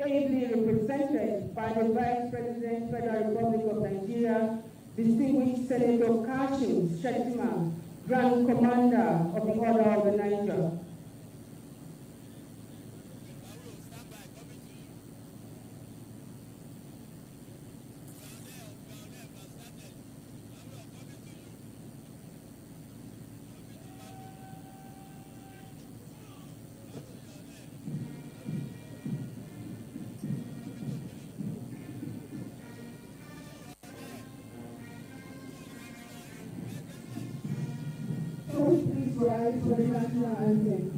ably represented by the Vice President, Federal Republic of Nigeria, distinguished Senator Kashim Shettima, Grand Commander of the Order of the Niger. Please rise for the national anthem.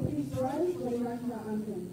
Please rise for the national anthem.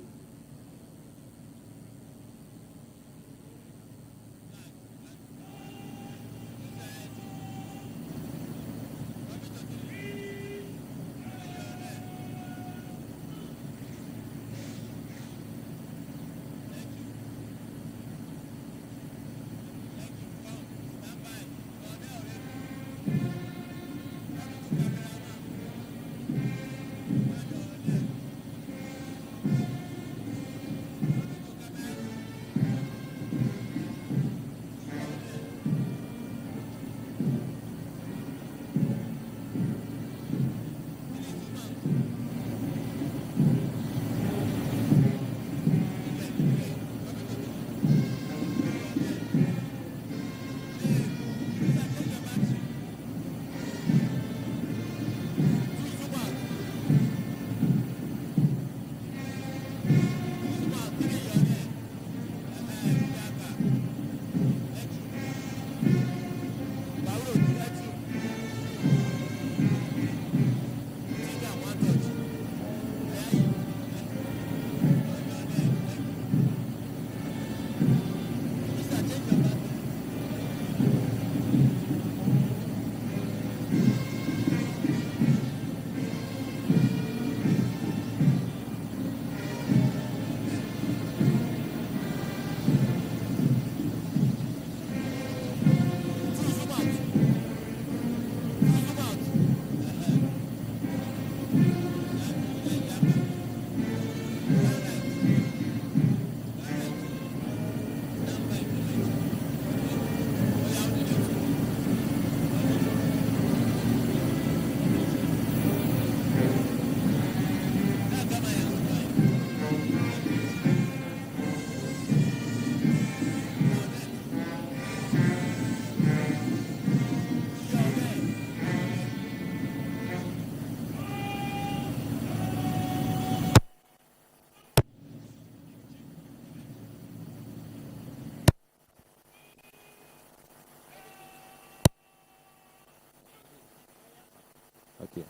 Okay.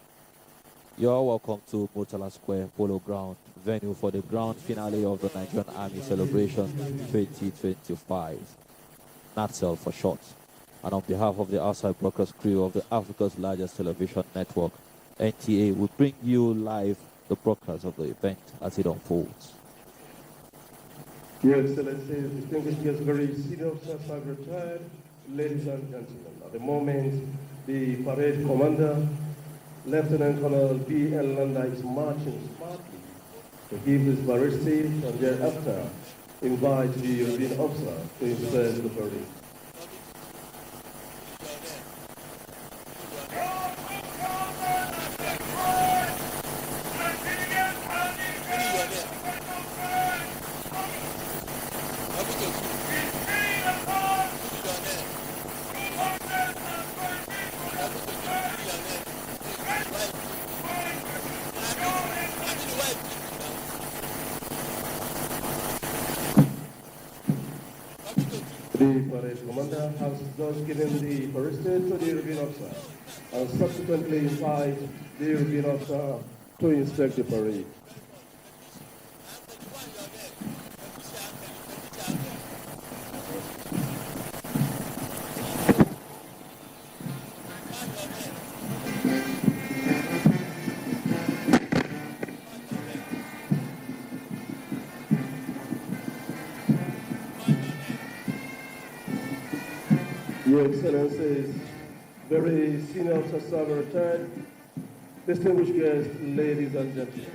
You're welcome to Murtala Square Polo Ground, venue for the grand finale of the Nigerian Army Celebration 2025. NATCEL for short. And on behalf of the outside broadcast crew of the Africa's largest television network, NTA, will bring you live the broadcast of the event as it unfolds. Your Excellency, distinguished guests, very senior officers have retired, ladies and gentlemen. At the moment, the parade commander, Lieutenant Colonel B.L. Landa, is marching smartly to give his barricade and thereafter invite the European officer to insert the parade. The parade commander has just given the parade to the European officer and subsequently invite the European officer to inspect the parade. Your Excellencies, very senior officer retired, distinguished guests, ladies and gentlemen.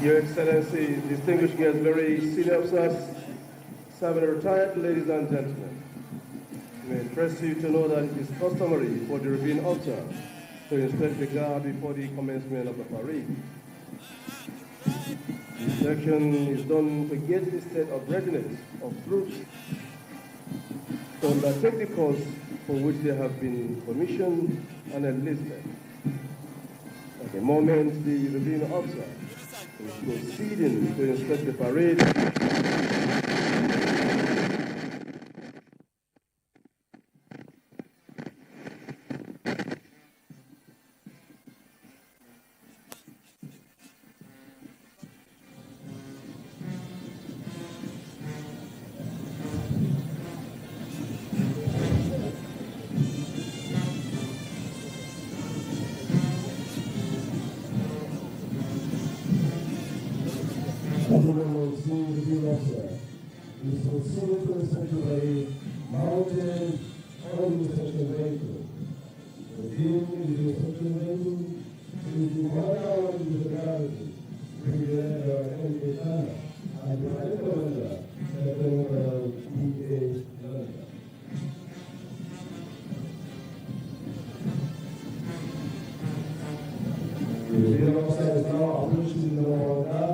Your Excellency, distinguished guests, very senior officers, serving retired, ladies and gentlemen. May I impress you to know that it is customary for the European officer to inspect the guard before the commencement of the parade. The inspection is done to gauge the state of readiness of troops to undertake the course for which they have been commissioned and enlisted. At the moment, the European officer is proceeding to inspect the parade. Is proceeding to essentially mounted on the inspection vehicle. Within the inspection vehicle is the water of the gravity, Brigadier NTA, and the Vice Commander, Lieutenant NTA London. The Brigadier officer is now approaching the water.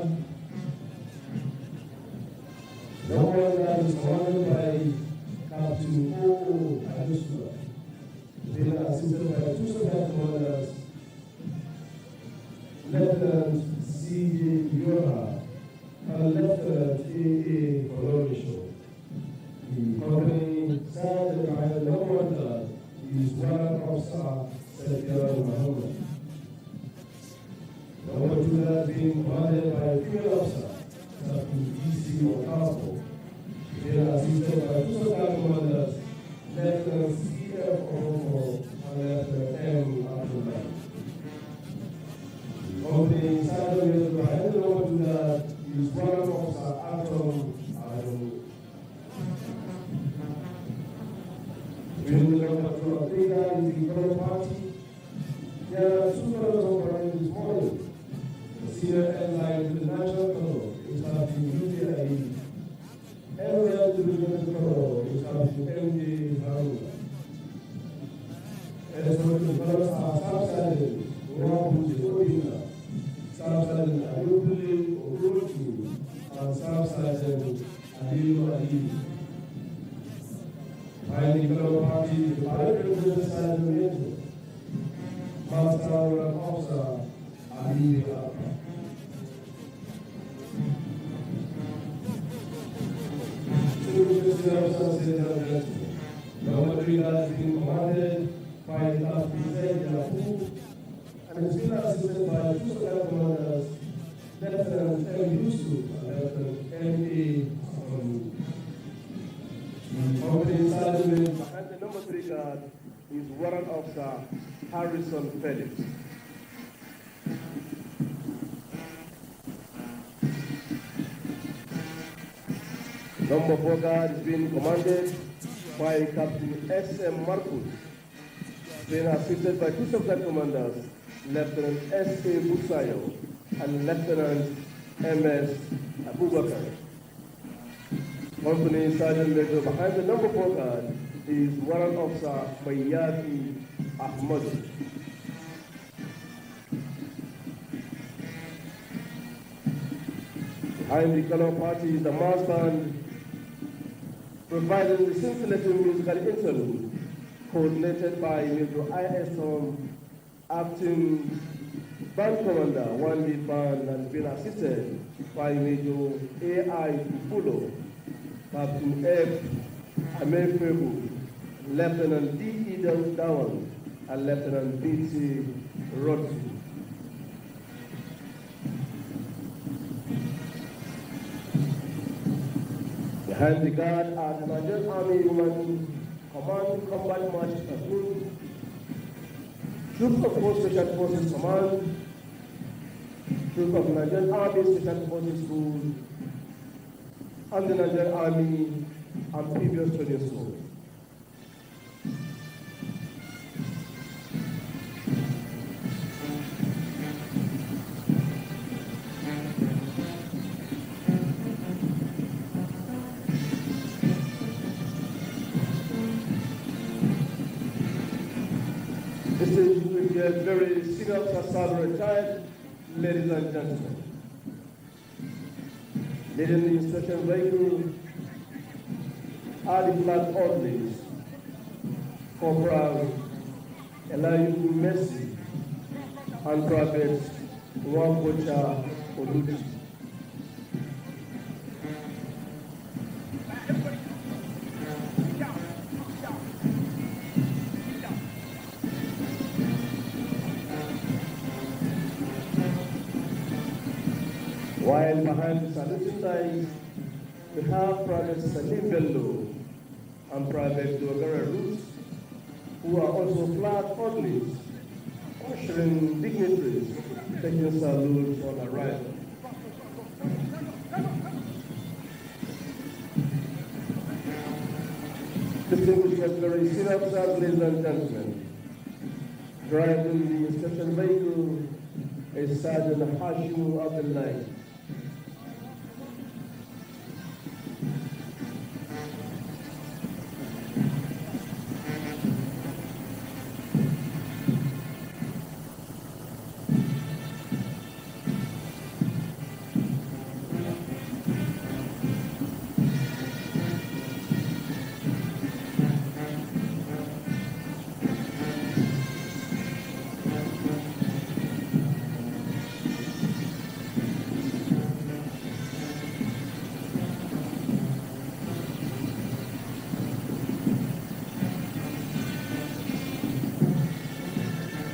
No one that is commanded by Captain O. Abuja, being assisted by two support commanders, Lieutenant C.J. Yoha and Lieutenant A.A. Colorisho. The company sergeant by the commander is Warrant Officer Sergio Muhammad. Number two has been commanded by a female officer, Captain E.C. Okapo. They are assisted by two support commanders, Lieutenant C.F. Orofo and Lieutenant M. Abdullah. The company sergeant by the number two that is Warrant Officer Atom Adamu. During the number two of Africa is the Color Party. There are two colors operating this morning. The senior airline to the national color is Captain UTIE. Every division color is Captain MD Haruna. As for the colors are Staff Sergeant Rapuji Obina, Staff Sergeant Ayopuli Ogurutu, and Staff Sergeant Aliyu Ali. By the color party, the parade represents Sergeant Major, Master Officer Ali Abba. Number three has been commanded by Captain Zaid Yafu and has been assisted by two support commanders, Lieutenant M. Yusuf and Lieutenant M.A. Asamu. The company sergeant And the number three guard is Warrant Officer Harrison Felix. Number four guard is being commanded by Captain S.M. Marcus, being assisted by two support commanders, Lieutenant S.A. Busayo and Lieutenant M.S. Abubakar. Company Sergeant Major behind the number four guard is Warrant Officer Bayati Ahmad. Behind the color party is the mass band, providing the scintillating musical interlude, coordinated by Major I.S. acting Band Commander, 1 Band, and been assisted by Major A.I. Pupulo, Captain F. Amefebu, Lieutenant D.E. Dawan, and Lieutenant B.T. Rodzi. Behind the guard are the Nigerian Army Women Command Combat March Platoon, Troops of Force Special Forces Command, Troops of Nigerian Army Special Forces School, and the Nigerian Army Amphibious Training School. Very senior officer, retired, ladies and gentlemen. Leading the instruction vehicle are the flag orderlies, Corporal Elihu Messi and Private Nwakocha Oluchi. While behind the saluting lines, we have Private Salim Bello and Private Dogara Roots, who are also flag orderlies, ushering dignitaries, taking salute on arrival. Distinguished very senior officers, ladies and gentlemen, driving the inspection vehicle is Sergeant Hashim Abdullahi.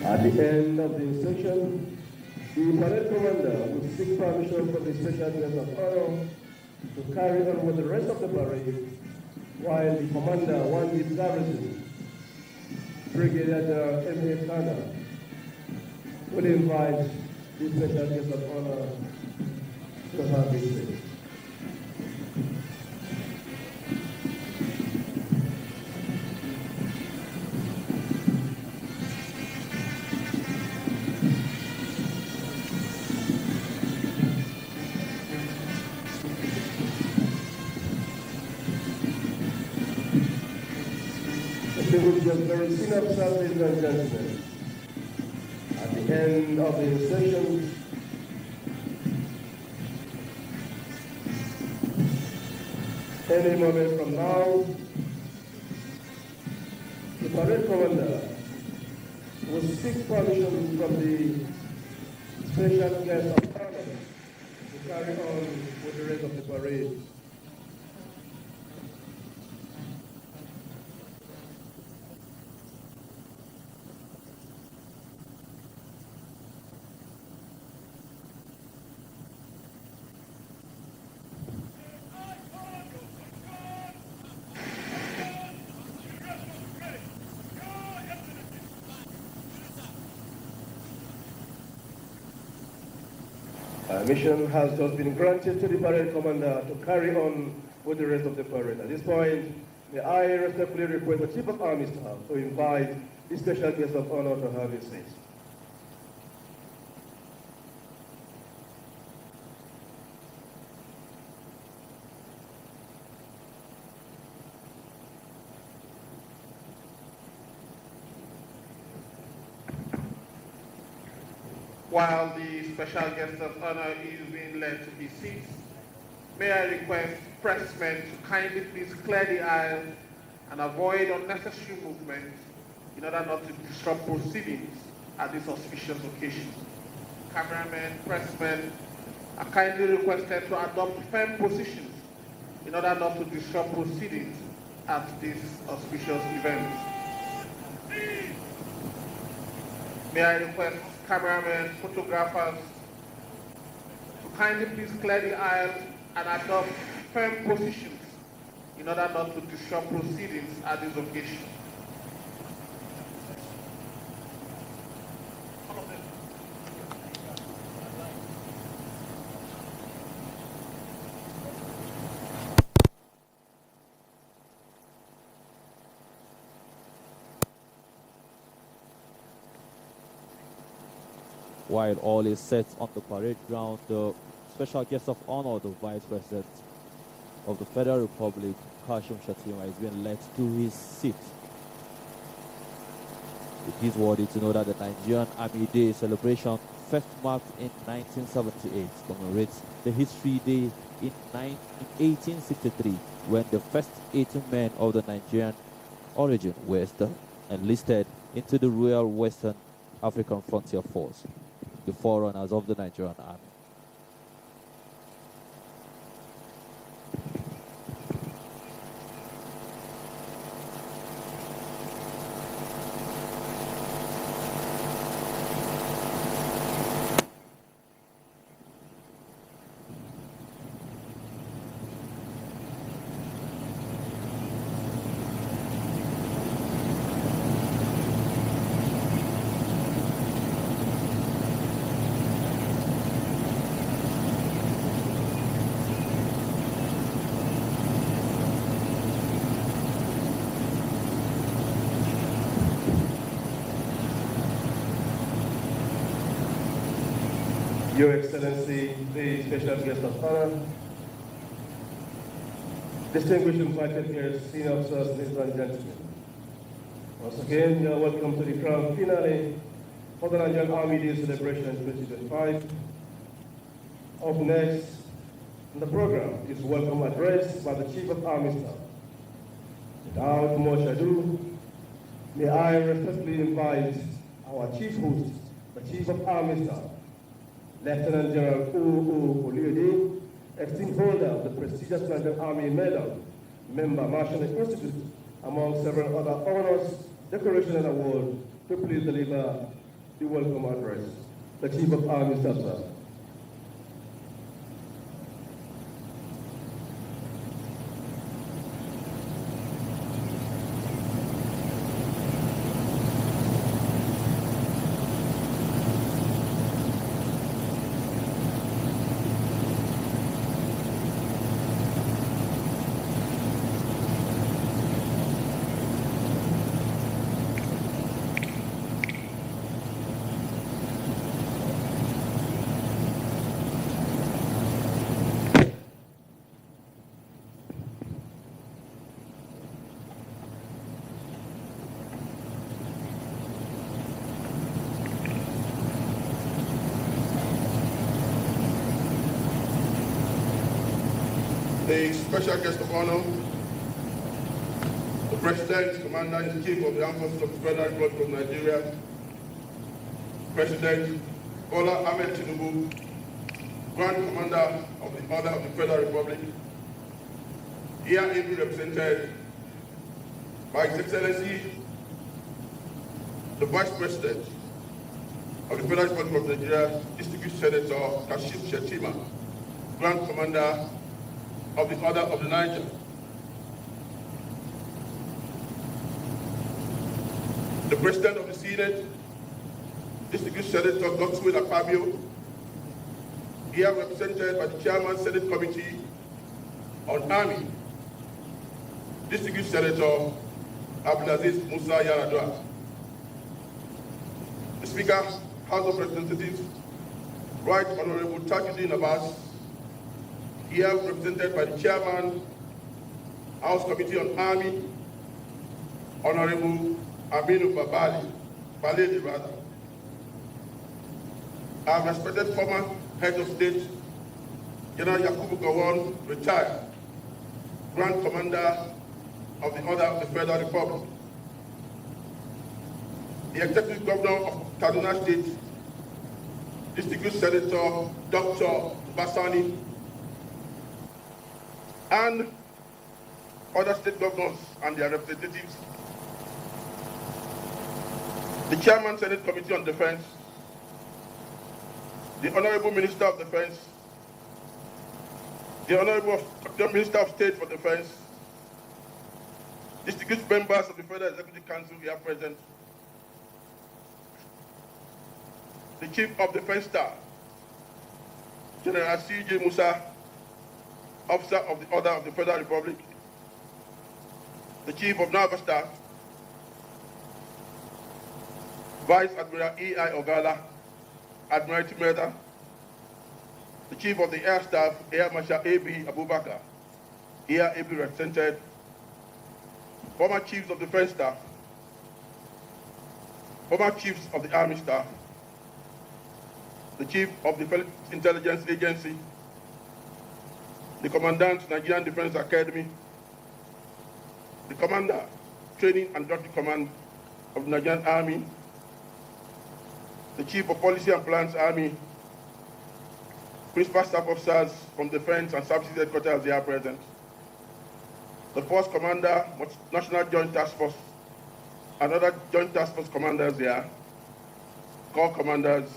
At the end of the inspection, the parade commander will seek permission from the special guest of honor to carry on with the rest of the parade, while the commander, 1 Garrison, Brigadier General M.A. Kana, will invite the special guest of honor to have his say. Very senior officers, ladies and gentlemen. At the end of the session, any moment from now, the parade commander will seek permission from the special guest of honor to carry on with the rest of the parade. Permission has just been granted to the parade commander to carry on with the rest of the parade. At this point, may I respectfully request the Chief of Army Staff to invite the special guest of honor to have his seat. While the special guest of honor is being led to his seat, may I request pressmen to kindly please clear the aisle and avoid unnecessary movement in order not to disrupt proceedings at this auspicious occasion. cameramen, pressmen are kindly requested to adopt firm positions in order not to disrupt proceedings at this auspicious event. May I request cameramen, photographers to kindly please clear the aisle and adopt firm positions in order not to disrupt proceedings at this occasion. While all is set on the parade ground, the special guest of honor, the Vice President of the Federal Republic, Kashim Shettima, is being led to his seat. It is worthy to know that the Nigerian Army Day celebration, first marked in 1978, commemorates the History Day in 1863, when the first 18 men of the Nigerian origin were enlisted into the Royal Western African Frontier Force, the forerunners of the Nigerian Army. Your Excellency, the special guest of honor, distinguished invited guests, senior officers, ladies and gentlemen. Once again, you are welcome to the grand finale for the Nigerian Army Day celebration 2025. Up next in the program is welcome address by the Chief of Army Staff. Without much ado, may I respectfully invite our Chief Host, the Chief of Army Staff, Lieutenant General O. Oliode, esteemed holder of the prestigious Nigerian Army Medal, member Marshal Institute, among several other honors, decorations, and awards, to please deliver the welcome address. The Chief of Army Staff, sir. The special guest of honor, the President, Commander-in-Chief of the Armed Forces of the Federal Republic of Nigeria, President Bola Ahmed Tinubu, Grand Commander of the Order of the Federal Republic, here ably represented by His Excellency, the Vice President of the Federal Republic of Nigeria, Distinguished Senator Kashim Shettima, Grand Commander of the Order of the Niger. The President of the Senate, Distinguished Senator Godswill Akpabio, here represented by the Chairman Senate Committee on Army, Distinguished Senator Abdulaziz Musa Yaradua. The Speaker, House of Representatives, Right Honorable Tajuddin Abbas, here represented by the Chairman, House Committee on Army, Honorable Aminu Baledi rather. Our respected former Head of State, General Yakubu Gowon, retired, Grand Commander of the Order of the Federal Republic. The Executive Governor of Kaduna State, Distinguished Senator Dr. Basani, and other state governors and their representatives, the Chairman, Senate Committee on Defense, the Honorable Minister of Defense, the Honorable Minister of State for Defense, distinguished members of the Federal Executive Council here present, the Chief of Defense Staff, General C.J. Musa, Officer of the Order of the Federal Republic, the Chief of Naval Staff, Vice Admiral E.I. Ogala, Admiralty Meda, the Chief of the Air Staff, Air Marshal A.B. Abubakar, here ably represented, former Chiefs of Defense Staff, former Chiefs of the Army Staff, the Chief of the Defense Intelligence Agency, the Commandant, Nigerian Defense Academy, the Commander, Training and Doctrine Command of the Nigerian Army, the Chief of Policy and Plans Army, Principal Staff Officers from Defense and Services Headquarters, they are present, the Force Commander, National Joint Task Force, and other Joint Task Force commanders there, Corps Commanders,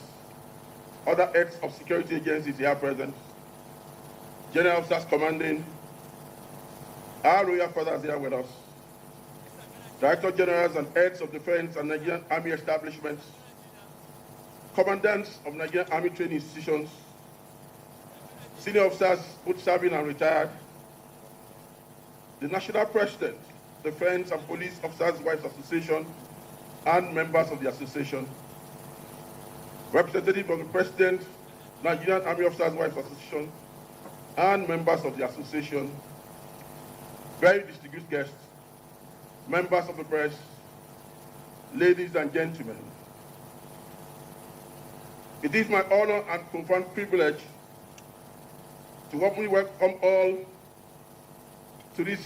other heads of security agencies here present, General Officers Commanding, our Royal Fathers here with us, Director Generals and heads of defense and Nigerian Army establishments, commandants of Nigerian Army training institutions, senior officers, both serving and retired, the National President, Defense and Police Officers' Wives Association, and members of the association, representative of the President, Nigerian Army Officers' Wives Association, and members of the association, very distinguished guests, members of the press, ladies and gentlemen. It is my honor and profound privilege to warmly welcome all to this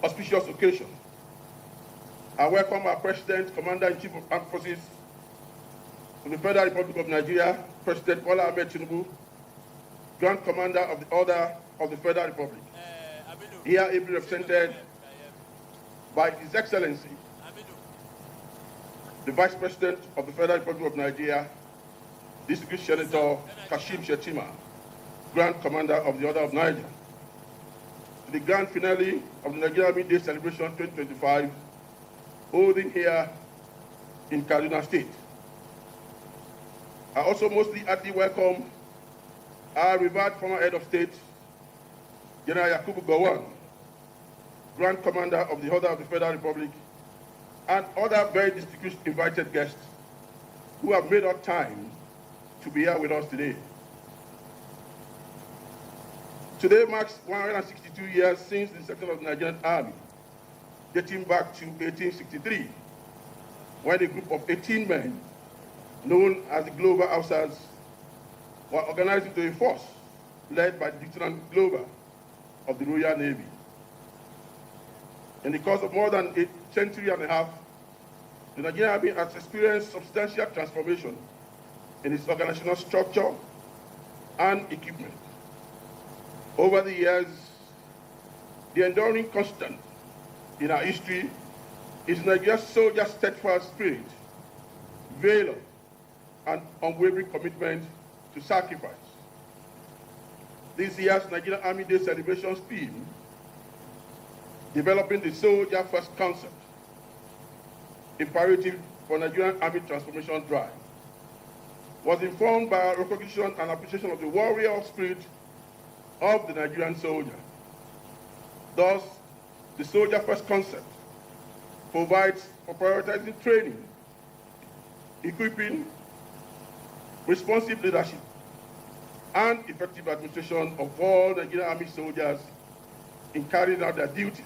auspicious occasion. I welcome our President, Commander-in-Chief of Armed Forces of the Federal Republic of Nigeria, President Bola Ahmed Tinubu, Grand Commander of the Order of the Federal Republic, here ably represented by His Excellency, the Vice President of the Federal Republic of Nigeria, Distinguished Senator Kashim Shettima, Grand Commander of the Order of Niger, to the grand finale of the Nigerian Army Day Celebration 2025, holding here in Kaduna State. I also mostly heartily welcome our revered former head of state, General Yakubu Gowon, Grand Commander of the Order of the Federal Republic, and other very distinguished invited guests who have made up time to be here with us today. Today marks 162 years since the inception of the Nigerian Army, dating back to 1863, when a group of 18 men, known as the Glover Officers, were organized into a force led by Lieutenant Glover of the Royal Navy. In the course of more than a century and a half, the Nigerian Army has experienced substantial transformation in its organizational structure and equipment. Over the years, the enduring constant in our history is Nigeria's soldiers' steadfast spirit, valor, and unwavering commitment to sacrifice. This year's Nigerian Army Day celebrations theme, developing the soldier first concept, imperative for Nigerian Army transformation drive, was informed by our recognition and appreciation of the warrior spirit of the Nigerian soldier. Thus, the soldier first concept provides for prioritizing training, equipping, responsive leadership, and effective administration of all Nigerian Army soldiers in carrying out their duties.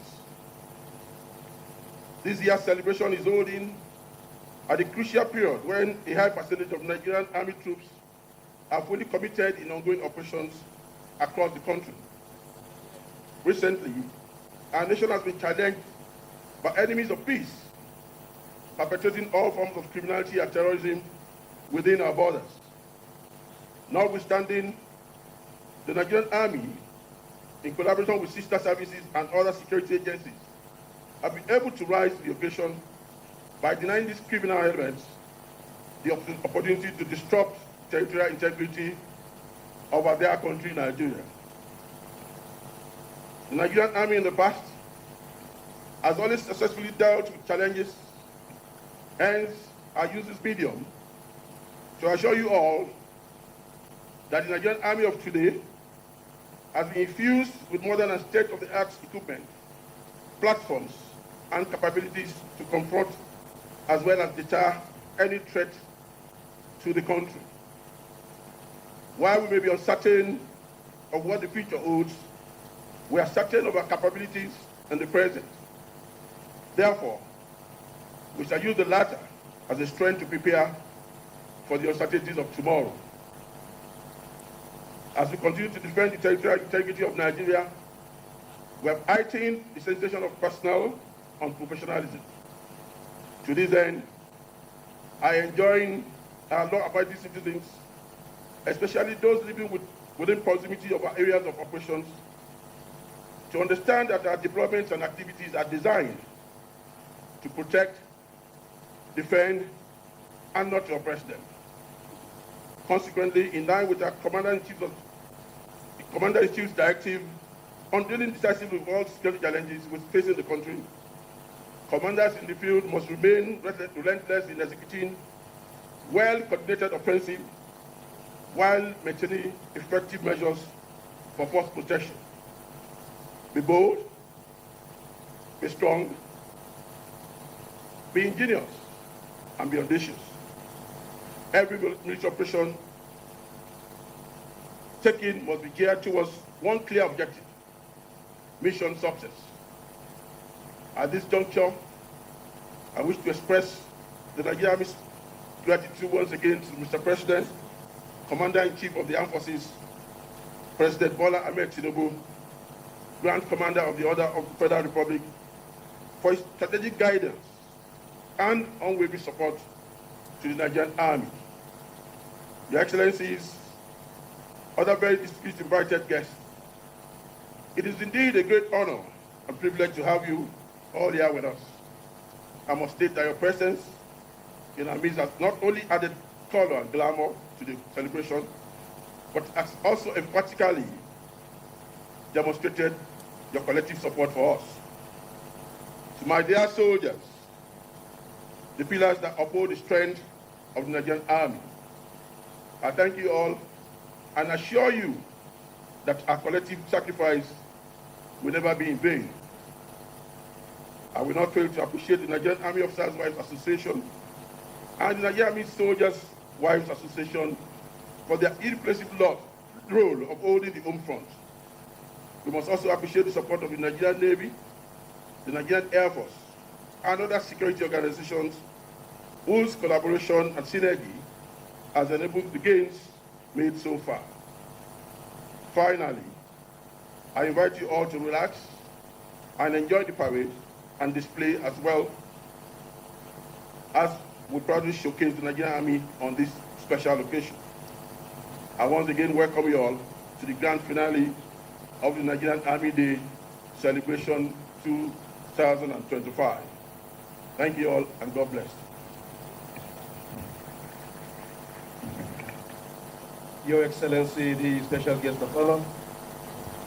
This year's celebration is holding at a crucial period when a high percentage of Nigerian Army troops are fully committed in ongoing operations across the country. Recently, our nation has been challenged by enemies of peace, perpetrating all forms of criminality and terrorism within our borders. Notwithstanding, the Nigerian Army, in collaboration with sister services and other security agencies, have been able to rise to the occasion by denying these criminal elements the opportunity to disrupt territorial integrity of their country, Nigeria. The Nigerian Army in the past has always successfully dealt with challenges, hence I use this medium to assure you all that the Nigerian Army of today has been infused with modern and state-of-the-art equipment, platforms, and capabilities to confront as well as deter any threat to the country. While we may be uncertain of what the future holds, we are certain of our capabilities in the present. Therefore, we shall use the latter as a strength to prepare for the uncertainties of tomorrow. As we continue to defend the territorial integrity of Nigeria, we have heightened the sensation of personal and professionalism. To this end, I enjoin our law-abiding citizens, especially those living within proximity of our areas of operations, to understand that our deployments and activities are designed to protect, defend, and not to oppress them. Consequently, in line with our Commander-in-Chief's directive on dealing decisively with all security challenges facing the country, commanders in the field must remain relentless in executing well-coordinated offensive while maintaining effective measures for force protection. Be bold, be strong, be ingenious, and be audacious. Every military operation taken must be geared towards one clear objective: mission success. At this juncture, I wish to express the Nigerian Army's gratitude once again to Mr. President, Commander-in-Chief of the Armed Forces, President Bola Ahmed Tinubu, Grand Commander of the Order of the Federal Republic, for his strategic guidance and unwavering support to the Nigerian Army. Your Excellencies, other very distinguished invited guests, it is indeed a great honor and privilege to have you all here with us. I must state that your presence in our midst has not only added color and glamour to the celebration, but has also emphatically demonstrated your collective support for us. To my dear soldiers, the pillars that uphold the strength of the Nigerian Army, I thank you all and assure you that our collective sacrifice will never be in vain. I will not fail to appreciate the Nigerian Army Officers' Wives Association and the Nigerian Army Soldiers' Wives Association for their irreplaceable role of holding the home front. We must also appreciate the support of the Nigerian Navy, the Nigerian Air Force, and other security organizations whose collaboration and synergy has enabled the gains made so far. Finally, I invite you all to relax and enjoy the parade and display as well as we proudly showcase the Nigerian Army on this special occasion. I once again welcome you all to the grand finale of the Nigerian Army Day celebration 2025. Thank you all and God bless. Your Excellency, the special guest of honor,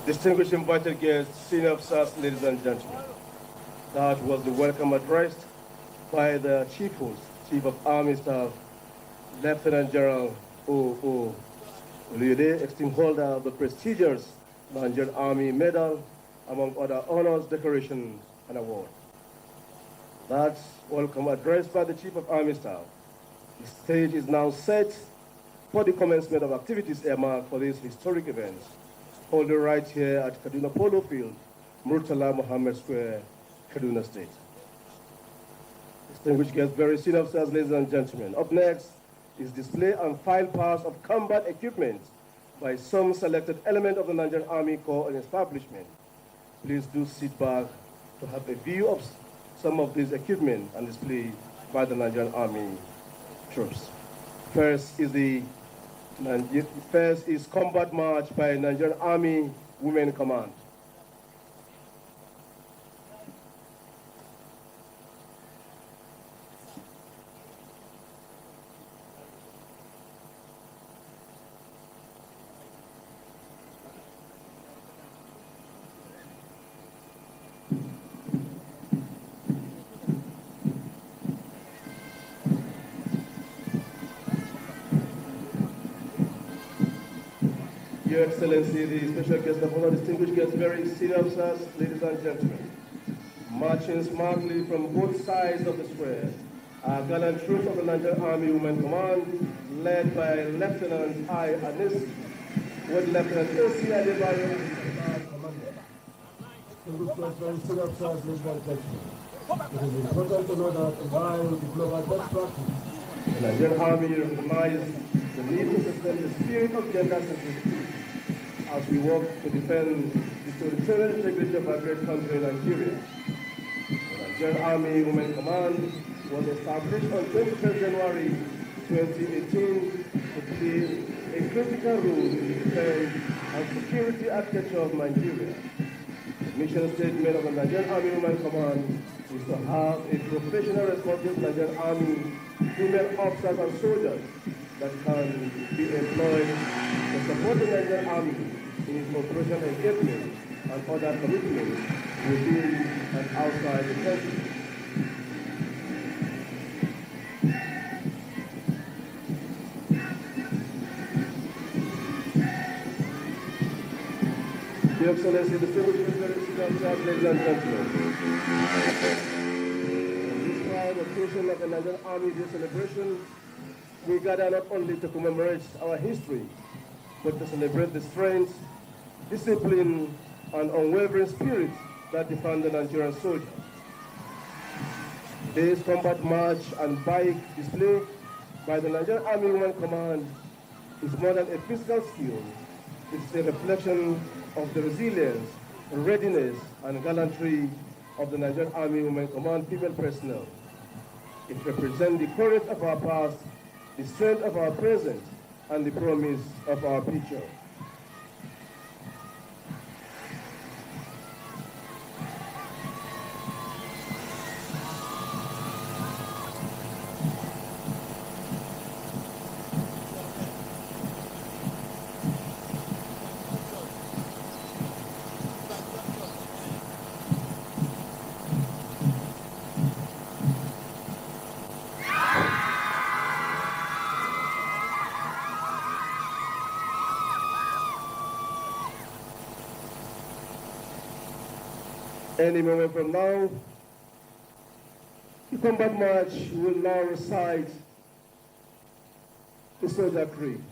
distinguished invited guests, senior officers, ladies and gentlemen. That was the welcome address by the Chief Host, Chief of Army Staff, Lieutenant General O.O. Oluyede, esteemed holder of the prestigious Nigerian Army Medal, among other honors, decorations, and awards. That welcome address by the Chief of Army Staff. The stage is now set for the commencement of activities earmarked for this historic event, holding right here at Kaduna Polo Field, Murtala Mohammed Square, Kaduna State. Distinguished guests, very senior officers, ladies and gentlemen. Up next is display and file pass of combat equipment by some selected element of the Nigerian Army Corps and establishment. Please do sit back to have a view of some of these equipment and display by the Nigerian Army troops. First is the First is Combat March by Nigerian Army Women Command. Your Excellency, the special guest of honor, distinguished guests, very senior officers, ladies and gentlemen, marching smartly from both sides of the square are gallant troops of the Nigerian Army Women Command, led by Lieutenant I. Anisi, with Lieutenant A.C. Adebayo. It is important to know that in line with the global best practice, the Nigerian Army recognizes the need to sustain the spirit of gender sensitivity as we work to defend the territorial integrity of our great country, Nigeria. The Nigerian Army Women Command was established on 21st January 2018 to play a critical role in the defense and security architecture of Nigeria. The mission statement of the Nigerian Army Women Command is to have a professional, responsive Nigerian Army female officers and soldiers that can be employed to support the Nigerian Army in its operational engagement and other commitments within and outside the country. Your Excellency, distinguished visitors, ladies and gentlemen, on this proud occasion of the Nigerian Army Day celebration, we gather not only to commemorate our history, but to celebrate the strength, discipline, and unwavering spirit that defend the Nigerian soldier. This combat march and bike display by the Nigerian Army Women Command is more than a physical skill. It's a reflection of the resilience, readiness, and gallantry of the Nigerian Army Women Command female personnel. It represents the courage of our past, the strength of our present, and the promise of our future. Any moment from now, the combat march will now recite the soldier creed.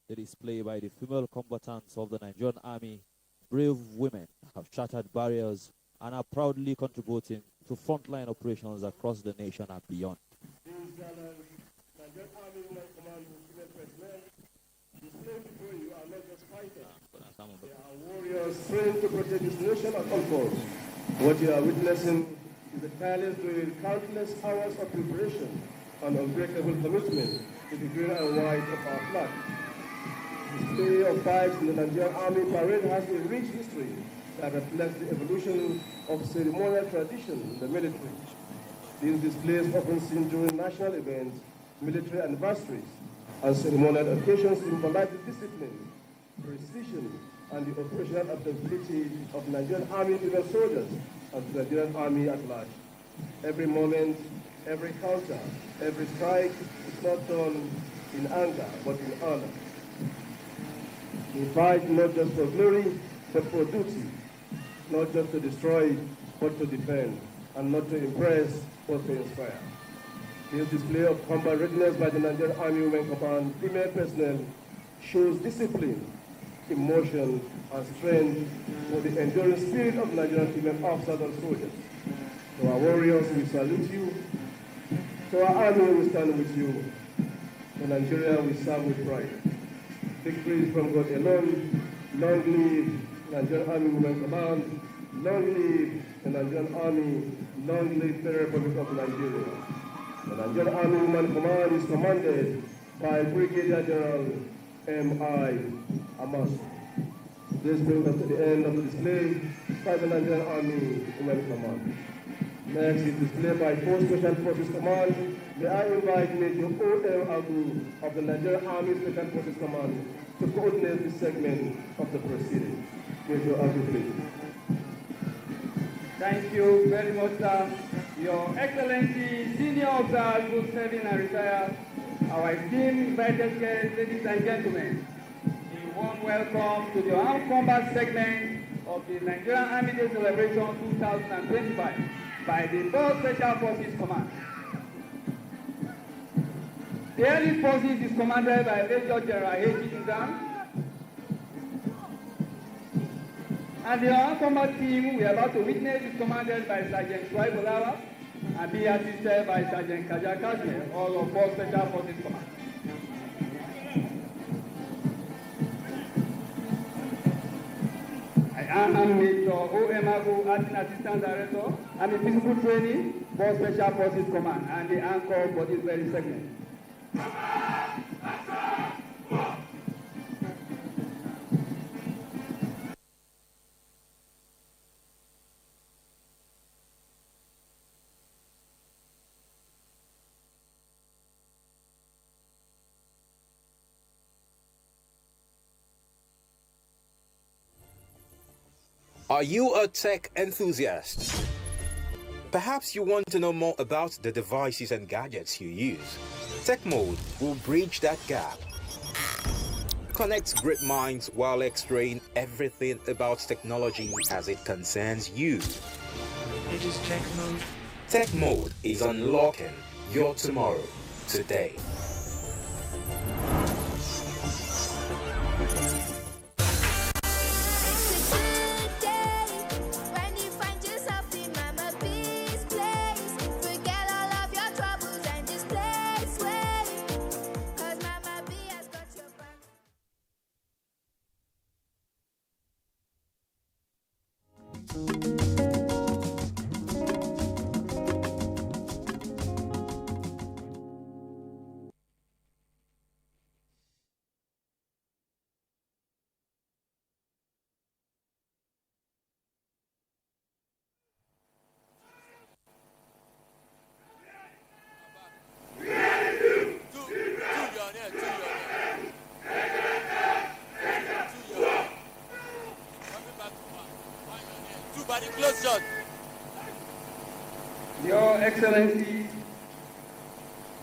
The display by the female combatants of the Nigerian Army, brave women, have shattered barriers and are proudly contributing to frontline operations across the nation and beyond. These gallant Nigerian Army Women Command female personnel displayed before you are not just fighters. They are warriors trained to protect this nation at all costs. What you are witnessing is the tireless doing countless hours of preparation and unbreakable commitment to the green and white of our flag. display of types in the Nigerian Army parade has a rich history that reflects the evolution of ceremonial tradition in the military. These displays often seen during national events, military anniversaries, and ceremonial occasions symbolize the discipline, precision, and the operational adaptability of Nigerian Army female soldiers and the Nigerian Army at large. Every moment, every counter, every strike is not done in anger, but in honor. We fight not just for glory, but for duty, not just to destroy, but to defend, and not to impress, but to inspire. This display of combat readiness by the Nigerian Army Women Command female personnel shows discipline, emotion, and strength for the enduring spirit of Nigerian female officers and soldiers. To our warriors, we salute you. To our army, we stand with you. To Nigeria, we serve with pride. Victory from God alone. Long live Nigerian Army Women Command. Long live the Nigerian Army. Long live the Republic of Nigeria. The Nigerian Army Women Command is commanded by Brigadier General M.I. Amasu. This brings us to the end of the display by the Nigerian Army Women Command. Next is displayed by 4 Special Forces Command. May I invite Major O.M. Abu of the Nigerian Army Special Forces Command to coordinate this segment of the proceedings. Major Abu, please. Thank you very much, sir. Your Excellency, senior officers, both serving and retired, our esteemed invited guests, ladies and gentlemen, a warm welcome to the Armed Combat segment of the Nigerian Army Day Celebration 2025 by the 4th Special Forces Command. The Elite Forces is commanded by Major General H. Nzam, and the Armed Combat team we are about to witness is commanded by Sergeant Shuaib Olawa and be assisted by Sergeant Kaja Kashmir, all of 4th Special Forces Command. I am Major O.M. Abu, Acting Assistant Director, and the Physical Training for Special Forces Command, and the anchor for this very segment. Are you a tech enthusiast? Perhaps you want to know more about the devices and gadgets you use. Tech Mode will bridge that gap. Connect great minds while extraying everything about technology as it concerns you. It is Tech Mode. Tech Mode is unlocking your tomorrow today. Your Excellency,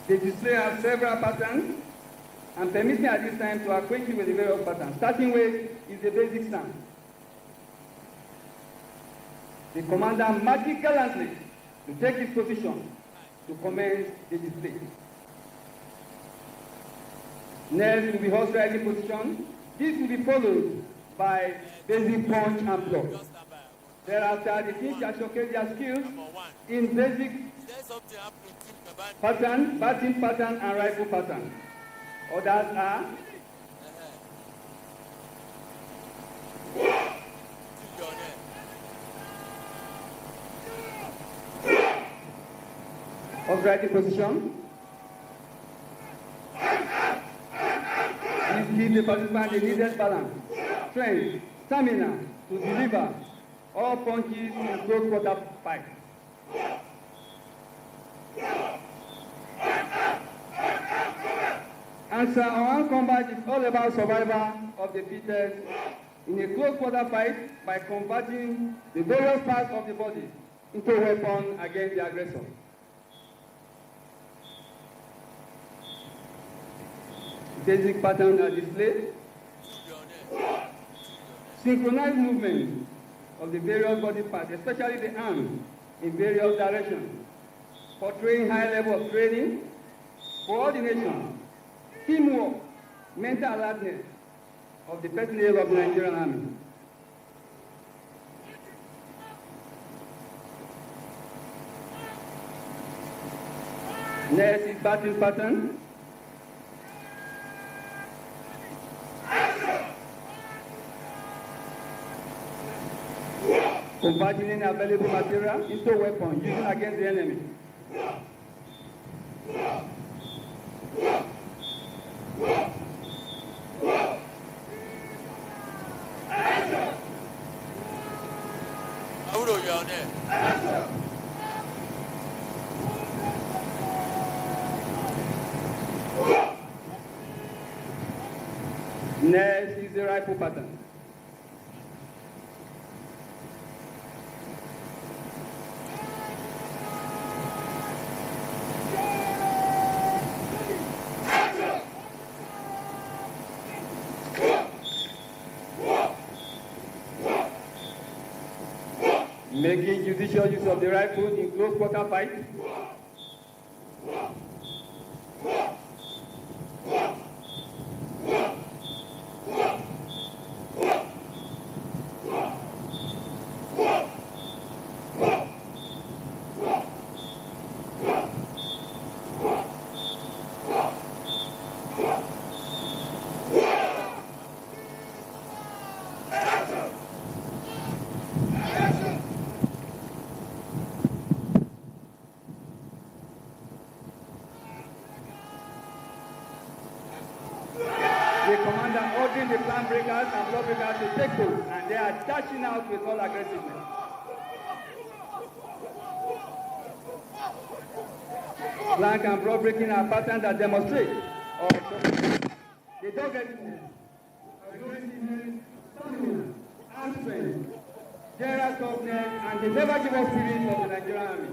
the display has several patterns, and permit me at this time to acquaint you with the various patterns. Starting with is the basic stance. The commander marches gallantly to take his position to commence the display. Next will be horse riding position. This will be followed by basic punch and block. Thereafter, the team shall showcase their skills in basic pattern, batting pattern, and rifle pattern. Others are horse riding position. This give the participant the needed balance, strength, stamina to deliver all punches in close quarter fight. Answer on combat is all about survival of the fittest in a close quarter fight by converting the various parts of the body into a weapon against the aggressor. Basic patterns are displayed. Synchronized movement of the various body parts, especially the arms, in various directions, portraying high level of training, coordination, teamwork, mental alertness of the personnel of the Nigerian Army. Next is battle pattern. Converting available material into weapons used against the enemy. Next is the rifle pattern. Making judicious use of the rifle in close quarter fight. The commander ordering the plan breakers and block breakers to take post, and they are dashing out with all aggressiveness. Flank and block breaking are patterns that demonstrate the doggedness, aggressiveness, stamina, arm strength, general toughness, and the never give up spirit of the Nigerian Army.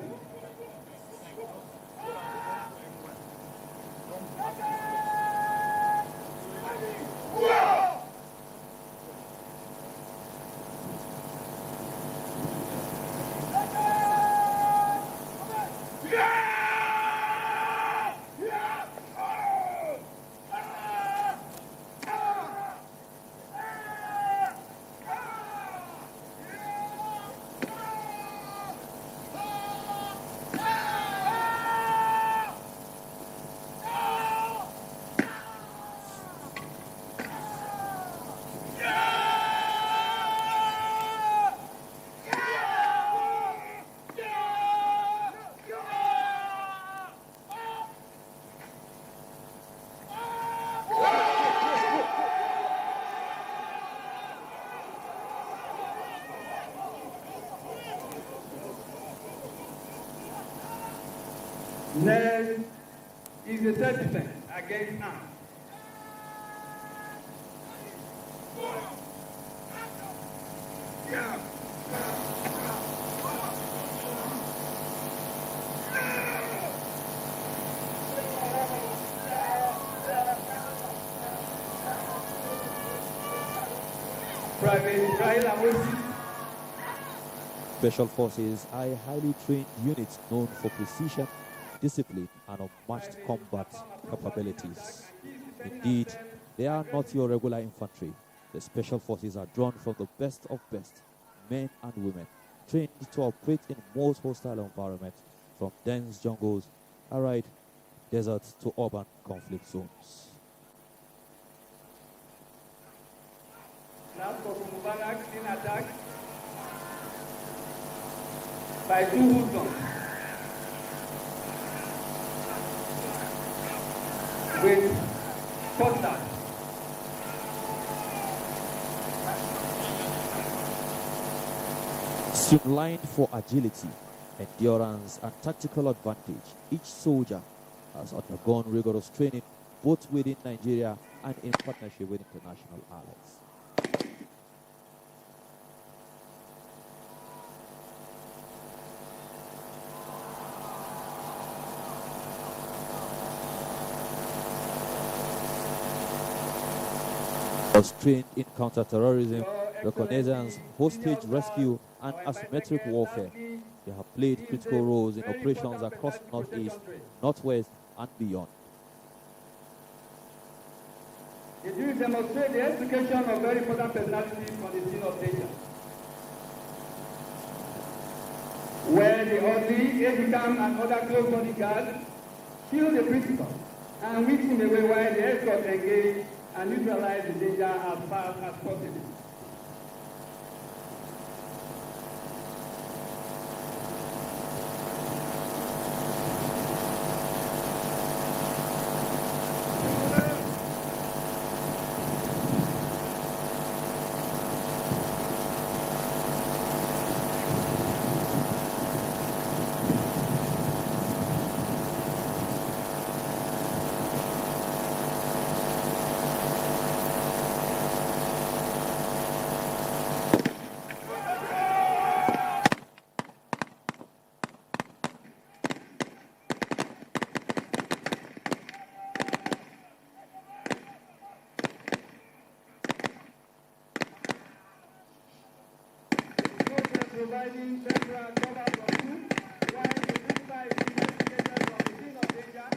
Next is the self-defense against arms. Private Israel Amosi. Special Forces are a highly trained unit known for precision, discipline, and unmatched combat capabilities. Indeed, they are not your regular infantry. The Special Forces are drawn from the best of best, men and women, trained to operate in most hostile environments, from dense jungles, arid deserts to urban conflict zones. Last of Mubarak in attack by 2 Houthis with cutlass Streamlined for agility, endurance, and tactical advantage, each soldier has undergone rigorous training both within Nigeria and in partnership with international allies. Was trained in counter-terrorism, reconnaissance, hostage rescue, and asymmetric warfare. They have played critical roles in operations across Northeast, Northwest, and beyond. It will demonstrate the execution of very important personalities on the scene of danger, where the orderly, aide-de-camp, and other close bodyguards shield the principal and whip him away while the escort engage and neutralize the danger as fast as possible. Providing central cover from troops while the principal is investigated from the scene of danger.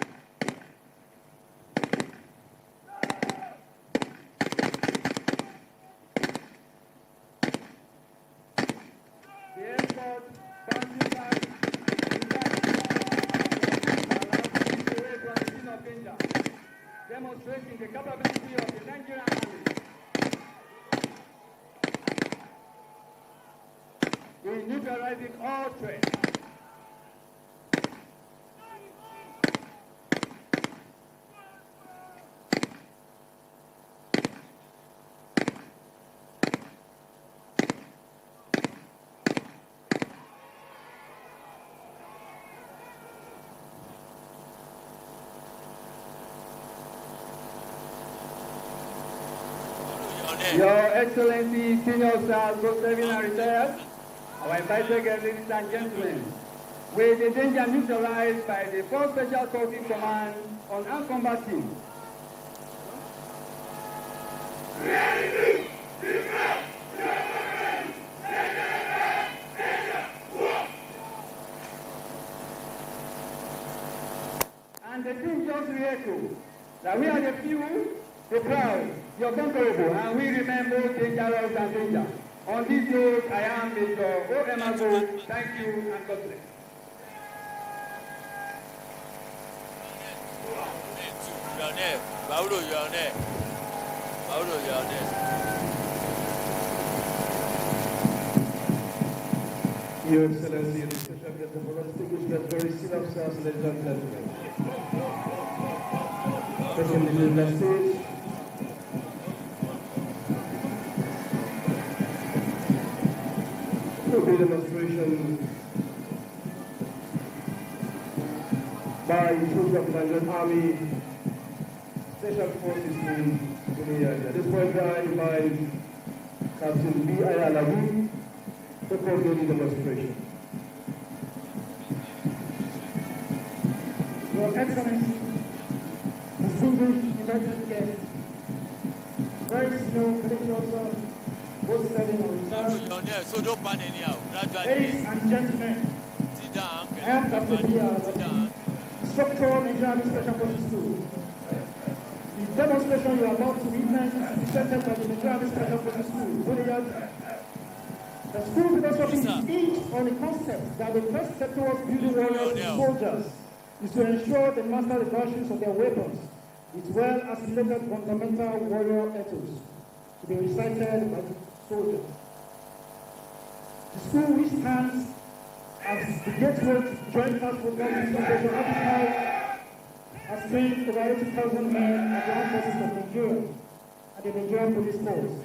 The escort bouncing back away from the scene of danger, demonstrating the capability of the Nigerian Army in neutralizing all threats. Your Excellency, senior officers, both serving and retired, our invited guests, ladies and gentlemen, with the danger neutralized by the 4th Special Forces Command on Armed Combat Team. And the team just re-echo that we are the few, the proud, the unconquerable, and we remain both dangerous and danger. On this note, I am Mr. O.M. Thank you and God bless. Your Excellency, the special guest of honor, distinguished guests, very senior officers, ladies and gentlemen. Taking the lead stage. To be demonstration by troops of the Nigerian Army, Special Forces Team to the area. At this point, I invite Captain B. Ayalabu to coordinate the demonstration. Your Excellency, distinguished invited guests, very senior military officers, both serving on reserve. Ladies and gentlemen, I am Captain B. Ayalabu, Structural Nigerian Special Forces 2. The demonstration you are about to witness is presented by the Nigerian Special Forces 2. The school philosophy is each on the concept that the first step towards building warriors and soldiers is to ensure they master the virtues of their weapons with well-assimilated fundamental warrior ethos to be recited by the soldiers. The school, which stands as the gateway to joint task program Operation Abuja, has trained over 80,000 men at the armed forces of Nigeria and the Nigerian police force.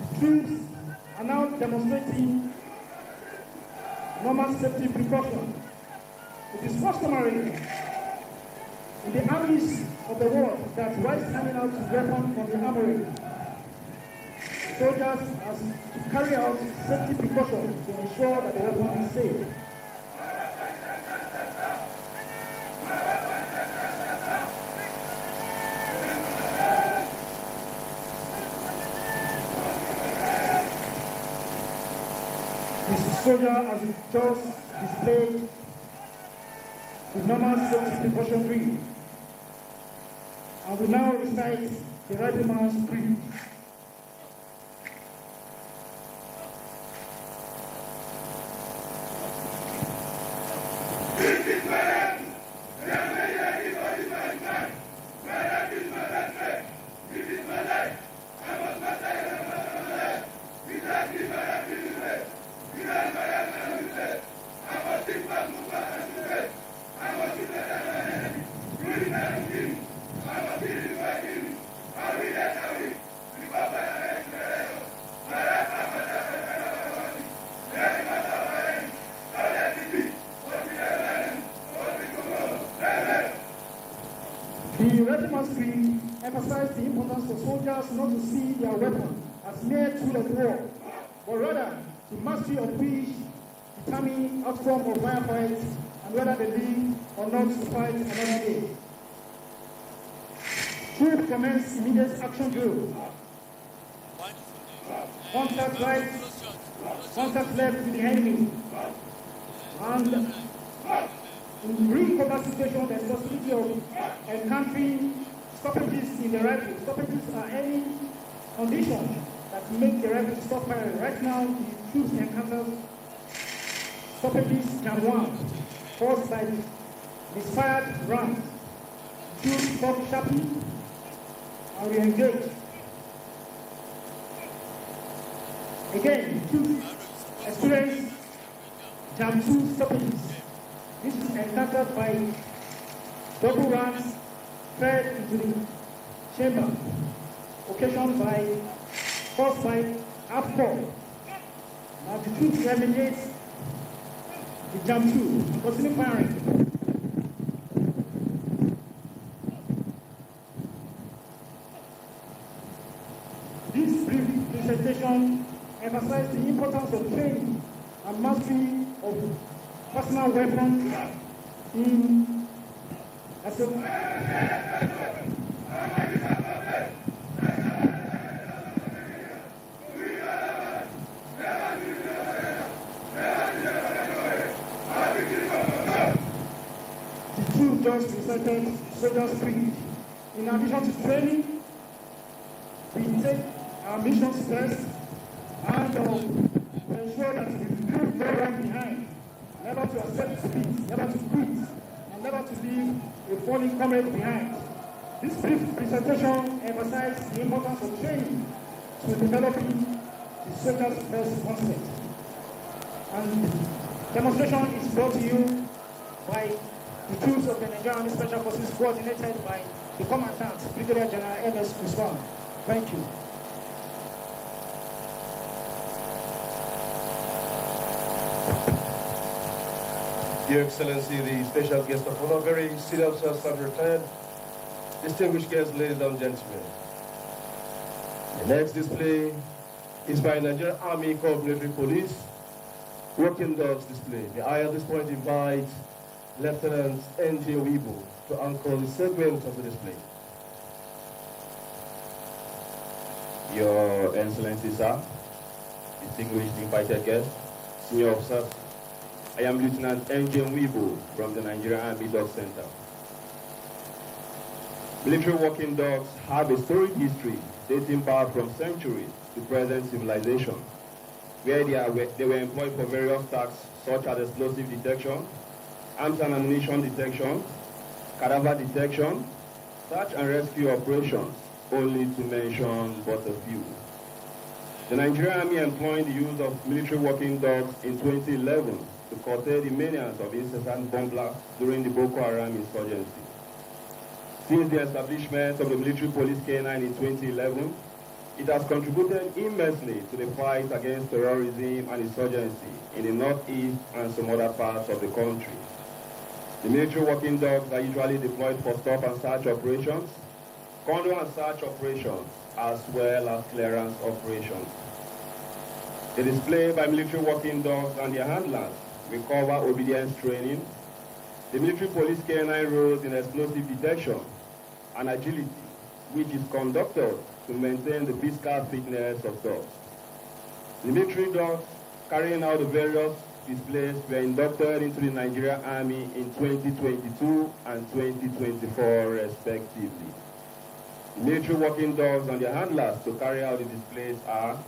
The troops are now demonstrating normal safety precautions. It is customary in the armies of the world that while standing out to weapons from the armory, soldiers have to carry out safety precautions to ensure that the weapon is safe. The soldier has just displayed the normal safety precaution drill, and will now recite the rifleman's creed. The regiment creed emphasized the importance for soldiers not to see their weapon as mere tool of war, but rather the mastery of which determine outcome of firefights and whether they live or not to fight another day. Troops commence immediate action drill. Contact right, contact left with the enemy, and in real combat situation, there is possibility of encountering stoppages in the rifle. Stoppages are any condition that make the rifle stop firing. Right now, the troops encounter stoppages can one, caused by misfired rounds. Troops stop sharply and re-engage. Again, troops experience jam 2 stoppages. This is encountered by double rounds fed into the chamber, occasioned by force by half-core. Now the troops remediate the jam 2 and continue firing. This brief presentation emphasizes the importance of training and mastery of personal weapons in as a the two just recited soldiers' creed. In addition to training, we take our missions first and ensure that we put no one behind. Never to accept defeat, never to quit, and never to leave a falling comrade behind. This brief presentation emphasizes the importance of training to developing the soldiers' first concept. And demonstration is brought to you by the troops of the Nigerian Special Forces coordinated by the Commandant, Brigadier General M.S. Usman. Thank you. Your Excellency, the special guest of honor, very senior officers have retired, distinguished guests, ladies and gentlemen. The next display is by Nigerian Army Corps Military Police, Working Dogs display. May I at this point invite Lieutenant NTA Wibo to anchor the segment of the display. Your Excellency, sir, distinguished invited guests, senior officers, I am Lieutenant Nigerian Wibo from the Nigerian Army Dog Center. Military walking dogs have a storied history dating back from centuries to present civilization, where they were employed for various tasks such as explosive detection, arms and ammunition detection, cadaver detection, search and rescue operations, only to mention but a few. The Nigerian Army employed the use of military walking dogs in 2011 to curtail the menace of incessant bomb blasts during the Boko Haram insurgency. Since the establishment of the military police K9 in 2011, It has contributed immensely to the fight against terrorism and insurgency in the northeast and some other parts of the country. The military working dogs are usually deployed for stop and search operations, condo and search operations, as well as clearance operations. The display by military working dogs and their handlers will cover obedience training, the military police canine roles in explosive detection, and agility, which is conducted to maintain the physical fitness of dogs. The military dogs carrying out the various displays were inducted into the Nigerian Army in 2022 and 2024 respectively. The military working dogs and their handlers to carry out the displays are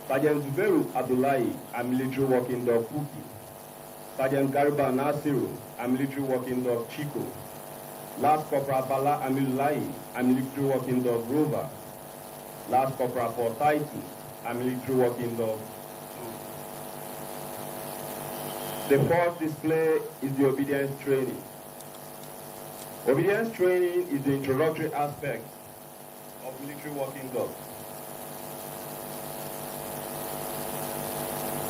Sergeant Zuberu Abdullahi, a military working dog Puki, Sergeant Garba Nasiru, a military working dog Chico, Last Corporal Bala Amilulai, a military working dog Rover, Last Corporal Portaitu, a military working dog. The first display is the obedience training. Obedience training is the introductory aspect of military working dogs.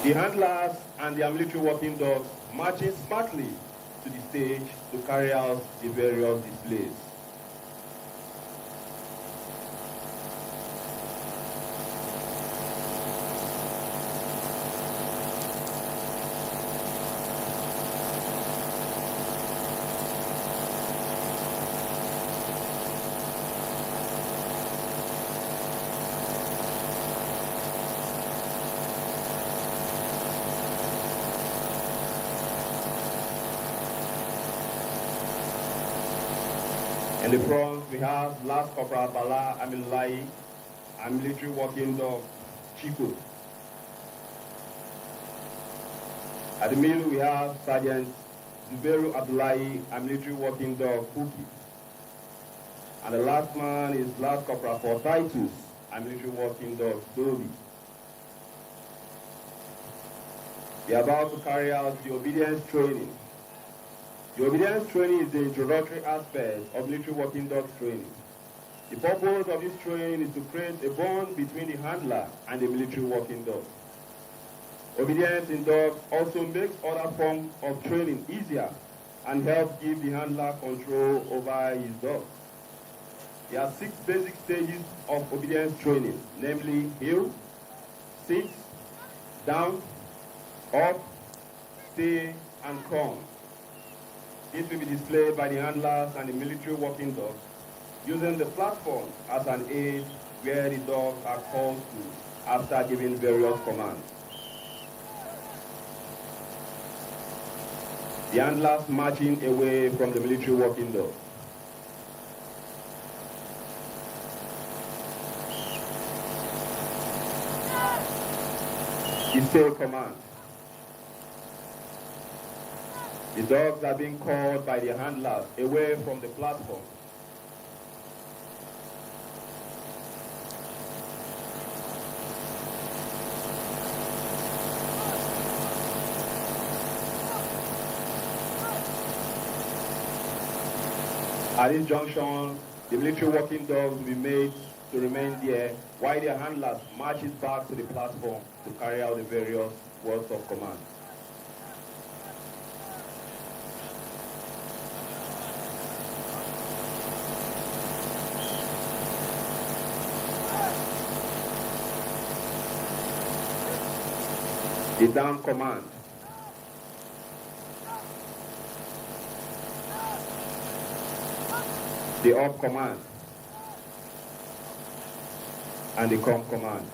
The handlers and their military working dogs marching smartly to the stage to carry out the various displays. In the front, we have Last Corporal Bala Amilulai, a military working dog, Chico. At the middle, we have Sergeant Zuberu Abdullahi, a military working dog, Puki. And the last man is Last Corporal Portaitus, a military working dog, Dobi. We are about to carry out the obedience training. The obedience training is the introductory aspect of military working dogs training. The purpose of this training is to create a bond between the handler and the military working dog. Obedience in dogs also makes other forms of training easier and helps give the handler control over his dog. There are 6 basic stages of obedience training, namely heel, sit, down, up, stay, and come. It will be displayed by the handlers and the military working dogs, using the platform as an aid where the dogs are called to after giving various commands. The handlers marching away from the military working dog. The stay command. The dogs are being called by the handlers away from the platform. At this junction, the military working dogs will be made to remain there while their handlers marches back to the platform to carry out the various words of command. The down command. The up command. And the come command.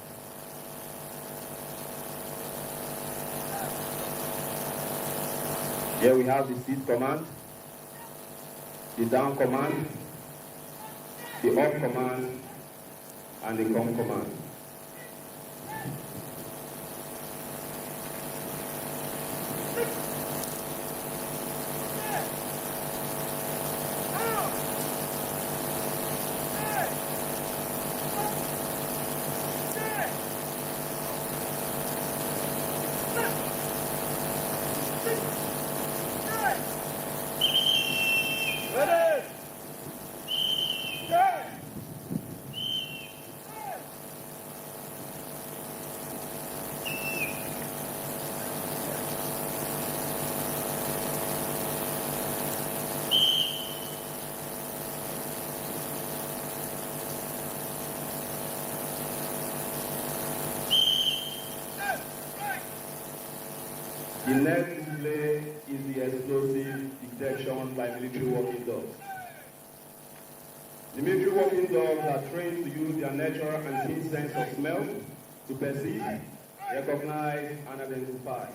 Here we have the sit command, the down command, the up command, and the come command. The next display is the explosive detection by military working dogs. The military working dogs are trained to use their natural and keen sense of smell to perceive, recognize, and identify.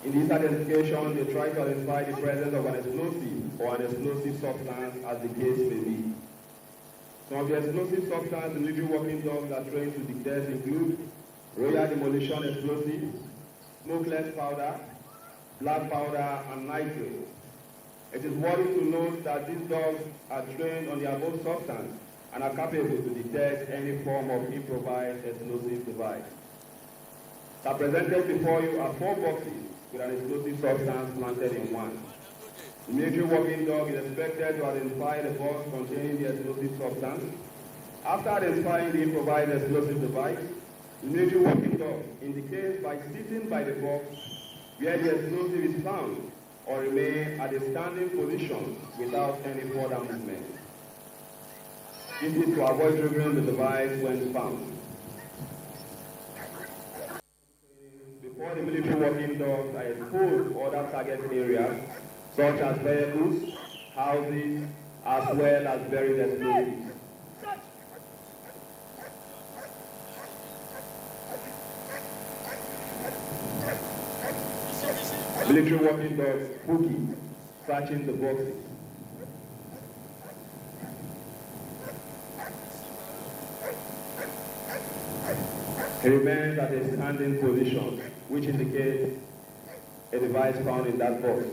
In this identification, they try to identify the presence of an explosive or an explosive substance, as the case may be. Some of the explosive substances the military working dogs are trained to detect include royal demolition explosives, smokeless powder, black powder, and nitrate. It is worthy to note that these dogs are trained on the above substance and are capable to detect any form of improvised explosive device. So presented before you are 4 boxes with an explosive substance planted in one. The military working dog is expected to identify the box containing the explosive substance. After identifying the improvised explosive device, the military working dog indicates by sitting by the box where the explosive is found or remain at a standing position without any further movement. This is to avoid triggering the device when found. Before the military working dogs are exposed to other target areas, such as vehicles, houses, as well as buried explosives. Military working dogs, Pookie, searching the boxes. He remains at a standing position, which indicates a device found in that box.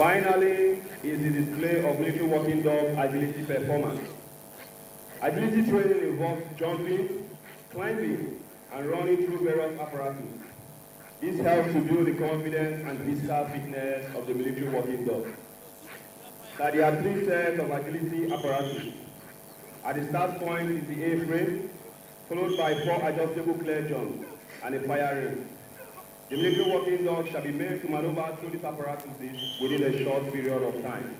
Finally, is the display of military working dog agility performance. Agility training involves jumping, climbing, and running through various apparatus. This helps to build the confidence and physical fitness of the military working dog. That there are 3 sets of agility apparatus. At the start point is the A-frame, followed by 4 adjustable clear jumps and a fire ring. The military working dog shall be made to maneuver through these apparatuses within a short period of time.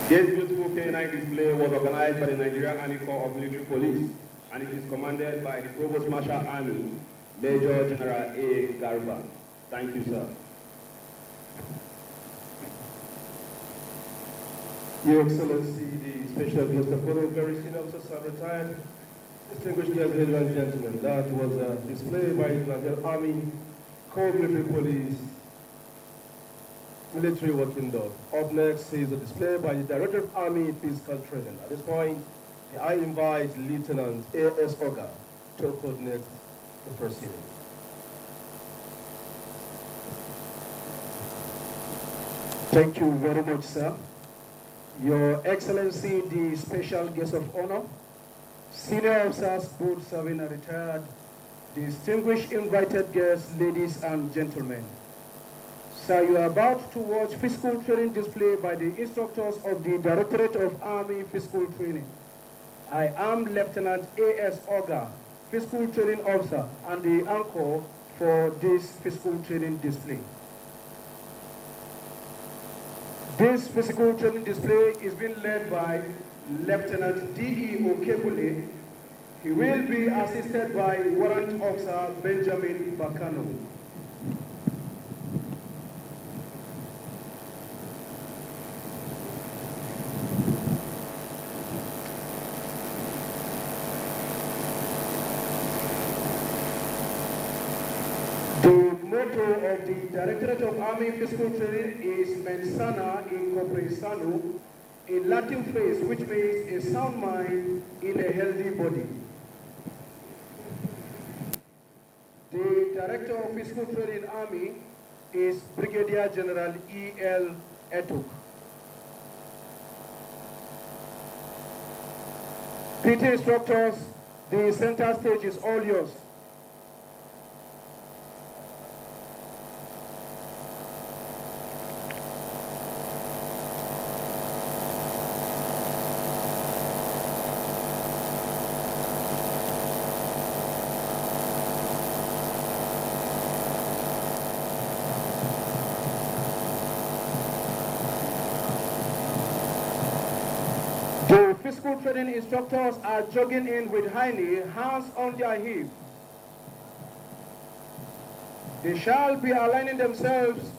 This beautiful K9 display was organized by the Nigerian Army Corps of Military Police, and it is commanded by the Provost Marshal Army, Major General A. Garba. Thank you, sir. Your Excellency, the Special Guest of Honor, very senior officers have retired. Distinguished guests, ladies and gentlemen, that was a display by the Nigerian Army Corps Military Police Military Working Dog. Up next is a display by the Director of Army Physical Training. At this point, I invite Lieutenant A.S. Oga to coordinate the proceedings. Thank you very much, sir. Your Excellency, the Special Guest of Honor, senior officers, both serving and retired, distinguished invited guests, ladies and gentlemen. Sir, you are about to watch physical training display by the instructors of the Directorate of Army Physical Training. I am Lieutenant A.S. Oga, Physical Training Officer, and the anchor for this physical training display. This physical training display is being led by Lieutenant D.E. Okebule. He will be assisted by Warrant Officer Benjamin Bakano. The motto of the Directorate of Army Physical Training is Mensana in Corpore Sano, a Latin phrase which means a sound mind in a healthy body. The Director of Physical Training Army is Brigadier General E.L. Etuk. PT instructors, the center stage is all yours. The physical training instructors are jogging in with high knee, hands on their hip. They shall be aligning themselves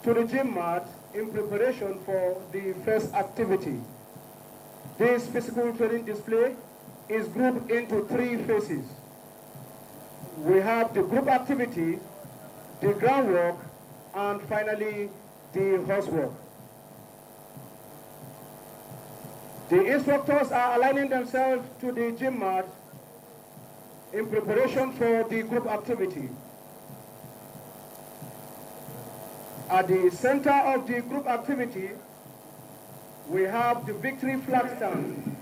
to the gym mat in preparation for the first activity. This physical training display is grouped into 3 phases. We have the group activity, the groundwork, and finally the horsework. The instructors are aligning themselves to the gym mat in preparation for the group activity. At the center of the group activity, we have the victory flag stand.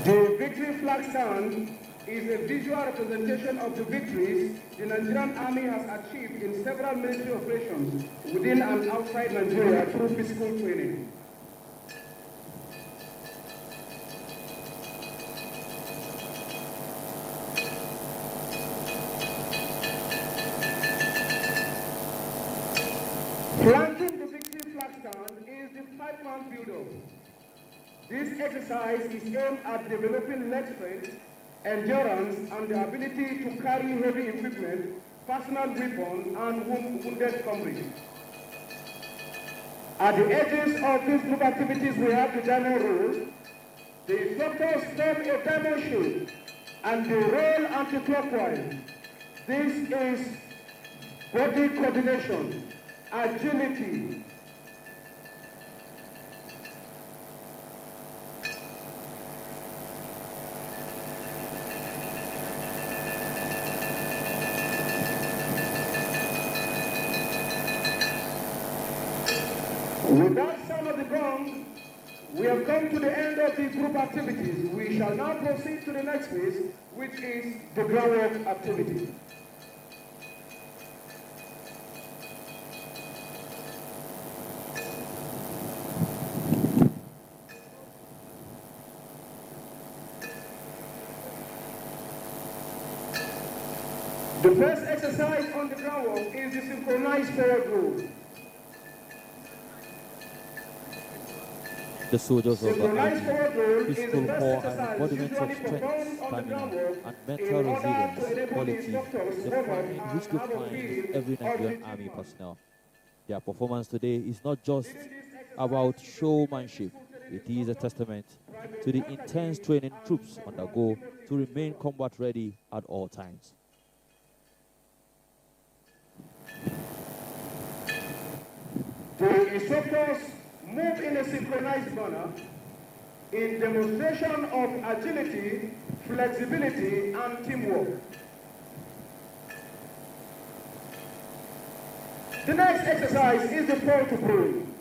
The victory flag stand is a visual representation of the victories the Nigerian Army has achieved in several military operations within and outside Nigeria through physical training. Flanking the victory flag stand is the 5-man build-up. This exercise is aimed at developing leg strength, endurance, and the ability to carry heavy equipment, personal weapons, and wounded comrades. At the edges of these group activities, we have the diamond roll. The instructors form a diamond shape, and they roll anti-clockwise. This is body coordination, agility. With that sound of the gong, we have come to the end of the group activities. We shall now proceed to the next phase, which is the groundwork activity. The first exercise on the groundwork is the synchronized forward roll. The soldiers of the Synchronized army, forward roll is physical the first core and exercise embodiment of usually strength, performed on the stamina, groundwork and mental in order to resilience, enable the quality, instructors to defining work which and have a defines feel every of Nigerian the army teamwork. personnel. Their performance today is not just about showmanship, it is a testament to the intense training troops undergo to remain combat ready at all times. The instructors move in a synchronized manner in demonstration of agility, flexibility, and teamwork. The next exercise is the fall to prone.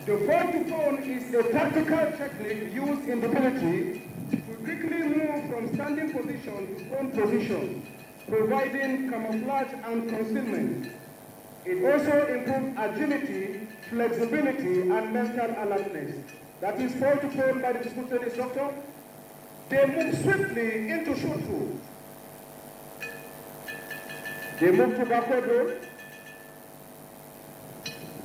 The fall to prone is a tactical technique used in the military to quickly move from standing position to prone position, providing camouflage and concealment. It also improves agility, flexibility, and mental alertness. That is fall to prone by the physical training instructor. They move swiftly into shoot through. They move to backward roll.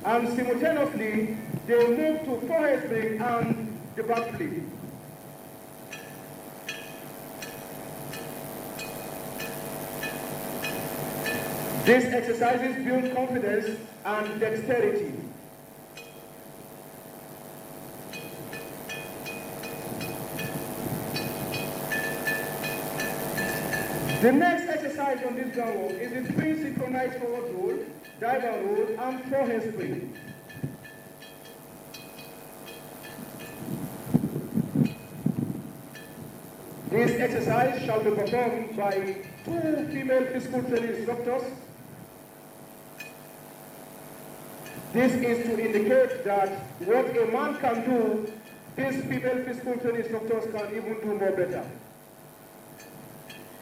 And simultaneously, they move to forehead flick and the back flick. These exercises build confidence and dexterity. The next exercise exercise on this ground walk is the twin synchronized forward roll, dive and roll, and forehead spring. This exercise shall be performed by 2 female physical training instructors. This is to indicate that what a man can do, these female physical training instructors can even do more better.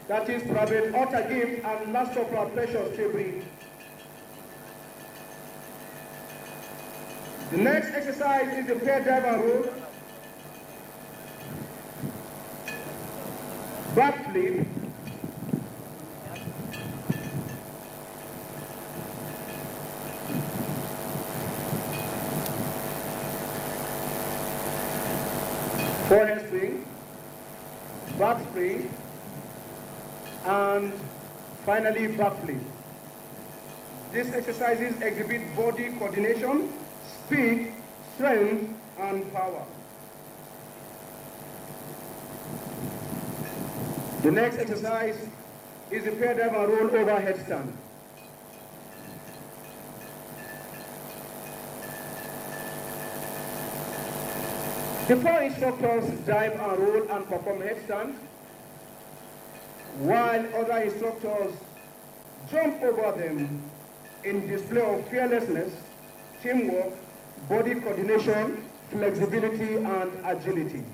That is Private Otter Gift and Last of Our Precious February. The next exercise is the pair dive and roll, back flip, forehead spring, back spring, and finally back flip. These exercises exhibit body coordination, speed, strength, and power. The next exercise is the pair dive and roll over headstand. The 4 instructors dive and roll and perform headstand, while other instructors jump over them in display of fearlessness, teamwork, body coordination, flexibility, and agility.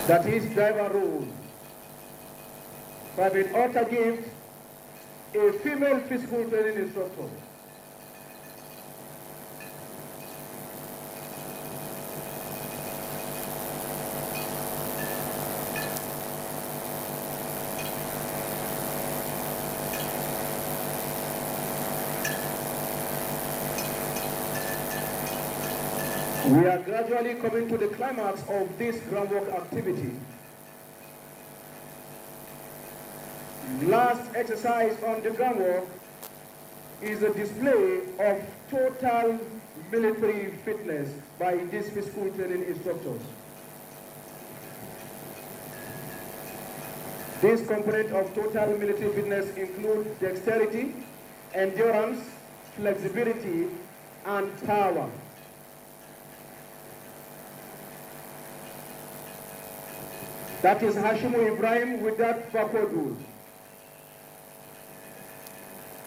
That is dive and roll. Private Otter Gift, a female physical training instructor. We are gradually coming to the climax of this groundwork activity. Last exercise on the groundwork is a display of total military fitness by these physical training instructors. This component of total military fitness include dexterity, endurance, flexibility, and power. That is Hashimu Ibrahim with that backward roll.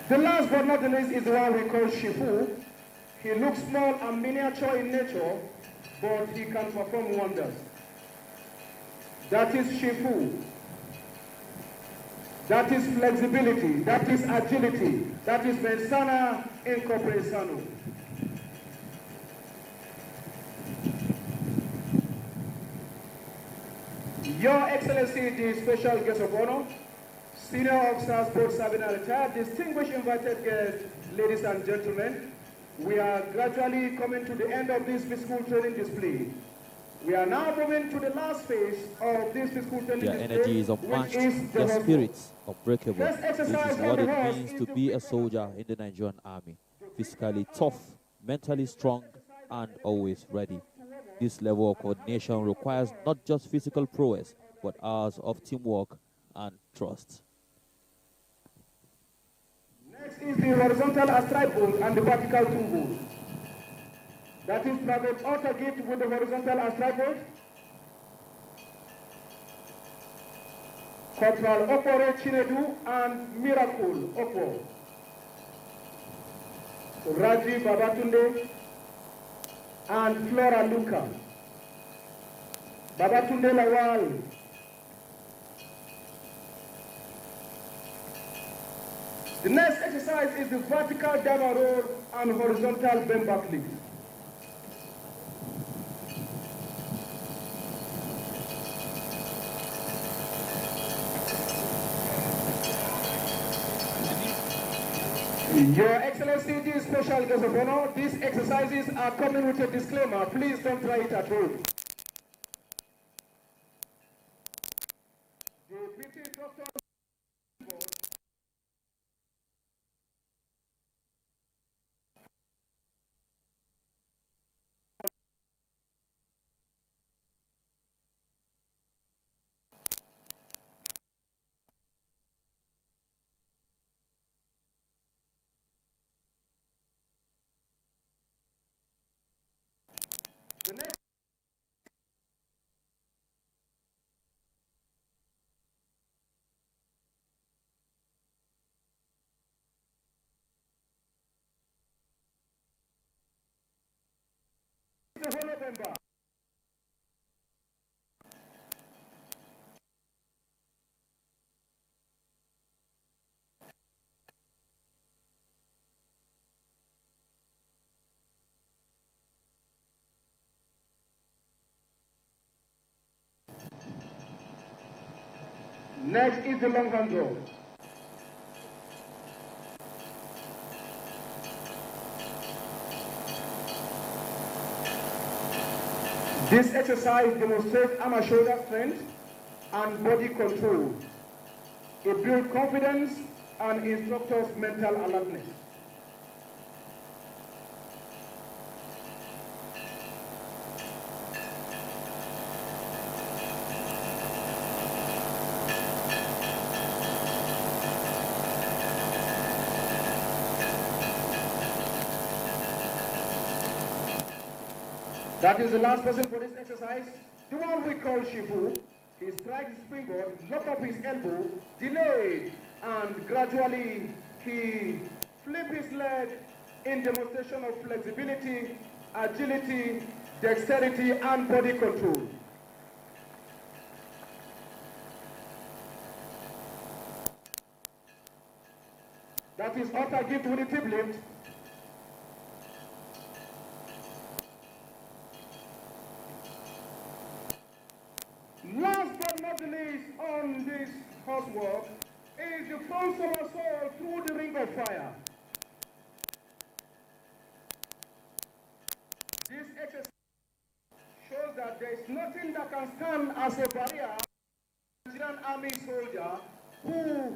The last but not the least is the one we call Shifu. He looks small and miniature in nature, but he can perform wonders. That is Shifu. That is flexibility. That is agility. That is Mensana Incorporated Sano. Your Excellency, the special guest of honor, senior officers, both serving and retired, distinguished invited guests, ladies and gentlemen, we are gradually coming to the end of this physical training display. We are now moving to the last phase of this physical training display. Their energy is unmatched, their spirits unbreakable. This is what it means to be a soldier in the Nigerian Army. Physically tough, mentally strong, and always ready. This level of coordination requires not just physical prowess, but hours of teamwork and trust. Next is the horizontal astride hold and the vertical tomb hold. That is Private Otter Gift with the horizontal astride hold. Corporal Opore Chinedu and Miracle Opo. Raji Babatunde and Flora Luca. Babatunde Lawal. The next exercise is the vertical dive and roll and horizontal bend back lift. Your Excellency, the special guest of honor, these exercises are coming with a disclaimer. Please don't try it at home. The PT instructor member. Next is the long handle. This exercise demonstrates arm and shoulder strength and body control. It builds confidence and instructors' mental alertness. That is the last person for this exercise. The one we call Shifu. He strikes his springboard, lock up his elbow, delayed, and gradually he flips his leg in demonstration of flexibility, agility, dexterity, and body control. That is utter gift with the tip lift. Last but not least on this horsework is the front somersault through the ring of fire. This exercise shows that there is nothing that can stand as a barrier to the Nigerian Army soldier who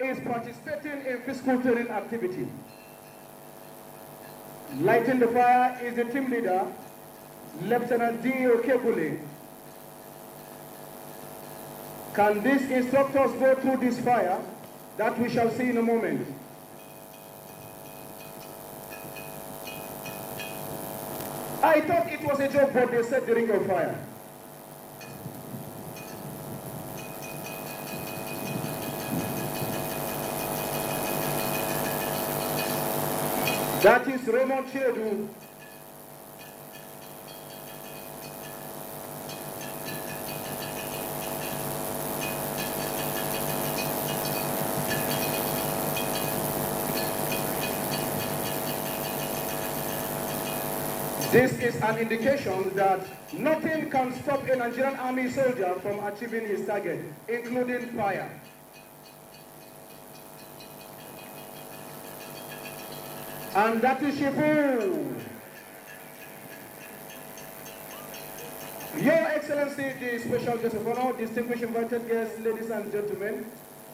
is participating in physical training activity. Lighting the fire is the team leader, Lieutenant D. Okebule. Can these instructors go through this fire? That we shall see in a moment. I thought it was a joke, but they set the ring of fire. That is Raymond Chedu. This is an indication that nothing can stop a Nigerian Army soldier from achieving his target, including fire. And that is Shifu. Your Excellency, the Special Guest of Honor, distinguished invited guests, ladies and gentlemen,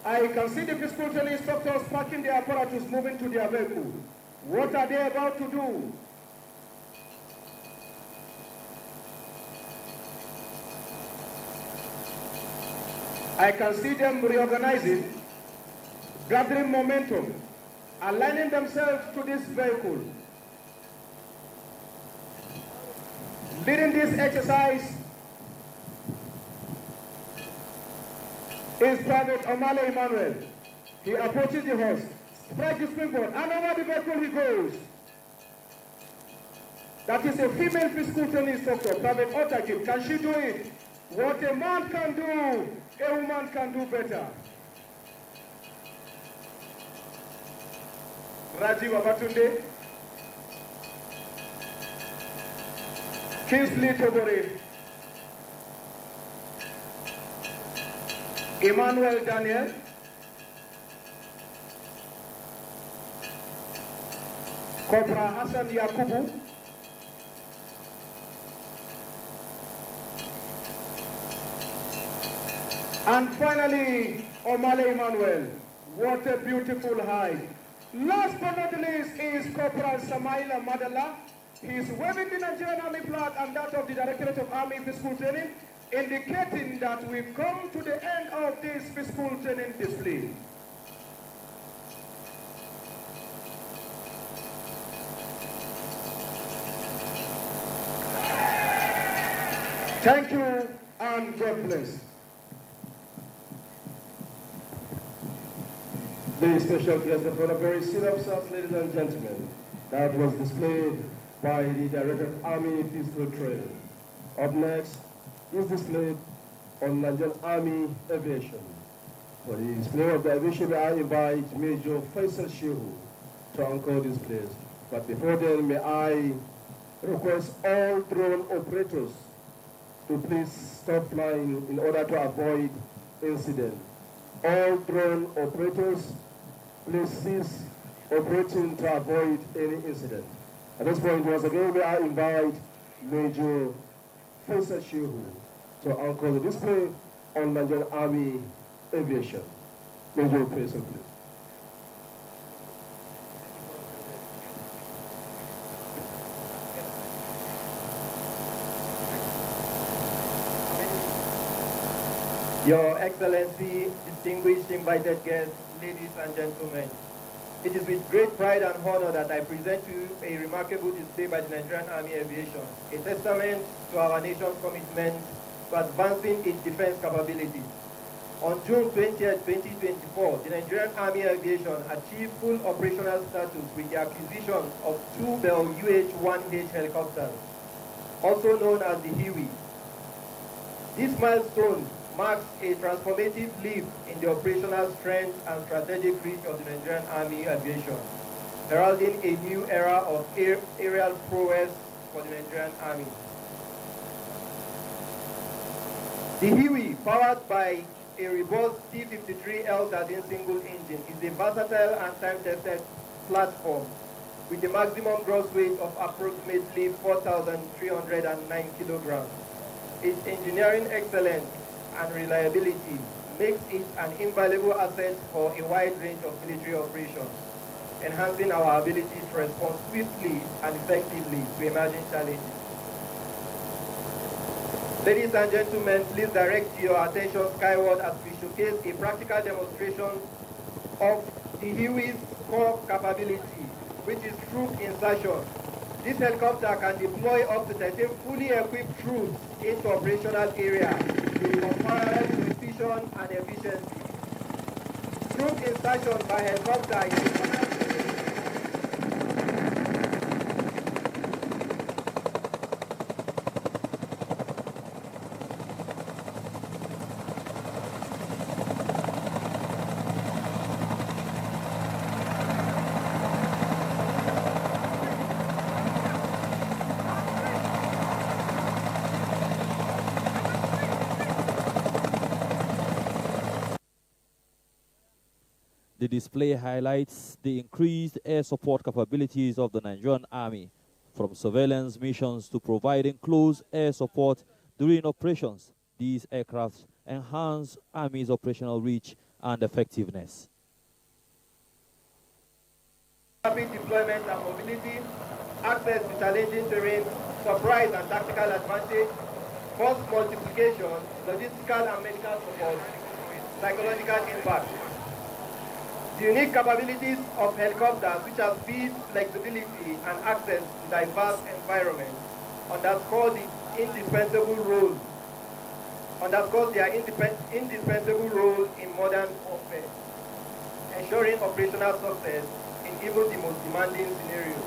I can see the physical training instructors parking their apparatus moving to their vehicle. What are they about to do? I can see them reorganizing, gathering momentum, aligning themselves to this vehicle. Leading this exercise is Private Omale Emmanuel. He approaches the horse, strikes the springboard, and over the vehicle he goes. That is a female physical training instructor, Private Otagib. Can she do it? What a man can do, a woman can do better. Rajiv Abatunde, Kingsley Tobore, Emmanuel Daniel, Corporal Hassan Yakubu, and finally, Omale Emmanuel. What a beautiful hide. Last but not least is Corporal Samaila Madala. He's waving the Nigerian Army flag and that of the Directorate of Army Physical Training, indicating that we've come to the end of this physical training display. Thank you and God bless. The special guest of honor, very senior officers, ladies and gentlemen, that was displayed by the Director of Army Physical Training. Up next is displayed on Nigerian Army Aviation. For the display of the aviation, I invite Major Faisal Shehu to anchor this place. But before then, may I request all drone operators to please stop flying in order to avoid incident. All drone operators, please cease operating to avoid any incident. At this point, once again, may I invite Major Faisal Shehu to anchor the display on Nigerian Army Aviation. Major Faisal, please. Your Excellency, distinguished invited guests, ladies and gentlemen, it is with great pride and honor that I present to you a remarkable display by the Nigerian Army Aviation, a testament to our nation's commitment to advancing its defense capabilities. On June 20, 2024, the Nigerian Army Aviation achieved full operational status with the acquisition of 2 Bell UH-1H helicopters, also known as the Huey. This milestone marks a transformative leap in the operational strength and strategic reach of the Nigerian Army Aviation, heralding a new era of aerial prowess for the Nigerian Army. The Huey, powered by a robust T-53L13 single engine, is a versatile and time-tested platform with a maximum gross weight of approximately 4,309 kilograms. Its engineering excellence and reliability makes it an invaluable asset for a wide range of military operations, enhancing our ability to respond swiftly and effectively to emerging challenges. Ladies and gentlemen, please direct your attention skyward as we showcase a practical demonstration of the Huey's core capability, which is troop insertion. This helicopter can deploy up to 13 fully equipped troops into operational area with unparalleled precision and efficiency. Troop insertion by helicopter is The display highlights the increased air support capabilities of the Nigerian Army, from surveillance missions to providing close air support during operations. These aircraft enhance Army's operational reach and effectiveness. Rapid deployment and mobility, access to challenging terrain, surprise and tactical advantage, force multiplication, logistical and medical support, psychological impact. The unique capabilities of helicopters, which are speed, flexibility, and access to diverse environments, underscore their indispensable role in modern warfare, ensuring operational success in even the most demanding scenarios.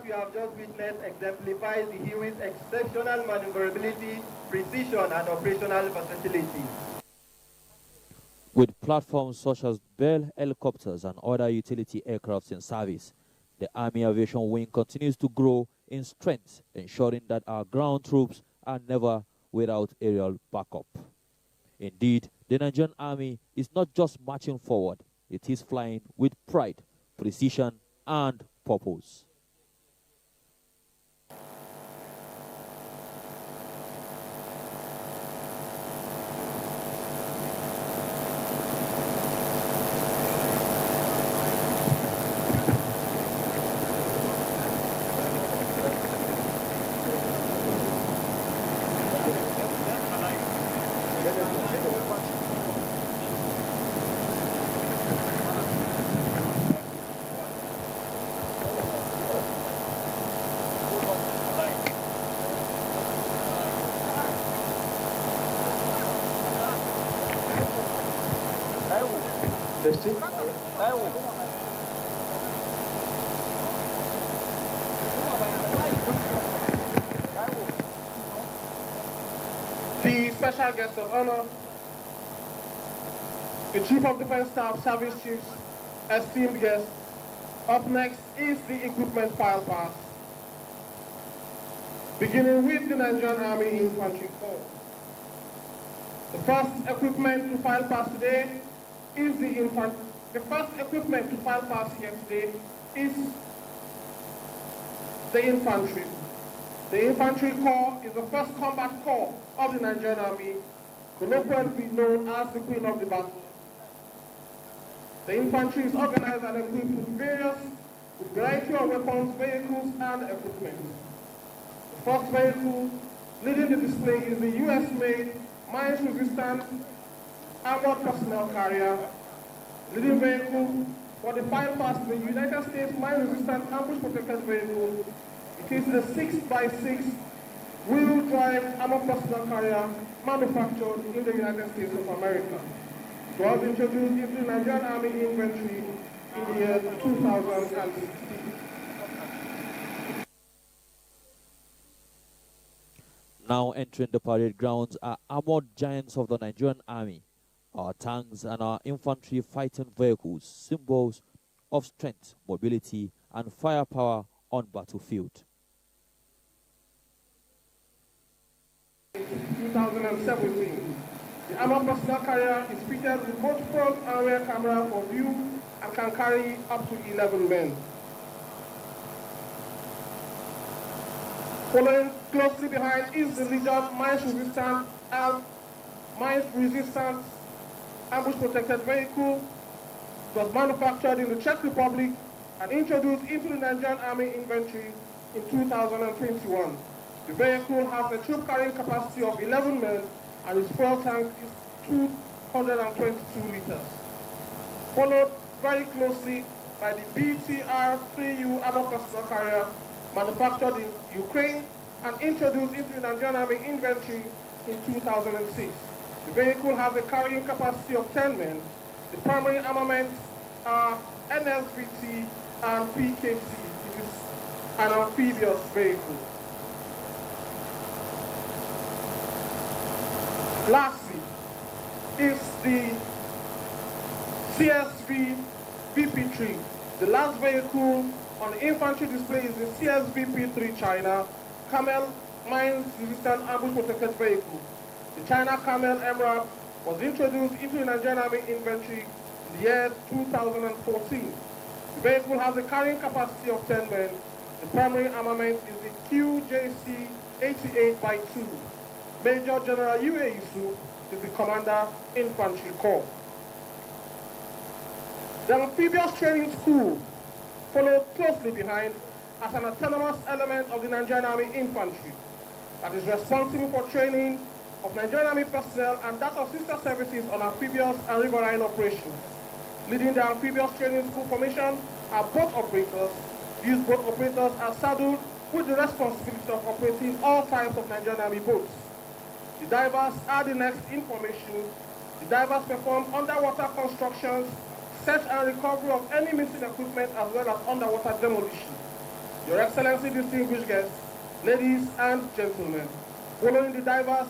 We have just witnessed exemplifies the Huey's exceptional maneuverability, precision, and operational versatility. With platforms such as Bell helicopters and other utility aircrafts in service, the Army Aviation Wing continues to grow in strength, ensuring that our ground troops are never without aerial backup. Indeed, the Nigerian Army is not just marching forward, it is flying with pride, precision, and purpose. The special guest of honor, the Chief of Defense Staff Service Chiefs, esteemed guests. Up next is the equipment file pass, beginning with the Nigerian Army Infantry Corps. The first equipment to file pass today is the first equipment to file pass here today is the infantry. The Infantry Corps is the first combat corps of the Nigerian Army, colloquially known as the Queen of the Battle. The infantry is organized and equipped with variety of weapons, vehicles, and equipment. The first vehicle leading the display is the US-made mines-resistant armored personnel carrier. Leading vehicle for the file pass the United States mine-resistant ambush-protected vehicle. It is the 6x6 wheel-drive armored personnel carrier manufactured in the United States of America. It was introduced into the Nigerian Army Infantry in the year 2016. Now entering the parade grounds are armored giants of the Nigerian Army, our tanks and our infantry fighting vehicles, symbols of strength, mobility, and firepower on battlefield. 2017. The armored personnel carrier is fitted with both front and rear camera for view and can carry up to 11 men. Following closely behind is the Legion mines-resistant ambush-protected vehicle. It was manufactured in the Czech Republic and introduced into the Nigerian Army Infantry in 2021. The vehicle has a troop carrying capacity of 11 men and its fuel tank is 222 liters. Followed very closely by the BTR-3U armored personnel carrier manufactured in Ukraine and introduced into the Nigerian Army Infantry in 2006. The vehicle has a carrying capacity of 10 men. The primary armaments are NSVT and PKT. It is an amphibious vehicle. Lastly is the CSV VP3. The last vehicle on the infantry display is the CSV P3 China Camel mines-resistant ambush-protected vehicle. The China Camel MRAP was introduced into the Nigerian Army Infantry in the year 2014. The vehicle has a carrying capacity of 10 men. The primary armament is the QJC 88x2. Major General U.A. Yusuf is the Commander Infantry Corps. The Amphibious Training School followed closely behind as an autonomous element of the Nigerian Army Infantry that is responsible for training of Nigerian Army personnel and that of sister services on amphibious and riverine operations. Leading the Amphibious Training School formation are boat operators. These boat operators are saddled with the responsibility of operating all types of Nigerian Army boats. The divers are the next in formation. The divers perform underwater constructions, search and recovery of any missing equipment, as well as underwater demolition. Your Excellency, distinguished guests, ladies and gentlemen, following the divers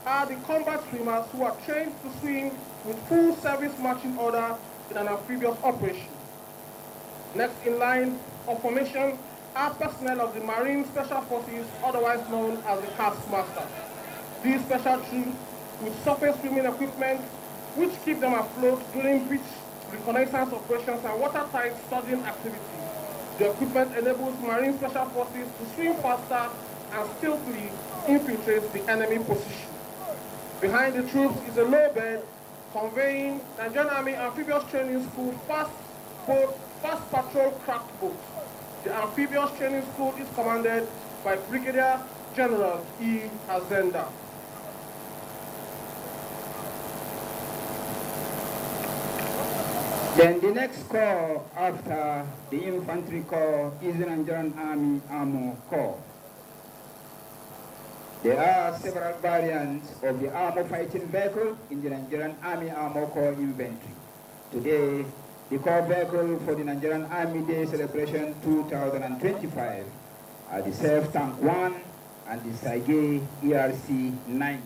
are the combat swimmers who are trained to swim with full service marching order in an amphibious operation. Next in line of formation are personnel of the Marine Special Forces, otherwise known as the Taskmaster. These special troops with surface swimming equipment which keep them afloat during beach reconnaissance operations and watertight studying activities. The equipment enables Marine Special Forces to swim faster and stealthily infiltrate the enemy position. Behind the troops is a low bed conveying Nigerian Army Amphibious Training School fast patrol craft boat. The Amphibious Training School is commanded by Brigadier General E. Azenda. Then the next corps after the Infantry Corps is the Nigerian Army Armor Corps. There are several variants of the armor fighting vehicle in the Nigerian Army Armor Corps Infantry. Today, the core vehicle for the Nigerian Army Day Celebration 2025 are the Self-Tank 1 and the Saige ERC-90.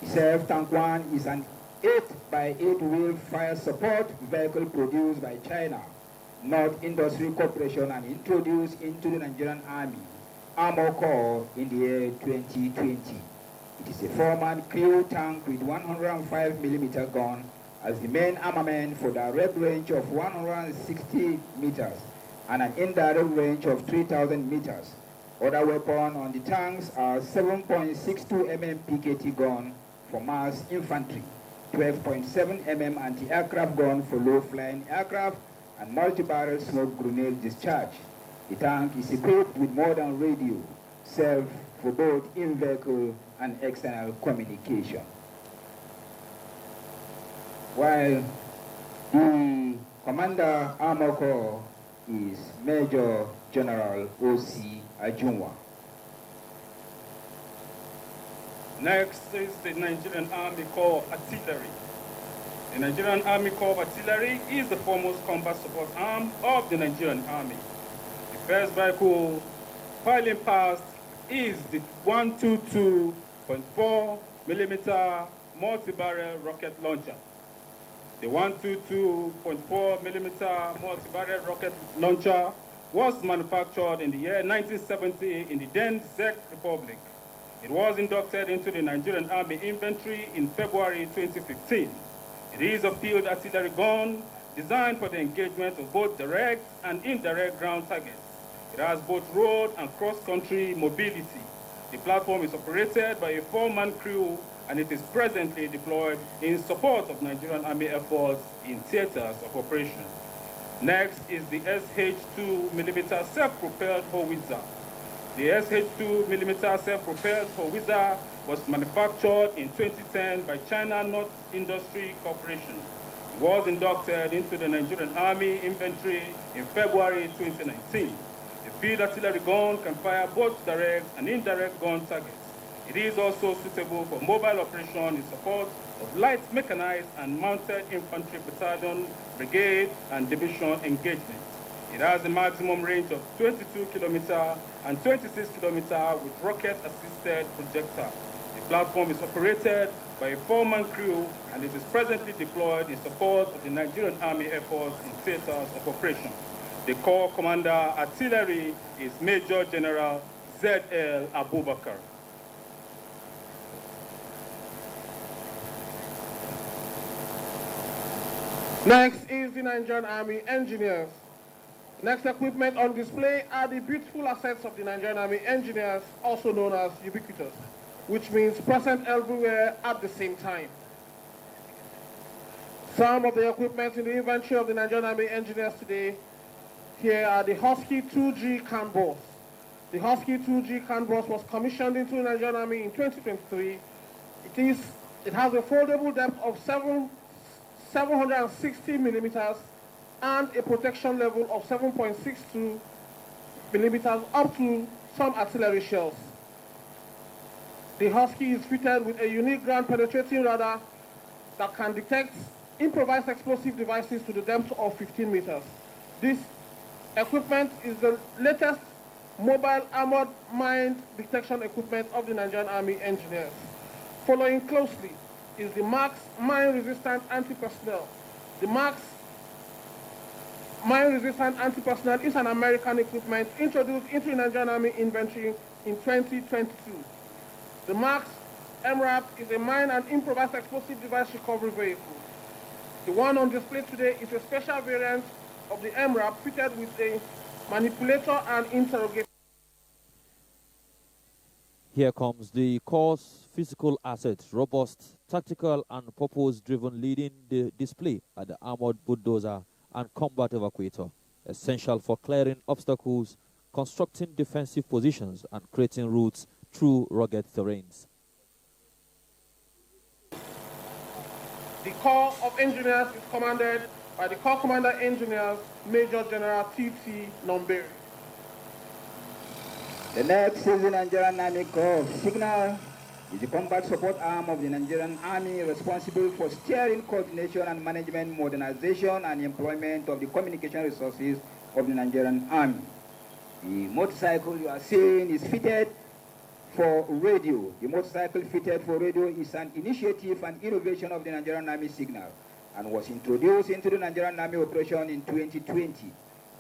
The Self-Tank 1 is an 8x8 wheel fire support vehicle produced by China, North Industry Corporation, and introduced into the Nigerian Army Armor Corps in the year 2020. It is a 4-man crew tank with 105mm gun as the main armament for direct range of 160 meters and an indirect range of 3,000 meters. Other weapons on the tanks are 7.62 mm PKT gun for mass infantry, 12.7 mm anti-aircraft gun for low-flying aircraft, and multi-barrel smoke grenade discharge. The tank is equipped with modern radio, self for both in-vehicle and external communication. While the Commander Armor Corps is Major General O.C. Ajunwa. Next is the Nigerian Army Corps of Artillery. The Nigerian Army Corps of Artillery is the foremost combat support arm of the Nigerian Army. The first vehicle filing past is the 122.4mm multi-barrel rocket launcher. The 122.4mm multi-barrel rocket launcher was manufactured in the year 1970 in the then Czech Republic. It was inducted into the Nigerian Army Infantry in February 2015. It is a field artillery gun designed for the engagement of both direct and indirect ground targets. It has both road and cross-country mobility. The platform is operated by a 4-man crew, and it is presently deployed in support of Nigerian Army efforts in theaters of operation. Next is the SH-2mm self-propelled howitzer. The SH-2mm self-propelled howitzer was manufactured in 2010 by China North Industry Corporation. It was inducted into the Nigerian Army Infantry in February 2019. The field artillery gun can fire both direct and indirect gun targets. It is also suitable for mobile operation in support of light mechanized and mounted infantry battalion, brigade, and division engagement. It has a maximum range of 22 kilometers and 26 kilometers with rocket-assisted projectile. The platform is operated by a 4-man crew, and it is presently deployed in support of the Nigerian Army efforts in theaters of operation. The Corps Commander Artillery is Major General Z.L. Abubakar. Next is the Nigerian Army Engineers. Next equipment on display are the beautiful assets of the Nigerian Army Engineers, also known as ubiquitous, which means present everywhere at the same time. Some of the equipment in the inventory of the Nigerian Army Engineers today. Here are the Husky 2G CAN bus. The Husky 2G CAN bus was commissioned into the Nigerian Army in 2023. It has a foldable depth of 760 millimeters and a protection level of 7.62 millimeters up to some artillery shells. The Husky is fitted with a unique ground penetrating radar that can detect improvised explosive devices to the depth of 15 meters. This equipment is the latest mobile armored mine detection equipment of the Nigerian Army Engineers. Following closely is the MAX mine-resistant anti-personnel. The MAX mine-resistant anti-personnel is an American equipment introduced into the Nigerian Army inventory in 2022. The MAX MRAP is a mine and improvised explosive device recovery vehicle. The one on display today is a special variant of the MRAP fitted with a manipulator and interrogator. Here comes the Corps' physical assets, robust, tactical, and purpose-driven, leading the display at the armored bulldozer and combat evacuator, essential for clearing obstacles, constructing defensive positions, and creating routes through rugged terrains. The Corps of Engineers is commanded by the Corps Commander Engineers, Major General T.T. Nomberi. The next is the Nigerian Army Corps of Signal is the combat support arm of the Nigerian Army, responsible for steering, coordination, and management, modernization, and employment of the communication resources of the Nigerian Army. The motorcycle you are seeing is fitted for radio. The motorcycle fitted for radio is an initiative and innovation of the Nigerian Army Signal and was introduced into the Nigerian Army operation in 2020.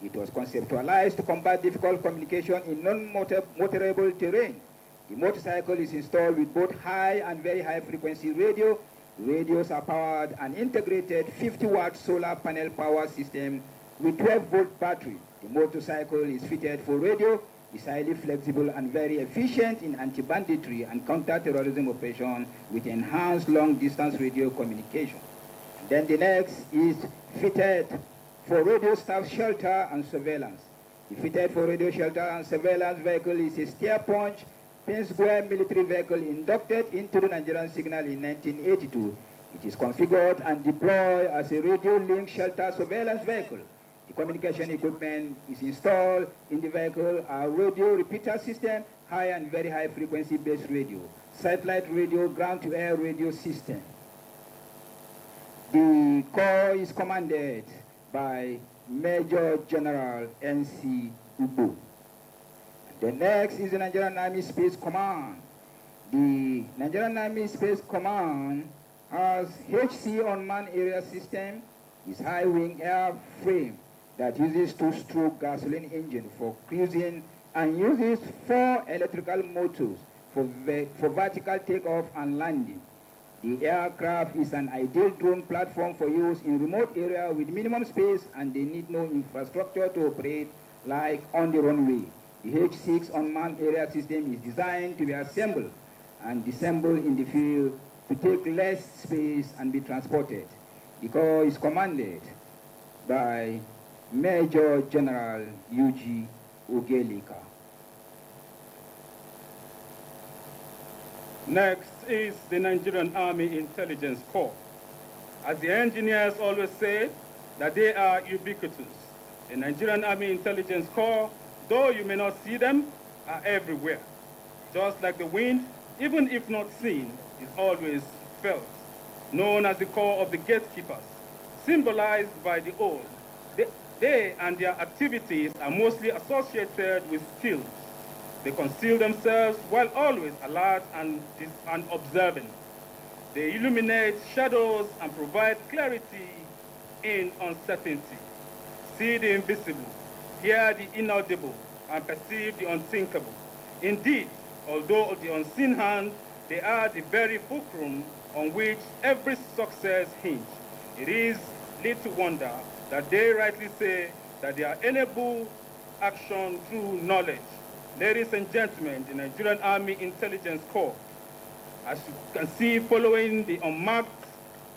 It was conceptualized to combat difficult communication in non-motorable terrain. The motorcycle is installed with both high and very high frequency radio. Radios are powered and integrated 50-watt solar panel power system with 12-volt battery. The motorcycle is fitted for radio, is highly flexible and very efficient in anti-banditry and counter-terrorism operation with enhanced long-distance radio communication. And then the next is fitted for radio staff shelter and surveillance. The fitted for radio shelter and surveillance vehicle is a steer-punch, pin-square military vehicle inducted into the Nigerian Signal in 1982. It is configured and deployed as a radio link shelter surveillance vehicle. The communication equipment is installed in the vehicle, a radio repeater system, high and very high frequency based radio, satellite radio, ground-to-air radio system. The corps is commanded by Major General N.C. Ubu. The next is the Nigerian Army Space Command. The Nigerian Army Space Command has HC unmanned area system, is high-wing airframe that uses two-stroke gasoline engine for cruising and uses 4 electrical motors for vertical takeoff and landing. The aircraft is an ideal drone platform for use in remote areas with minimum space, and they need no infrastructure to operate like on the runway. The H6 unmanned area system is designed to be assembled and disassembled in the field to take less space and be transported. The corps is commanded by Major General Yuji Ugelika. Next is the Nigerian Army Intelligence Corps. As the engineers always say, that they are ubiquitous. The Nigerian Army Intelligence Corps, though you may not see them, are everywhere. Just like the wind, even if not seen, is always felt. Known as the Corps of the Gatekeepers, symbolized by the oath. They and their activities are mostly associated with skills. They conceal themselves while always alert and observant. They illuminate shadows and provide clarity in uncertainty. See the invisible, hear the inaudible, and perceive the unthinkable. Indeed, although the unseen hand, they are the very fulcrum on which every success hinges. It is little wonder that they rightly say that they are enable action through knowledge. Ladies and gentlemen, the Nigerian Army Intelligence Corps, as you can see following the unmarked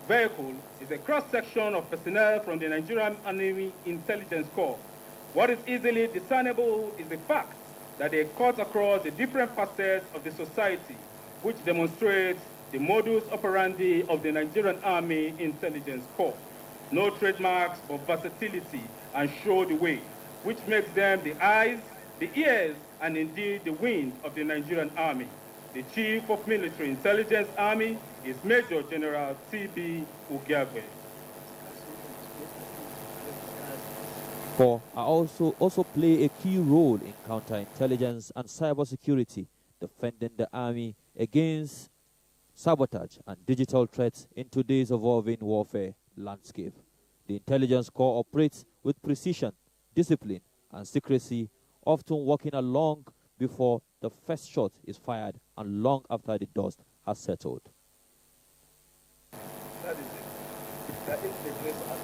vehicle, is a cross-section of personnel from the Nigerian Army Intelligence Corps. What is easily discernible is the fact that they cut across the different facets of the society, which demonstrates the modus operandi of the Nigerian Army Intelligence Corps. No trademarks but versatility, and show the way, which makes them the eyes, the ears, and indeed the wind of the Nigerian Army. The Chief of Military Intelligence Army is Major General T.B. Ugiagwe. Corps also play a key role in counterintelligence and cybersecurity, defending the Army against sabotage and digital threats in today's evolving warfare landscape. The Intelligence Corps operates with precision, discipline, and secrecy, often working along before the first shot is fired and long after the dust has settled. That is it. That is the grace of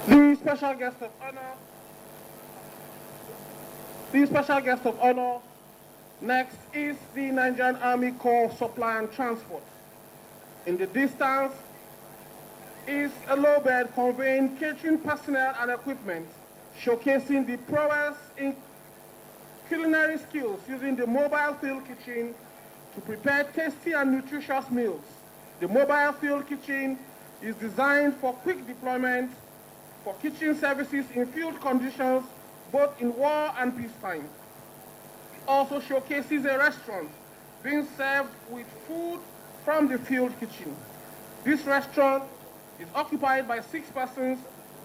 the special guest of honor. The special guest of honor next is the Nigerian Army Corps Supply and Transport. In the distance is a low bed conveying catering personnel and equipment, showcasing the prowess in culinary skills using the mobile field kitchen to prepare tasty and nutritious meals. The mobile field kitchen is designed for quick deployment for kitchen services in field conditions, both in war and peacetime. also showcases a restaurant being served with food from the field kitchen. This restaurant is occupied by 6 persons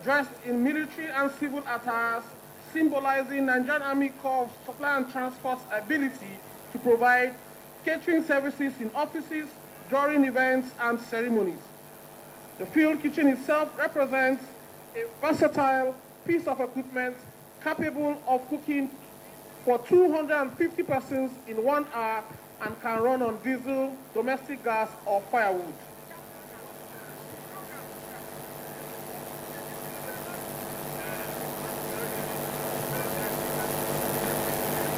dressed in military and civil attires, symbolizing Nigerian Army Corps of Supply and Transport's ability to provide catering services in offices, during events and ceremonies. The field kitchen itself represents a versatile piece of equipment capable of cooking for 250 persons in 1 hour and can run on diesel, domestic gas, or firewood.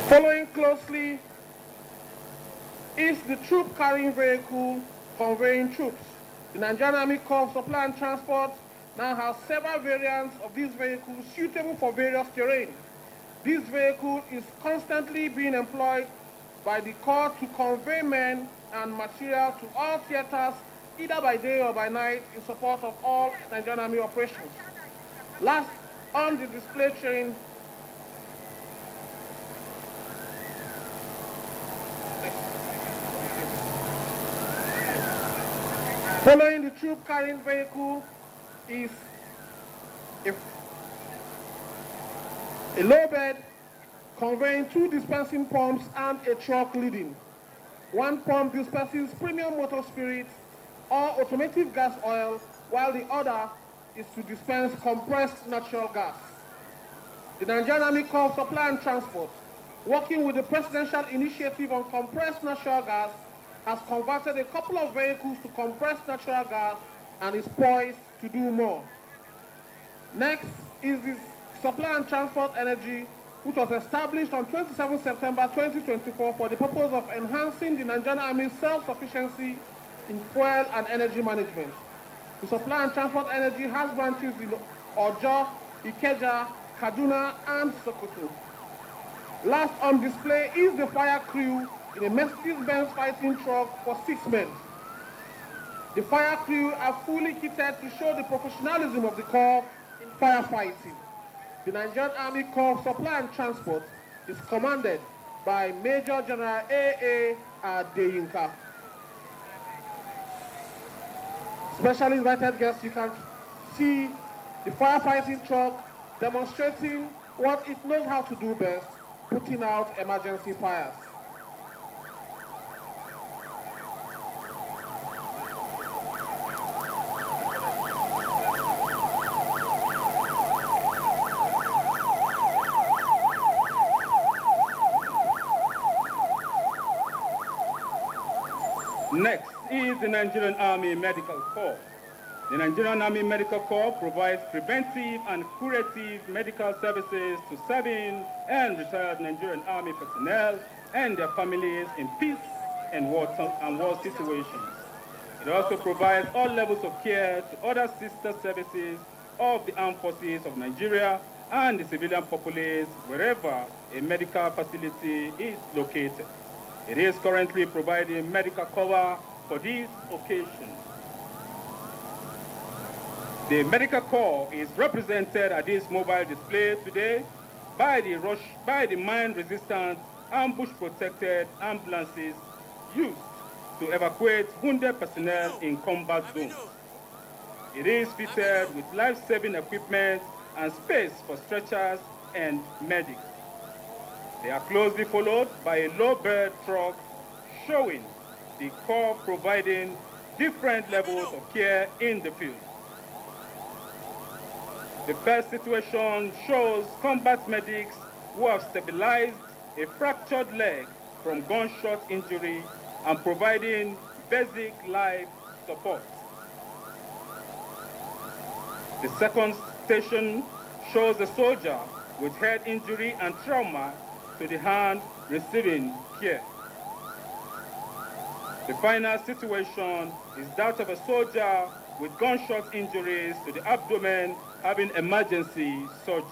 Following closely is the troop carrying vehicle conveying troops. The Nigerian Army Corps of Supply and Transport now has several variants of these vehicles suitable for various terrain. This vehicle is constantly being employed by the Corps to convey men and material to all theaters, either by day or by night, in support of all Nigerian Army operations. Last on the display train following the troop carrying vehicle is a low bed conveying 2 dispensing pumps and a truck leading. 1 pump dispenses premium motor spirits or automotive gas oil, while the other is to dispense compressed natural gas. The Nigerian Army Corps of Supply and Transport, working with the Presidential Initiative on Compressed Natural Gas, has converted a couple of vehicles to compressed natural gas and is poised to do more. Next is the Supply and Transport Energy, which was established on 27 September 2024 for the purpose of enhancing the Nigerian Army's self-sufficiency in fuel and energy management. The Supply and Transport Energy has branches in Ojo, Ikeja, Kaduna, and Sokoto. Last on display is the fire crew in a Mercedes-Benz fighting truck for 6 men. The fire crew are fully kitted to show the professionalism of the Corps in firefighting. The Nigerian Army Corps of Supply and Transport is commanded by Major General A.A. Adeyinka. Specially invited guests, you can see the firefighting truck demonstrating what it knows how to do best, putting out emergency fires. Next is the Nigerian Army Medical Corps. The Nigerian Army Medical Corps provides preventive and curative medical services to serving and retired Nigerian Army personnel and their families in peace and war situations. It also provides all levels of care to other sister services of the armed forces of Nigeria and the civilian populace wherever a medical facility is located. It is currently providing medical cover for this occasion. The Medical Corps is represented at this mobile display today by the mine-resistant, ambush-protected ambulances used to evacuate wounded personnel in combat zones. It is fitted with life-saving equipment and space for stretchers and medics. They are closely followed by a low-bed truck showing the Corps providing different levels of care in the field. The first situation shows combat medics who have stabilized a fractured leg from gunshot injury and providing basic life support. The second station shows a soldier with head injury and trauma to the hand receiving care. The final situation is that of a soldier with gunshot injuries to the abdomen having emergency surgery.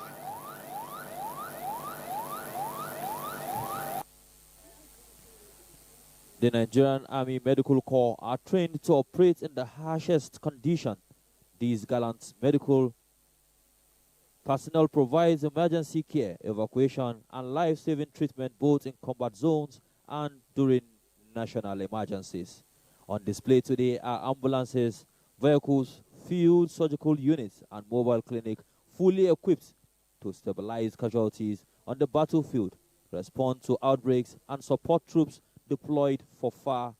The Nigerian Army Medical Corps are trained to operate in the harshest condition. These gallant medical Personnel provides emergency care, evacuation, and life-saving treatment both in combat zones and during national emergencies. On display today are ambulances, vehicles, field surgical units, and mobile clinic fully equipped to stabilize casualties on the battlefield, respond to outbreaks, and support troops deployed for far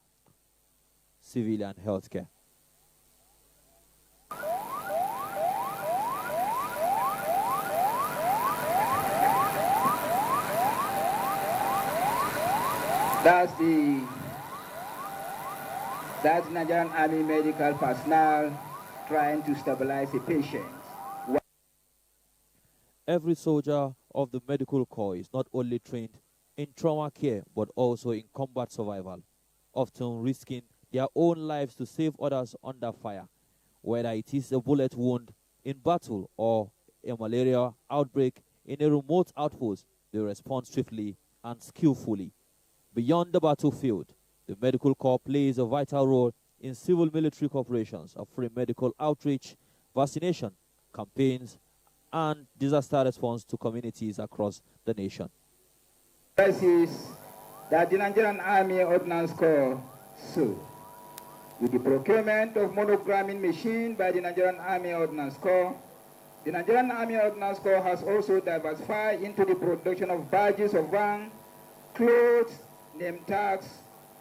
civilian healthcare. That's Nigerian Army medical personnel trying to stabilize a patient. Every soldier of the medical corps is not only trained in trauma care but also in combat survival, often risking their own lives to save others under fire, whether it is a bullet wound in battle or a malaria outbreak in a remote outpost. They respond swiftly and skillfully. Beyond the battlefield, the medical corps plays a vital role in civil-military operations, offering medical outreach, vaccination campaigns, and disaster response to communities across the nation. This is that the Nigerian Army Ordnance Corps, so, with the procurement of monogramming machine by the Nigerian Army Ordnance Corps, the Nigerian Army Ordnance Corps has also diversified into the production of badges of rank, clothes, name tags,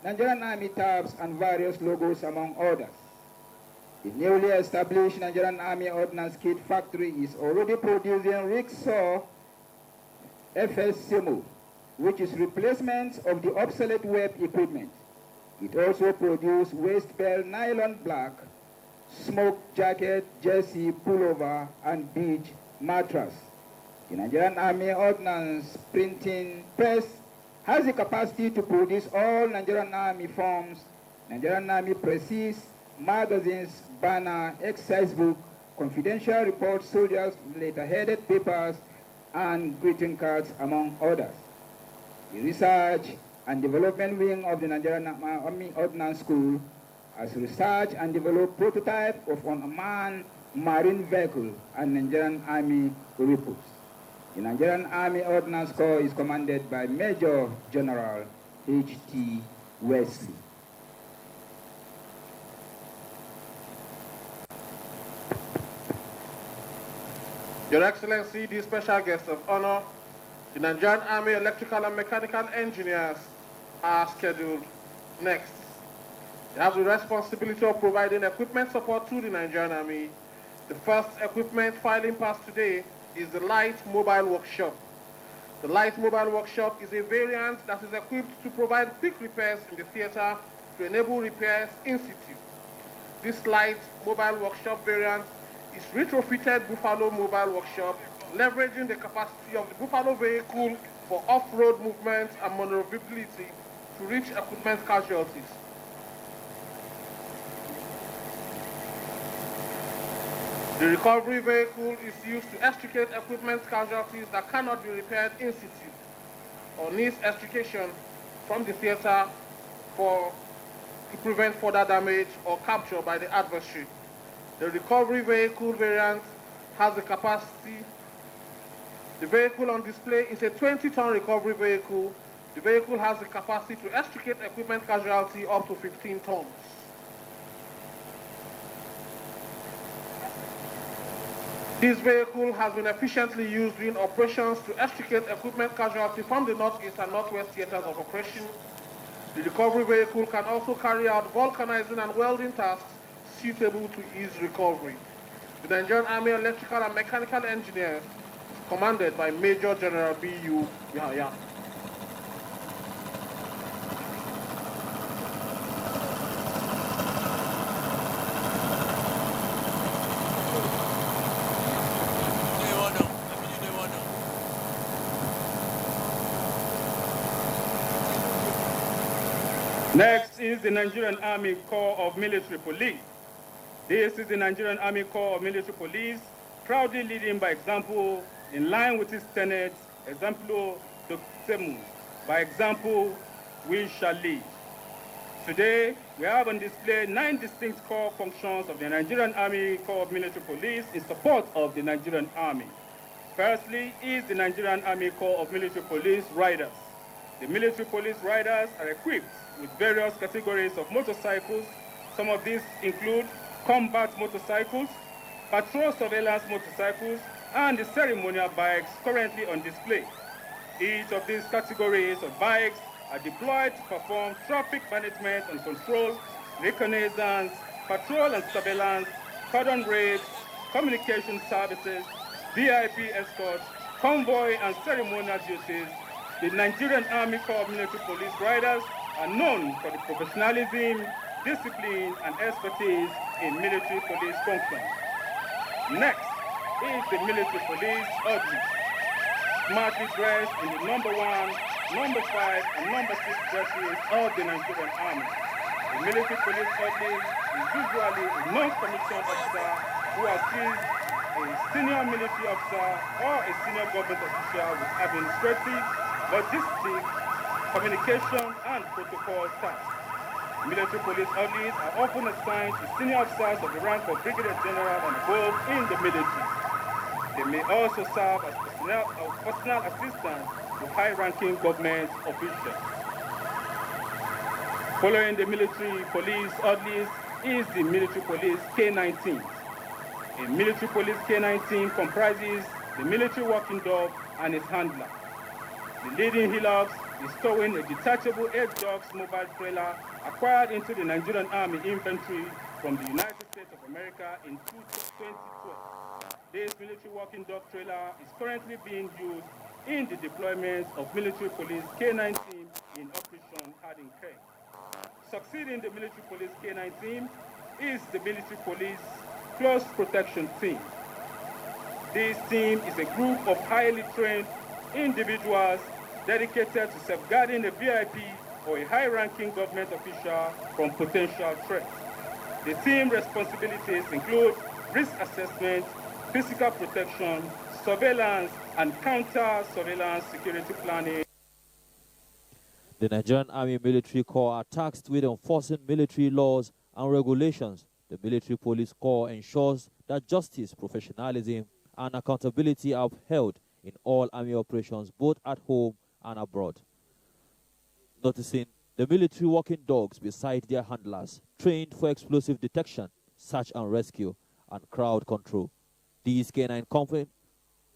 Nigerian Army tabs, and various logos, among others. The newly established Nigerian Army Ordnance Kit Factory is already producing Ricksaw FS-SIMO, which is replacement of the obsolete web equipment. It also produces waist belt nylon black, smoke jacket, jersey, pullover, and beach mattress. The Nigerian Army Ordnance Printing Press has the capacity to produce all Nigerian Army forms, Nigerian Army presses, magazines, banner, exercise book, confidential reports, soldiers, letter-headed papers, and greeting cards, among others. The Research and Development Wing of the Nigerian Army Ordnance School has researched and developed prototype of an unmanned marine vehicle and Nigerian Army ripples. The Nigerian Army Ordnance Corps is commanded by Major General H.T. Wesley. Your Excellency, the special guests of honor, the Nigerian Army Electrical and Mechanical Engineers are scheduled next. They have the responsibility of providing equipment support to the Nigerian Army. The first equipment filing pass today is the Light Mobile Workshop. The Light Mobile Workshop is a variant that is equipped to provide quick repairs in the theater to enable repairs in situ. This Light Mobile Workshop variant is retrofitted Buffalo Mobile Workshop, leveraging the capacity of the Buffalo vehicle for off-road movement and maneuverability to reach equipment casualties. The recovery vehicle is used to extricate equipment casualties that cannot be repaired in situ or needs extrication from the theater to prevent further damage or capture by the adversary. The recovery vehicle variant has the capacity. The vehicle on display is a 20-ton recovery vehicle. The vehicle has the capacity to extricate equipment casualty up to 15 tons. This vehicle has been efficiently used in operations to extricate equipment casualty from the northeast and northwest theaters of operation. The recovery vehicle can also carry out vulcanizing and welding tasks suitable to ease recovery. The Nigerian Army Electrical and Mechanical Engineers, commanded by Major General B.U. Yahya. Next is the Nigerian Army Corps of Military Police. This is the Nigerian Army Corps of Military Police, proudly leading by example, in line with its tenets, exemplo doctemus. By example, we shall lead. Today, we have on display 9 distinct core functions of the Nigerian Army Corps of Military Police in support of the Nigerian Army. Firstly is the Nigerian Army Corps of Military Police Riders. The military police riders are equipped with various categories of motorcycles. Some of these include combat motorcycles, patrol surveillance motorcycles, and the ceremonial bikes currently on display. Each of these categories of bikes are deployed to perform traffic management and control, reconnaissance, patrol and surveillance, cordon raids, communication services, VIP escorts, convoy and ceremonial duties. The Nigerian Army Corps of Military Police Riders are known for the professionalism, discipline, and expertise in military police functions. Next is the military police orderlies, smartly dressed in the number 1, number 5, and number 6 dresses of the Nigerian Army. The military police orderly is usually a non-commissioned officer who assists a senior military officer or a senior government official with administrative, logistics, communication, and protocol tasks. Military police orderlies are often assigned to senior officers of the rank of brigadier general and above in the military. They may also serve as personal assistants to high-ranking government officials. Following the military police orderlies is the military police K-19. A military police K-19 comprises the military working dog and its handler. The leading hilux is towing a detachable 8-dogs mobile trailer acquired into the Nigerian Army Infantry from the United States of America in 2012. This military working dog trailer is currently being used in the deployment of military police K-19 in Operation Harding Creek. Succeeding the military police K-19 is the military police close protection team. This team is a group of highly trained individuals dedicated to safeguarding a VIP or a high-ranking government official from potential threats. The team responsibilities include risk assessment, physical protection, surveillance, and counter-surveillance security planning. The Nigerian Army Military Corps are tasked with enforcing military laws and regulations. The Military Police Corps ensures that justice, professionalism, and accountability are upheld in all Army operations, both at home and abroad. Noticing the military walking dogs beside their handlers, trained for explosive detection, search and rescue, and crowd control. These canine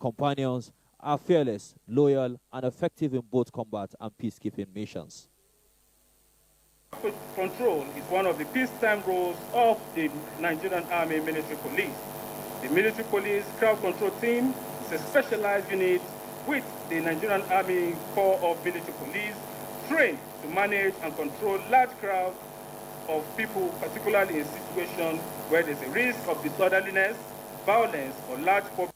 companions are fearless, loyal, and effective in both combat and peacekeeping missions. Control is one of the peacetime roles of the Nigerian Army Military Police. The Military Police Crowd Control Team is a specialized unit with the Nigerian Army Corps of Military Police trained to manage and control large crowds of people, particularly in situations where there's a risk of disorderliness, violence, or large public.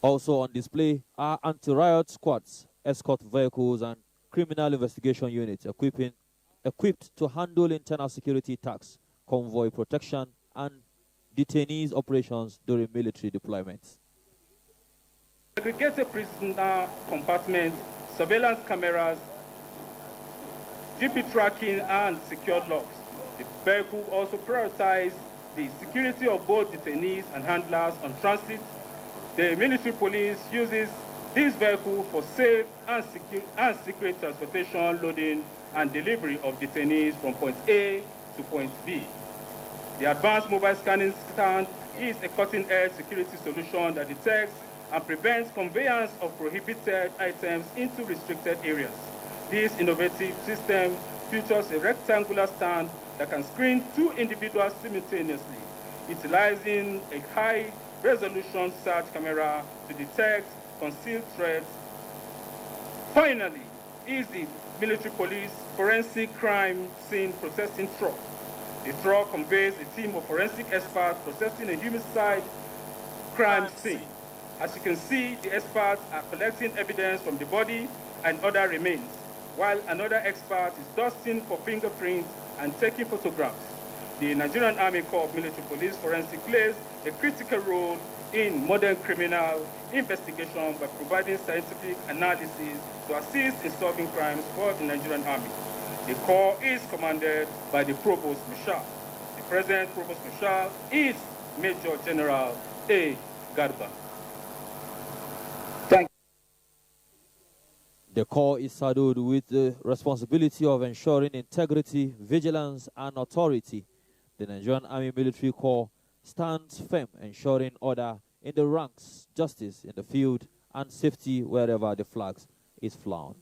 Also on display are anti-riot squads, escort vehicles, and criminal investigation units equipped to handle internal security tasks, convoy protection, and detainees operations during military deployments. Segregated prisoner compartments, surveillance cameras, GP tracking, and secured locks. The vehicle also prioritizes the security of both detainees and handlers on transit. The military police uses this vehicle for safe and secret transportation, loading, and delivery of detainees from point A to point B. The advanced mobile scanning stand is a cutting-edge security solution that detects and prevents conveyance of prohibited items into restricted areas. This innovative system features a rectangular stand that can screen 2 individuals simultaneously, utilizing a high-resolution search camera to detect concealed threats. Finally, is the military police forensic crime scene processing truck. The truck conveys a team of forensic experts processing a homicide crime scene. As you can see, the experts are collecting evidence from the body and other remains, while another expert is dusting for fingerprints and taking photographs. The Nigerian Army Corps of Military Police Forensic plays a critical role in modern criminal investigation by providing scientific analysis to assist in solving crimes for the Nigerian Army. The Corps is commanded by the Provost Marshal. The present Provost Marshal is Major General A. Garba. The Corps is saddled with the responsibility of ensuring integrity, vigilance, and authority. The Nigerian Army Military Corps stands firm, ensuring order in the ranks, justice in the field, and safety wherever the flags is flown.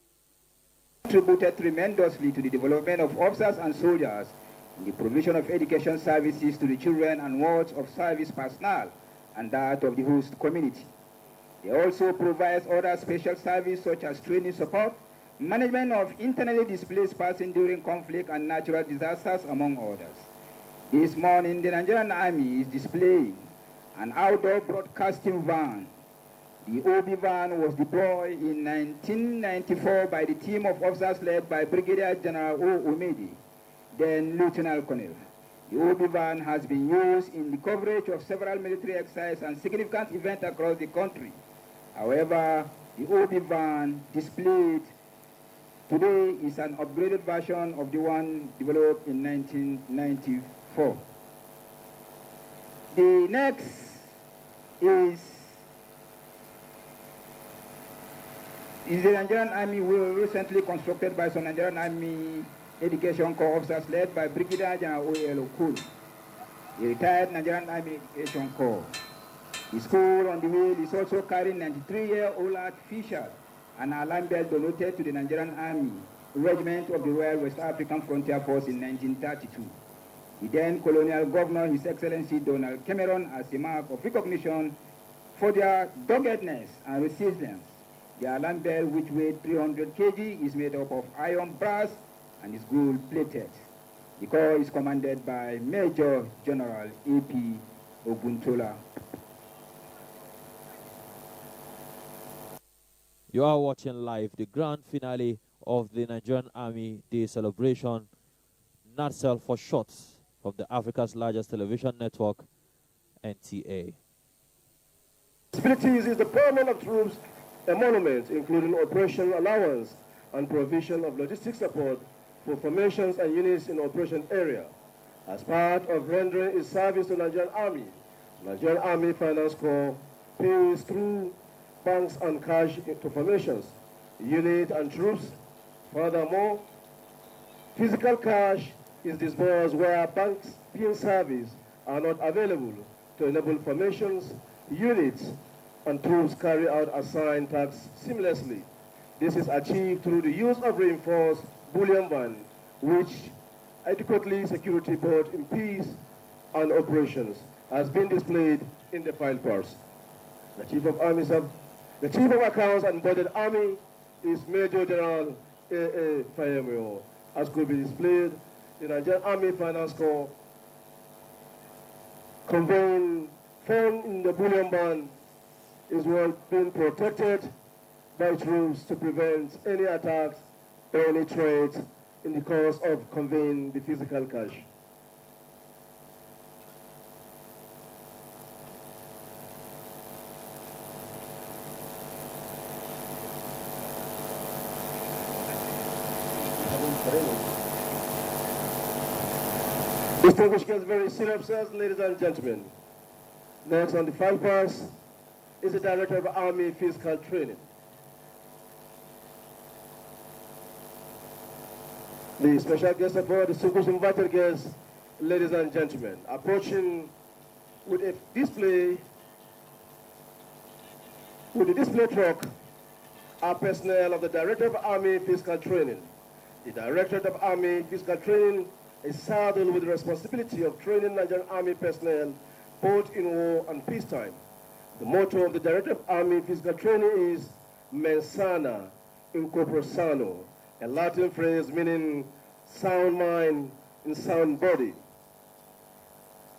Contributed tremendously to the development of officers and soldiers in the provision of education services to the children and wards of service personnel and that of the host community. They also provide other special services such as training support, management of internally displaced persons during conflict and natural disasters, among others. This morning, the Nigerian Army is displaying an outdoor broadcasting van. The OB van was deployed in 1994 by the team of officers led by Brigadier General O. Umedi, then Lieutenant Colonel. The OB van has been used in the coverage of several military exercises and significant events across the country. However, the OB van displayed today is an upgraded version of the one developed in 1994. The next is the Nigerian Army will recently constructed by some Nigerian Army Education Corps officers led by Brigadier General O.L. Okulu, the retired Nigerian Army Education Corps. The school on the wheel is also carrying 93-year-old Art Fisher, an alarm bell donated to the Nigerian Army Regiment of the Royal West African Frontier Force in 1932. The then colonial governor, His Excellency Donald Cameron, as a mark of recognition for their doggedness and resilience. The alarm bell, which weighed 300 kg, is made up of iron brass and is gold-plated. The corps is commanded by Major General A.P. Oguntola. You are watching live the grand finale of the Nigerian Army Day celebration, NATCEL for short, from the Africa's largest television network, NTA. Responsibilities is the payment of troops a monument, including operation allowance and provision of logistic support for formations and units in operation area. As part of rendering its service to Nigerian Army Finance Corps pays through banks and cash to formations, unit and troops. Furthermore, physical cash is disbursed where banks being service are not available to enable formations, units, and troops carry out assigned tasks seamlessly. This is achieved through the use of reinforced bullion van, which adequately security both in peace and operations has been displayed in the file parts. The Chief of Accounts and Budget Army is Major General A.A. Fayemio. As could be displayed, the Nigerian Army Finance Corps conveying funds in the bullion van is well being protected by troops to prevent any attacks or any trade in the course of conveying the physical cash. Distinguished guests, very senior officers, ladies and gentlemen. Next on the file pass is the Director of Army Physical Training. The special guest of honor, distinguished invited guests, ladies and gentlemen, approaching with a display, with the display truck, are personnel of the Director of Army Physical Training. The Director of Army Physical Training is saddled with the responsibility of training Nigerian Army personnel both in war and peacetime. The motto of the Director of Army Physical Training is mens sana in corpore sano, a Latin phrase meaning sound mind in sound body.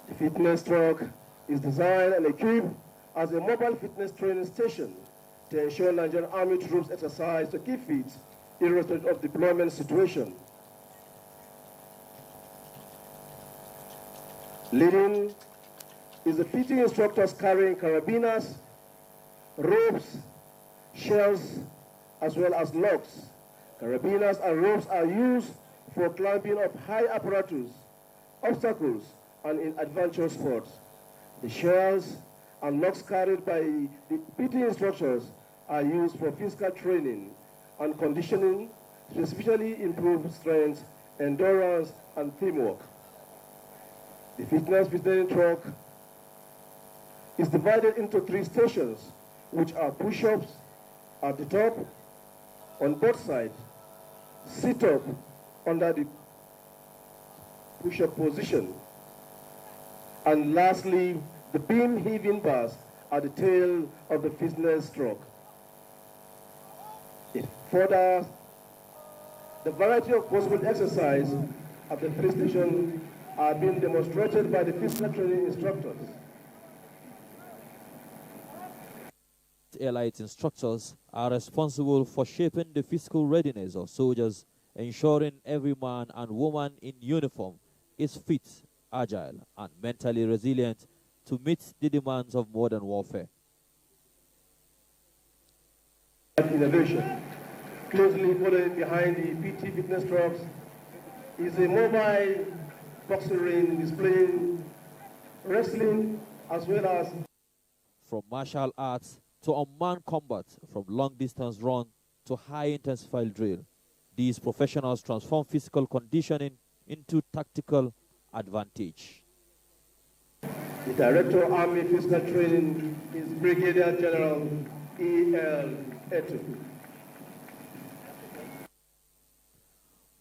The fitness truck is designed and equipped as a mobile fitness training station to ensure Nigerian Army troops exercise to keep fit irrespective of deployment situation. Leading is the fitting instructors carrying carabiners, ropes, shells, as well as locks. Carabiners and ropes are used for climbing up high apparatus, obstacles, and in adventure sports. The shells and locks carried by the PT instructors are used for physical training and conditioning to especially improve strength, endurance, and teamwork. The fitness training track is divided into 3 stations, which are push-ups at the top, on both sides, sit-up under the push-up position, and lastly, the beam heaving bars at the tail of the fitness track. It further, the variety of possible exercise at the 3 stations are being demonstrated by the physical training instructors. Elite instructors are responsible for shaping the physical readiness of soldiers, ensuring every man and woman in uniform is fit, agile, and mentally resilient to meet the demands of modern warfare. Innovation. Closely following behind the PT fitness trucks is a mobile boxing ring displaying wrestling as well as from martial arts to unmanned combat, from long-distance run to high-intensified drill. These professionals transform physical conditioning into tactical advantage. The Director of Army Physical Training is Brigadier General E.L. Etu.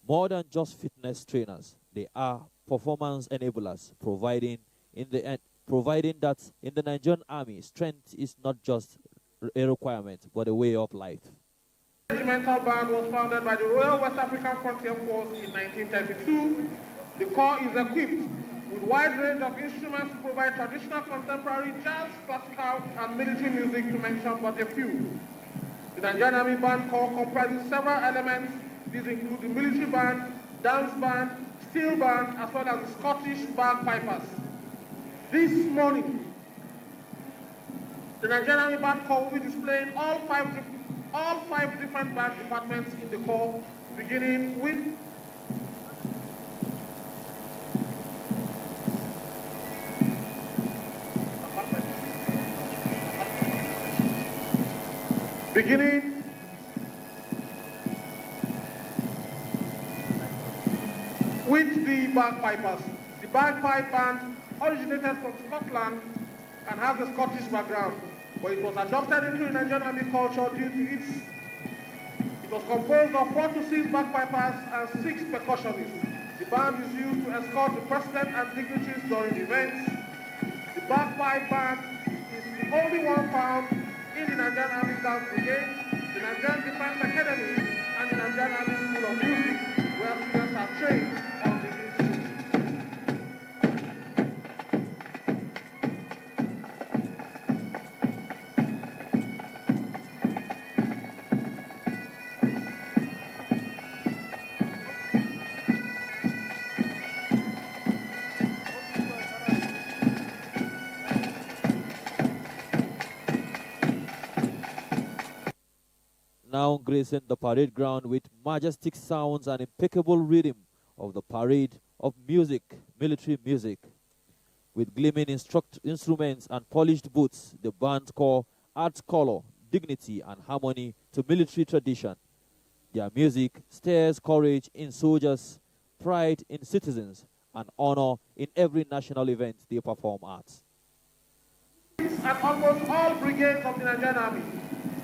More than just fitness trainers, they are performance enablers, providing that in the Nigerian Army, strength is not just a requirement, but a way of life. The regimental band was founded by the Royal West African Frontier Force in 1932. The corps is equipped with a wide range of instruments to provide traditional, contemporary, jazz, classical, and military music, to mention but a few. The Nigerian Army Band Corps comprises several elements. These include the military band, dance band, steel band, as well as the Scottish bagpipers. This morning, the Nigerian Army Band Corps will be displaying all five different band departments in the corps, beginning with the bagpipers. The bagpipe band originated from Scotland and has a Scottish background, but it was adopted into Nigerian Army culture due to it was composed of 4 to 6 bagpipers and 6 percussionists. The band is used to escort the president and dignitaries during events. The bagpipe band is the only one found in the Nigerian Army Dance Brigade, the Nigerian Defense Academy, and the Nigerian Army School of Music, where students are trained on the instrument. Now gracing the parade ground with majestic sounds and impeccable rhythm of the parade of music, military music. With gleaming instruments and polished boots, the band corps adds color, dignity, and harmony to military tradition. Their music stirs courage in soldiers, pride in citizens, and honor in every national event they perform at. At almost all brigades of the Nigerian Army,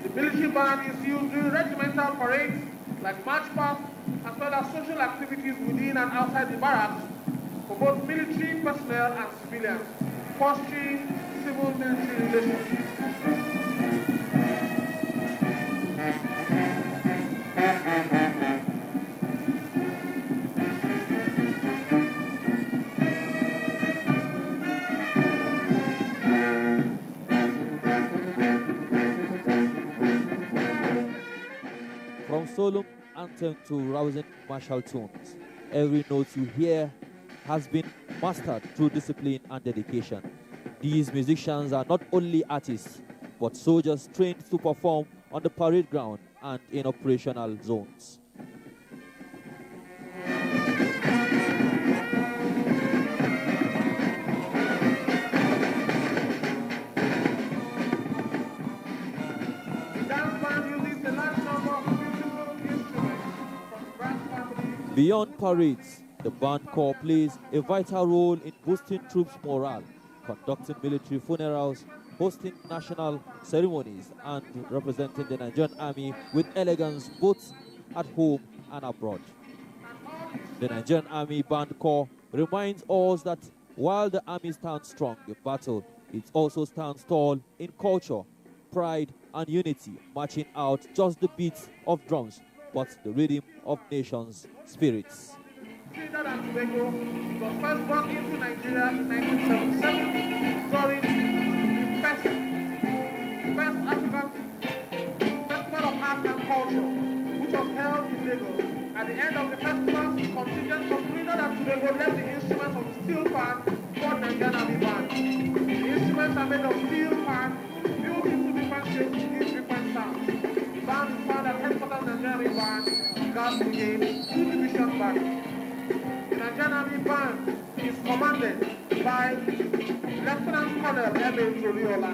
the military band is used during regimental parades, like march past, as well as social activities within and outside the barracks for both military personnel and civilians, fostering civil-military relations. From solemn anthem to rousing martial tunes, every note you hear has been mastered through discipline and dedication. These musicians are not only artists, but soldiers trained to perform on the parade ground and in operational zones. The dance band uses a large number of beautiful Beyond parades, the band corps plays a vital role in boosting troops' morale, conducting military funerals, hosting national ceremonies, and representing the Nigerian Army with elegance both at home and abroad. The Nigerian Army Band Corps reminds us that while the Army stands strong in battle, it also stands tall in culture, pride, and unity, matching out just the beats of drums, but the rhythm of nations' spirits. Trinidad and Tobago was first brought into Nigeria in 1977 during the first African Festival of Art and Culture, which was held in Lagos. At the end of the festival, contingents from Trinidad and Tobago left the instruments of the steel pan for the Nigerian Army Band. The instruments are made of steel pan, built into different shapes to give different sounds. The band is found at headquarters of the Nigerian Army Band, Guards Brigade, 2 Division Band. The Nigerian Army Band is commanded by Lieutenant Colonel M.A. Toriola.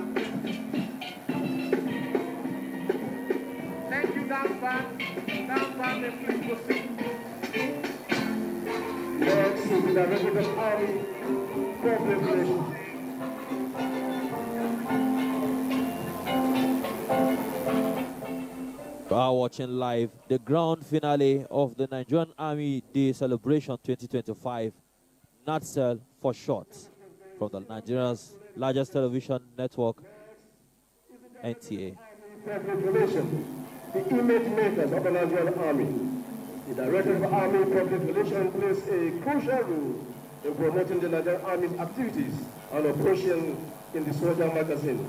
Thank you, Dance Band. Dance Band, may please proceed. Next is the Director of Army Public Relations. You are watching live the grand finale of the Nigerian Army Day Celebration 2025, NATCEL for short, from the Nigeria's largest television network, NTA. Public Relations, the image makers of the Nigerian Army. The Director of Army Public Relations plays a crucial role in promoting the Nigerian Army's activities and operation in the Soldier magazine,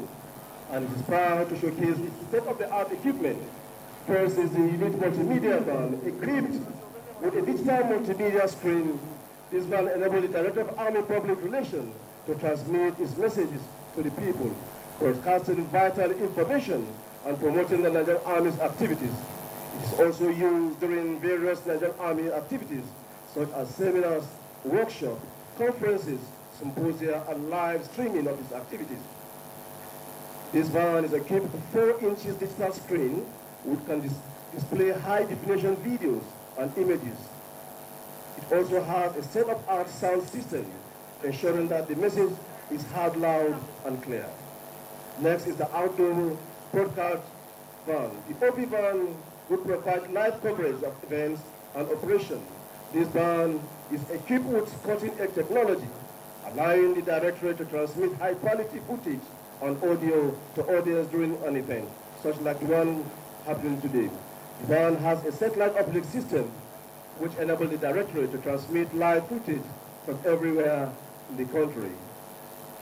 and it is proud to showcase its state-of-the-art equipment. First is the Elite Multimedia Van, equipped with a digital multimedia screen. This van enables the Director of Army Public Relations to transmit its messages to the people, broadcasting vital information and promoting the Nigerian Army's activities. It is also used during various Nigerian Army activities, such as seminars, workshops, conferences, symposia, and live streaming of its activities. This van is equipped with a 4-inch digital screen which can display high-definition videos and images. It also has a state-of-the-art sound system, ensuring that the message is heard loud and clear. Next is the outdoor broadcast van. The OB van will provide live coverage of events and operations. This van is equipped with cutting-edge technology, allowing the Directorate to transmit high-quality footage on audio to audience during an event, such like the one happening today. The van has a satellite uplink system which enables the Directorate to transmit live footage from everywhere in the country.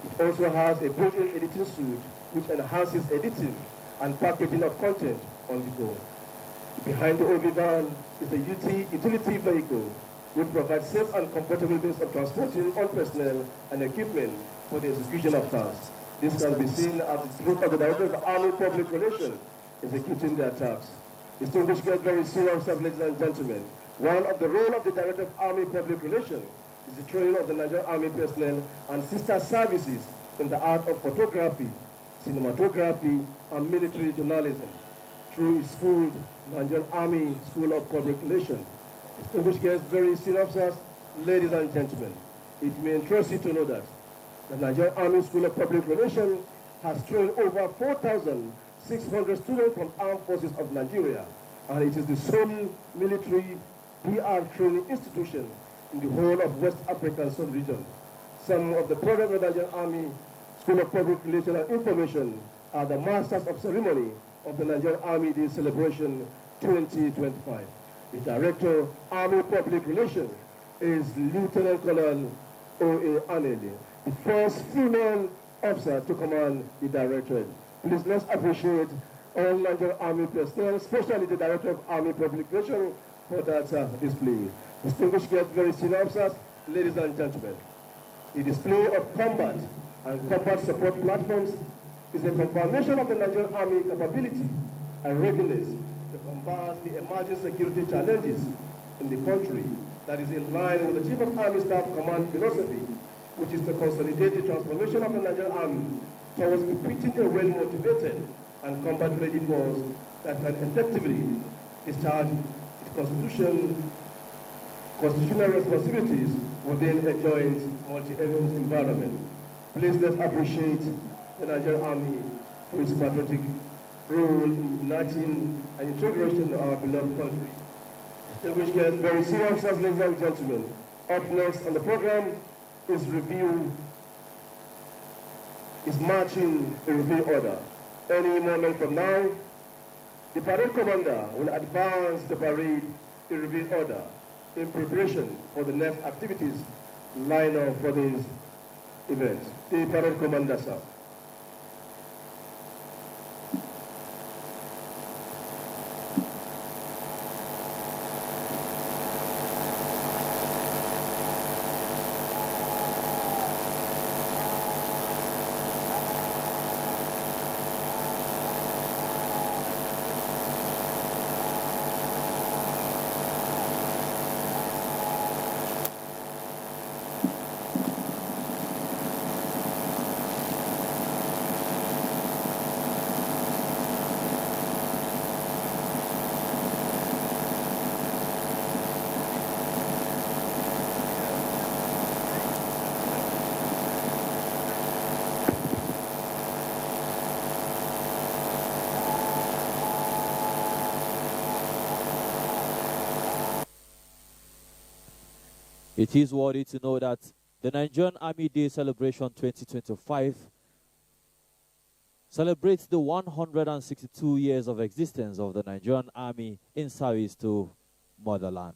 It also has a built-in editing suite which enhances editing and packaging of content on the go. Behind the OV van is a utility vehicle which provides safe and comfortable means of transporting all personnel and equipment for the execution of tasks. This can be seen as the group of the Director of Army Public Relations executing their tasks. Distinguished guests, very senior officers, ladies and gentlemen, one of the role of the Director of Army Public Relations is the training of the Nigerian Army personnel and sister services in the art of photography, cinematography, and military journalism through its school, Nigerian Army School of Public Relations. Distinguished guests, very senior officers, ladies and gentlemen, it may interest you to know that the Nigerian Army School of Public Relations has trained over 4,600 students from armed forces of Nigeria, and it is the sole military PR training institution in the whole of West African sub-region. Some of the products of the Nigerian Army School of Public Relations and Information are the Masters of Ceremony of the Nigerian Army Day Celebration 2025. The Director of Army Public Relations is Lieutenant Colonel O.A. Anele, the first female officer to command the Directorate. Please let's appreciate all Nigerian Army personnel, especially the Director of Army Public Relations, for that display. Distinguished guests, very senior officers, ladies and gentlemen, the display of combat and combat support platforms is a confirmation of the Nigerian Army capability and readiness to combat the emerging security challenges in the country that is in line with the Chief of Army Staff Command philosophy, which is to consolidate the transformation of the Nigerian Army towards equipping a well-motivated and combat-ready force that can effectively discharge its constitution constitutional responsibilities within a joint multi-ethnic environment. Please let's appreciate the Nigerian Army for its patriotic role in uniting and integration of our beloved country. Distinguished guests, very senior officers, ladies and gentlemen, up next on the program is marching in review order. Any moment from now, the parade commander will advance the parade in review order in preparation for the next activities lined up for this event. The parade commander, sir. It is worthy to know that the Nigerian Army Day Celebration 2025 celebrates the 162 years of existence of the Nigerian Army in service to motherland.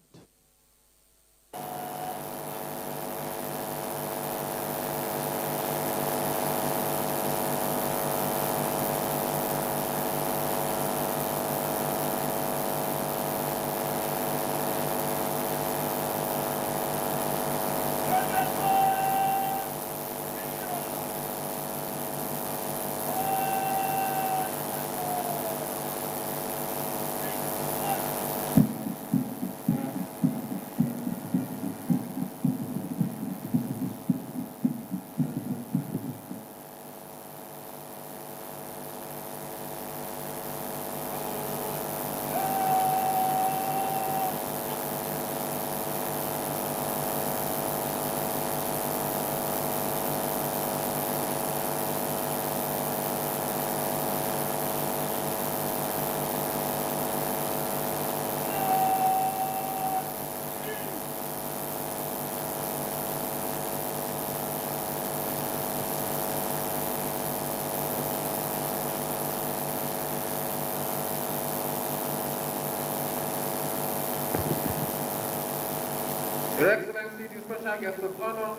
Your Excellency, the special guest of honor,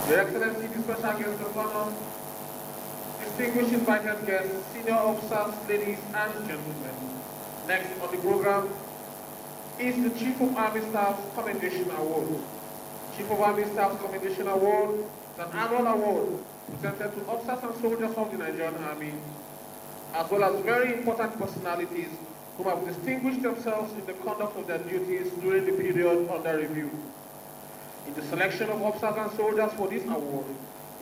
Your Excellency, the special guest of honor, distinguished invited guests, senior officers, ladies and gentlemen. Next on the program is the Chief of Army Staff's Commendation Award. Chief of Army Staff's Commendation Award is an annual award presented to officers and soldiers of the Nigerian Army, as well as very important personalities who have distinguished themselves in the conduct of their duties during the period under review. In the selection of officers and soldiers for this award,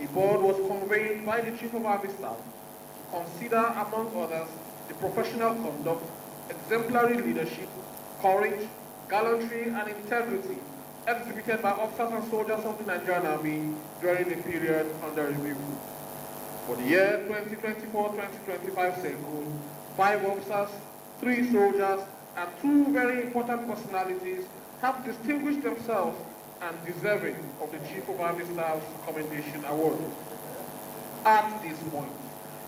a board was convened by the Chief of Army Staff to consider, among others, the professional conduct, exemplary leadership, courage, gallantry, and integrity exhibited by officers and soldiers of the Nigerian Army during the period under review. For the year 2024-2025 cycle, 5 officers, 3 soldiers, and 2 very important personalities have distinguished themselves and deserving of the Chief of Army Staff's Commendation Award. At this point,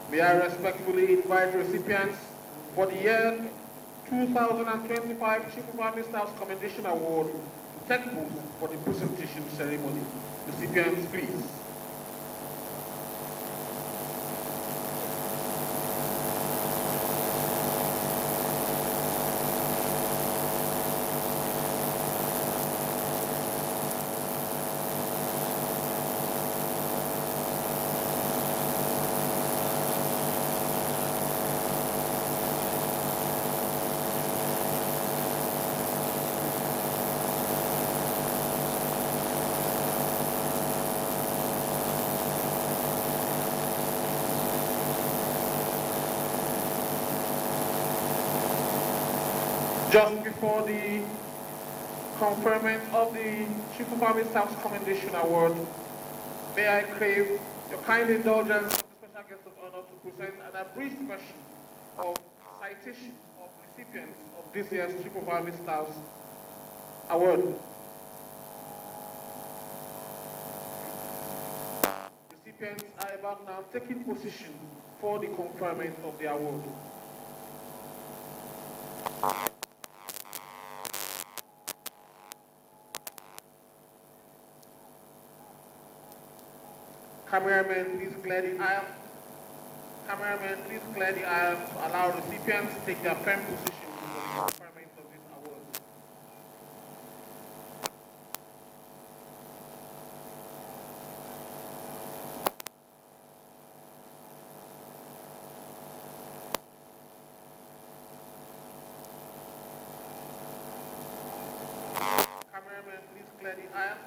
may I respectfully invite recipients for the year 2025 Chief of Army Staff's Commendation Award to take booth for the presentation ceremony. Recipients, please. Just before the conferment of the Chief of Army Staff's Commendation Award, may I crave your kind indulgence of the special guest of honor to present an abridged version of citation of recipients of this year's Chief of Army Staff's Award. Recipients are about now taking position for the conferment of the award. Cameramen, please clear the aisle. Cameramen, please clear the aisle to allow recipients to take their firm position for the conferment of this award. Cameramen, please clear the aisle.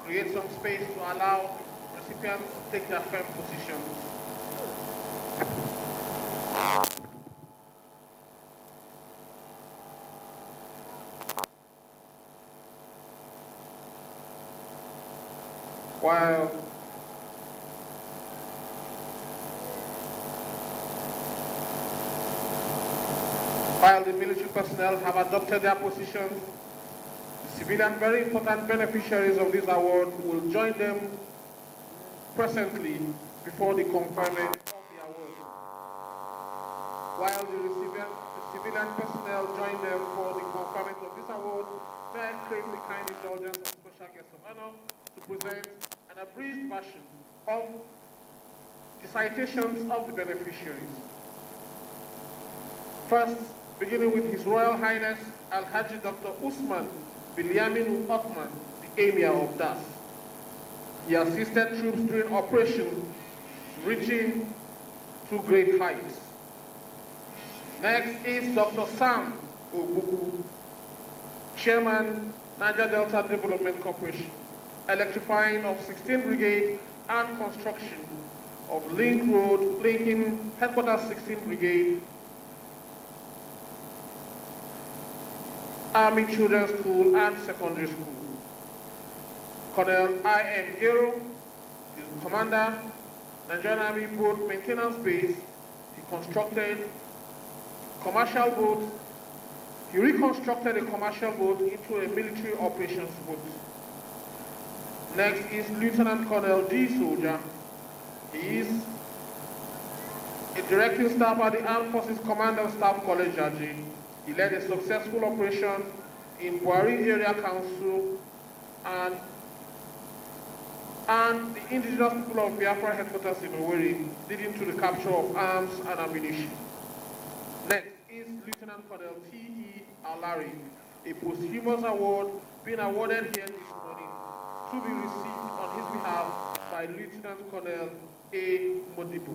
Create some space to allow recipients to take their firm positions. While the military personnel have adopted their positions, civilian, very important beneficiaries of this award will join them presently before the conferment of the award. While the civilian personnel join them for the conferment of this award, may I crave the kind indulgence of the special guest of honor to present an abridged version of the citations of the beneficiaries. First, beginning with His Royal Highness Al-Haji Dr. Usman Bilyamin Othman, the Emir of Das. He assisted troops during Operation reaching to great heights. Next is Dr. Sam Ogugu, Chairman, Niger Delta Development Corporation, electrifying of 16th Brigade and construction of link road linking Headquarters 16th Brigade, Army Children's School and Secondary School. Colonel I.M. Gero is Commander, Nigerian Army Boat Maintenance Base. He constructed commercial boat. He reconstructed a commercial boat into a military operations boat. Next is Lieutenant Colonel D. Soldier. He is a directing staff at the Armed Forces Command and Staff College, Jaji. He led a successful operation in Buhari Area Council and the indigenous people of Biafra headquarters in Owerri, leading to the capture of arms and ammunition. Next is Lieutenant Colonel T.E. Alari, a posthumous award being awarded here this morning to be received on his behalf by Lieutenant Colonel A. Modibo.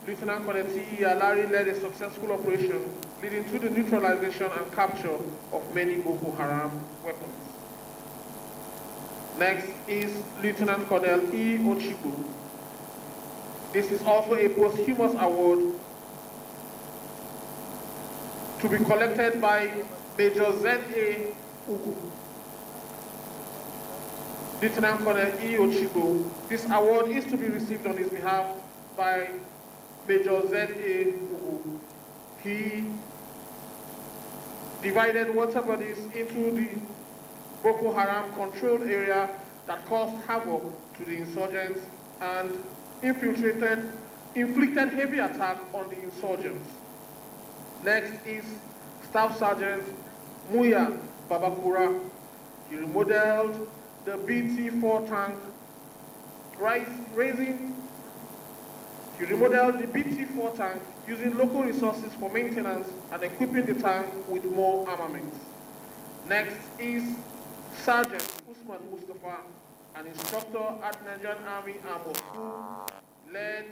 Lieutenant Colonel T.E. Alari led a successful operation leading to the neutralization and capture of many Boko Haram weapons. Next is Lieutenant Colonel E. Ochibu. This is also a posthumous award to be collected by Major Z.A. Ugu. Lieutenant Colonel E. Ochibu. This award is to be received on his behalf by Major Z.A. Ugu. He divided water bodies into the Boko Haram controlled area that caused havoc to the insurgents and inflicted heavy attack on the insurgents. Next is Staff Sergeant Muya Babakura. He remodeled the BT-4 tank, He remodeled the BT-4 tank using local resources for maintenance and equipping the tank with more armaments. Next is Sergeant Usman Mustafa, an instructor at Nigerian Army Armor School, led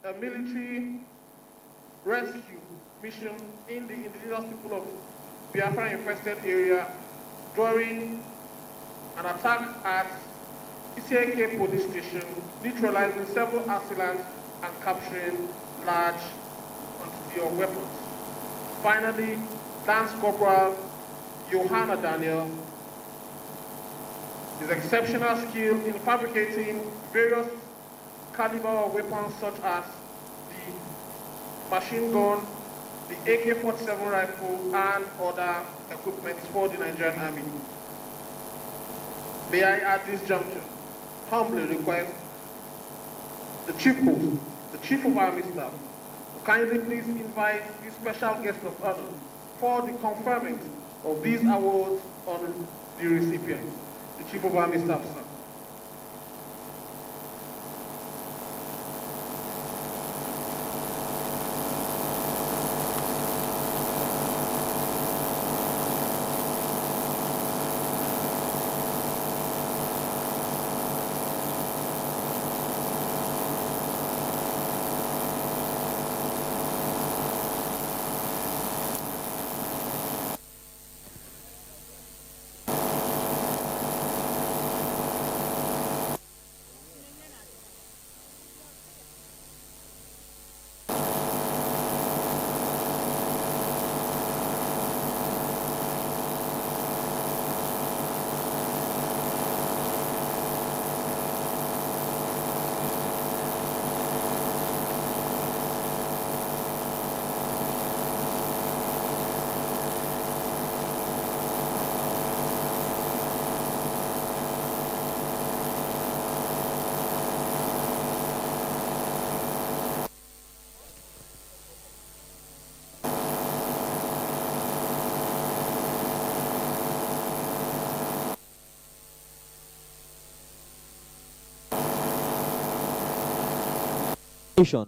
a military rescue mission in the indigenous people of Biafra infested area during an attack at Isieke police station, neutralizing several assailants and capturing large quantities your weapons. Finally, Lance Corporal Johanna Daniel. His exceptional skill in fabricating various caliber of weapons such as the machine gun, the AK-47 rifle, and other equipment for the Nigerian Army. May I at this juncture humbly request the Chief Post, the Chief of Army Staff, to kindly please invite the special guest of honor for the conferment of these awards on the recipients. The Chief of Army Staff, sir.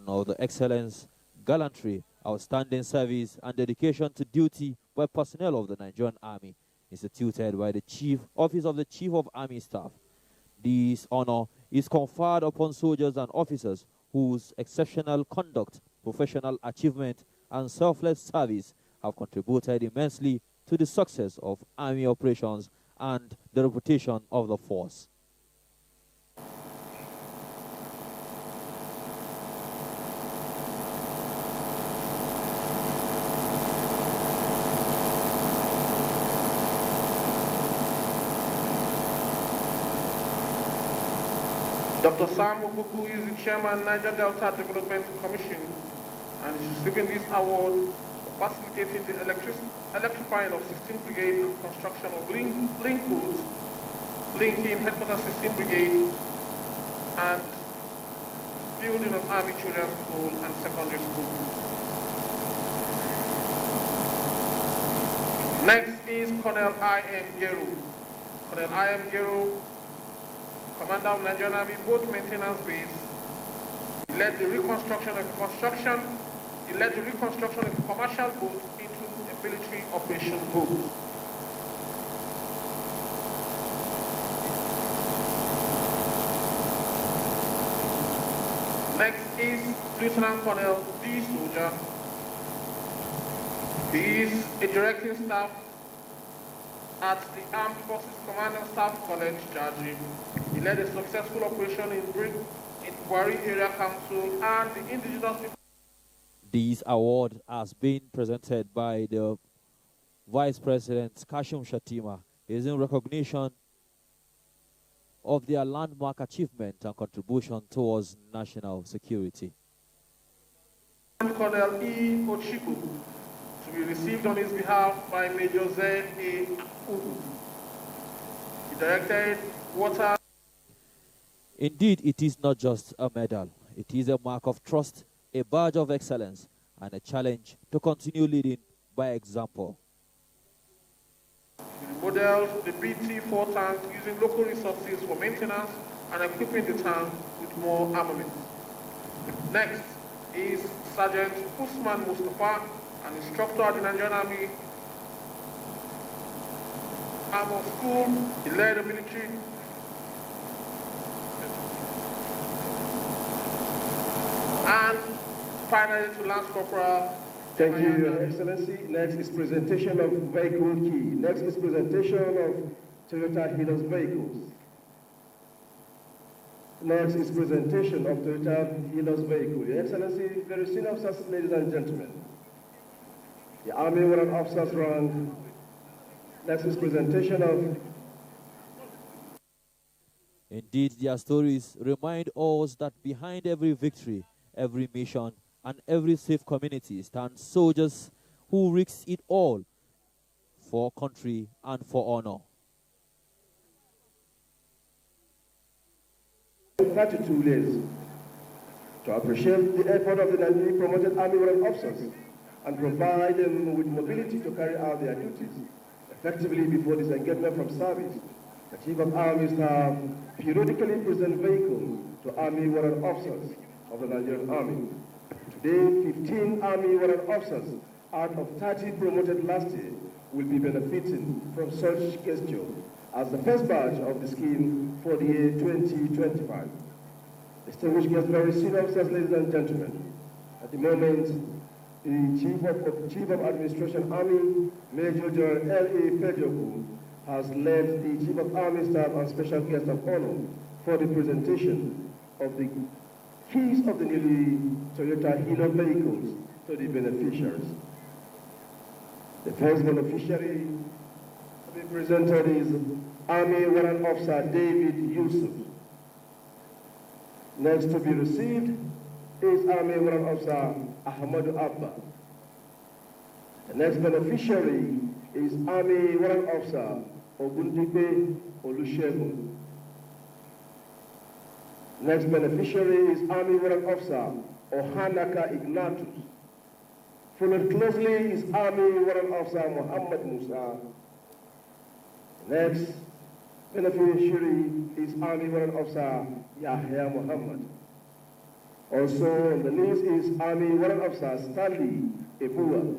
Of the excellence, gallantry, outstanding service, and dedication to duty by personnel of the Nigerian Army, instituted by the Office of the Chief of Army Staff. This honor is conferred upon soldiers and officers whose exceptional conduct, professional achievement, and selfless service have contributed immensely to the success of Army operations and the reputation of the force. Dr. Sam Obuku is the chairman of Niger Delta Development Commission and is receiving this award for facilitating the electrifying of 16th Brigade and construction of link roads linking Headquarters 16th Brigade and building of Army Children's School and Secondary School. Next is Colonel I.M. Gero. Colonel I.M. Gero, Commander of Nigerian Army Boat Maintenance Base. He led the reconstruction of a commercial boat into a military operation boat. Next is Lieutenant Colonel D. Soldier. He is a directing staff at the Armed Forces Command and Staff College, Jaji. He led a successful operation in Buari Area Council and the indigenous people. This award has been presented by the Vice President Kashim Shatima. It is in recognition of their landmark achievement and contribution towards national security. Colonel E. Ochiku, to be received on his behalf by Major Z. A. Ugu. He directed water. Indeed, it is not just a medal. It is a mark of trust, a badge of excellence, and a challenge to continue leading by example. He modeled the BT-4 tank using local resources for maintenance and equipping the tank with more armament. Next is Sergeant Usman Mustafa, an instructor at the Nigerian Army Armor School. He led the military. And finally to Lance Corporal. Thank you, Your Excellency. Next is presentation of vehicle key. Next is presentation of Toyota Hilux vehicles. Next is presentation of Toyota Hilux vehicle. Your Excellency, very senior officers, ladies and gentlemen. the Army Warrant Officers rank. Next is presentation of. Indeed, their stories remind us that behind every victory, every mission, and every safe community stand soldiers who risk it all for country and for honor. 32 days to appreciate the effort of the newly promoted Army Warrant Officers and provide them with mobility to carry out their duties effectively before disengagement from service. The Chief of Army Staff periodically present vehicles to Army Warrant Officers of the Nigerian Army. Today, 15 Army Warrant Officers out of 30 promoted last year will be benefiting from such gesture as the first batch of the scheme for the year 2025. Distinguished guests, very senior officers, ladies and gentlemen, at the moment, the Chief of Administration Army, Major General L.A. Fejoku, has led the Chief of Army Staff and Special Guest of Honor for the presentation of the keys of the newly Toyota Hino vehicles to the beneficiaries. The first beneficiary to be presented is Army Warrant Officer David Yusuf. Next to be received is Army Warrant Officer Ahmadu Abba. The next beneficiary is Army Warrant Officer Ogundipe Olusegun. Next beneficiary is Army Warrant Officer Ohanaka Ignatius. Followed closely is Army Warrant Officer Muhammad Musa. Next beneficiary is Army Warrant Officer Yahya Muhammad. Also on the list is Army Warrant Officer Stanley Ebua.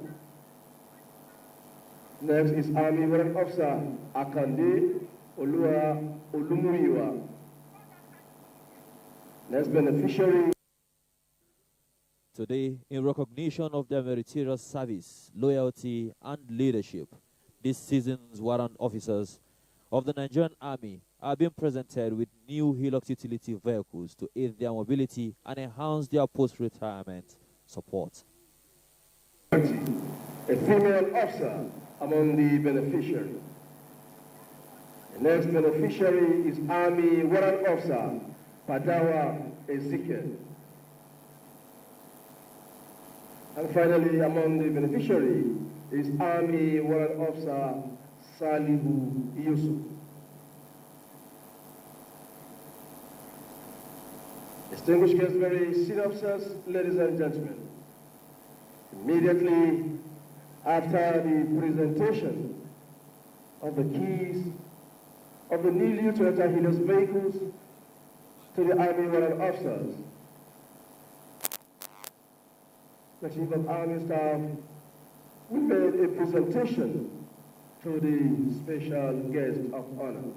Next is Army Warrant Officer Akande Olua Olumuriwa. Next beneficiary. Today, in recognition of their meritorious service, loyalty, and leadership, this season's warrant officers of the Nigerian Army are being presented with new Hilux utility vehicles to aid their mobility and enhance their post-retirement support. A female officer among the beneficiaries. The next beneficiary is Army Warrant Officer Padawa Ezekiel. And finally, among the beneficiaries is Army Warrant Officer Salihu Yusuf. Distinguished guests, very senior officers, ladies and gentlemen, immediately after the presentation of the keys of the newly Toyota Hilux vehicles to the Army Warrant Officers, the Chief of Army Staff will make a presentation to the special guest of honor.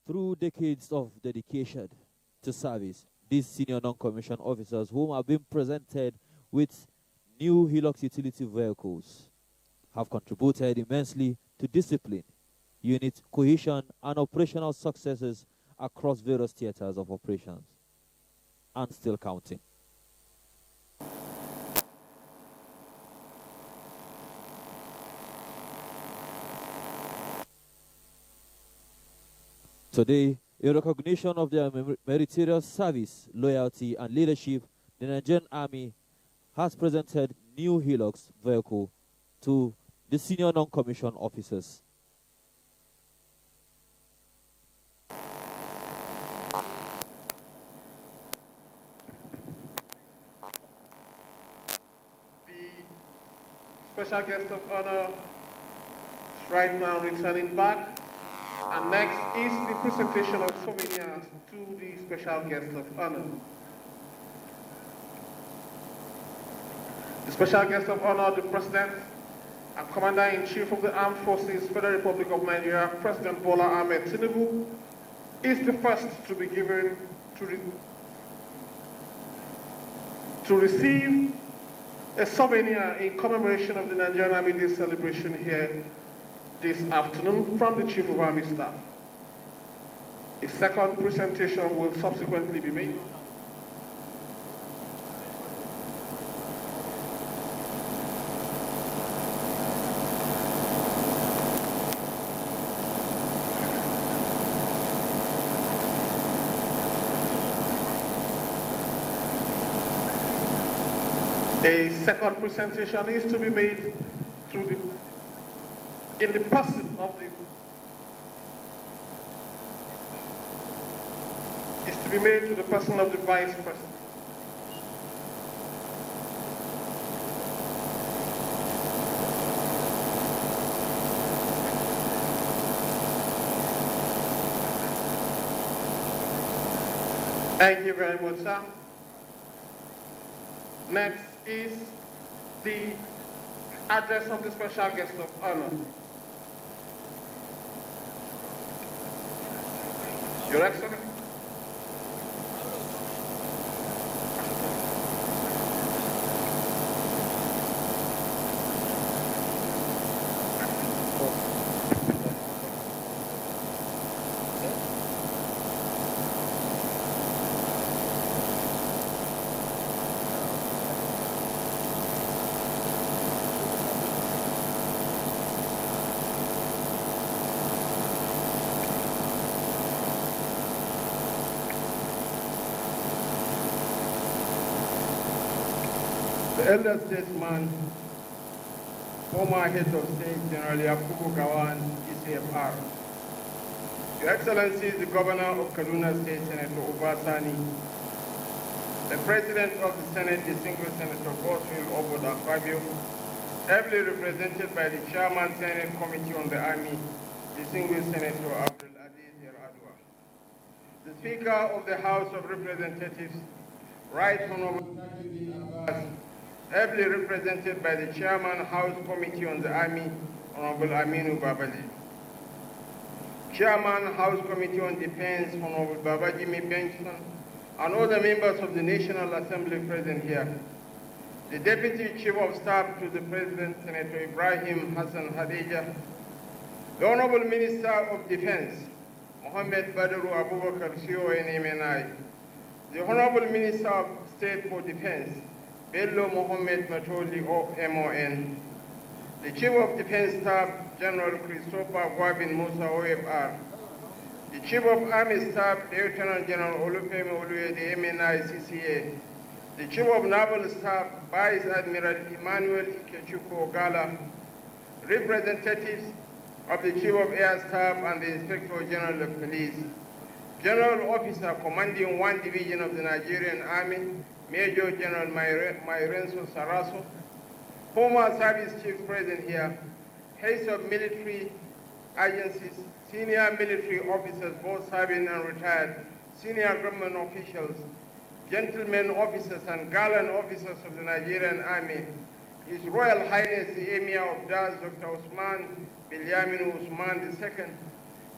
Through decades of dedication to service, these senior non-commissioned officers, whom have been presented with new Hilux utility vehicles, have contributed immensely to discipline, unit cohesion, and operational successes across various theaters of operations, and still counting. Today, in recognition of their meritorious service, loyalty, and leadership, the Nigerian Army has presented new Hilux vehicle to the senior non-commissioned officers. The special guest of honor is right now returning back. And next is the presentation of souvenirs to the special guest of honor. The special guest of honor, the President and Commander-in-Chief of the Armed Forces, Federal Republic of Nigeria, President Bola Ahmed Tinubu, is the first to be given to receive A souvenir in commemoration of the Nigerian Army Day celebration here this afternoon from the Chief of Army Staff. A second presentation will subsequently be made. A second presentation is to be made in the person of the Vice President. Thank you very much, sir. Next is the address of the special guest of honor. Your Excellency. The elder statesman, former head of state, General Yakubu Gawan, ECFR. Your Excellency, the Governor of Kaduna State, Senator Obasani, the President of the Senate, Distinguished Senator Godswill Oboda Fabio, ably represented by the Chairman, Senate Committee on the Army, Distinguished Senator Abdul Aziz Adwa, the Speaker of the House of Representatives, Right Honorable Abbas, ably represented by the Chairman, House Committee on the Army, Honorable Aminu Babaji. Chairman, House Committee on Defense, Honorable Babajimi Benson, and other members of the National Assembly present here. The Deputy Chief of Staff to the President, Senator Ibrahim Hassan Hadija. The Honorable Minister of Defense, Mohammed Badru Abubakar CONMNI. The Honorable Minister of State for Defense, Bello Mohammed Matoli MON, the Chief of Defense Staff, General Christopher Gwabin Musa OFR, the Chief of Army Staff, Lieutenant General Olufemi Oluyede MNI CCA, the Chief of Naval Staff, Vice Admiral Emmanuel Ikechukwu Ogala, representatives of the Chief of Air Staff and the Inspector General of Police, General Officer commanding 1 Division of the Nigerian Army, Major General Myrenso Saraso, former service chiefs present here, heads of military agencies, senior military officers, both serving and retired, senior government officials, gentlemen officers and gallant officers of the Nigerian Army, His Royal Highness the Emir of Daz, Dr. Usman Bilyamin Usman II,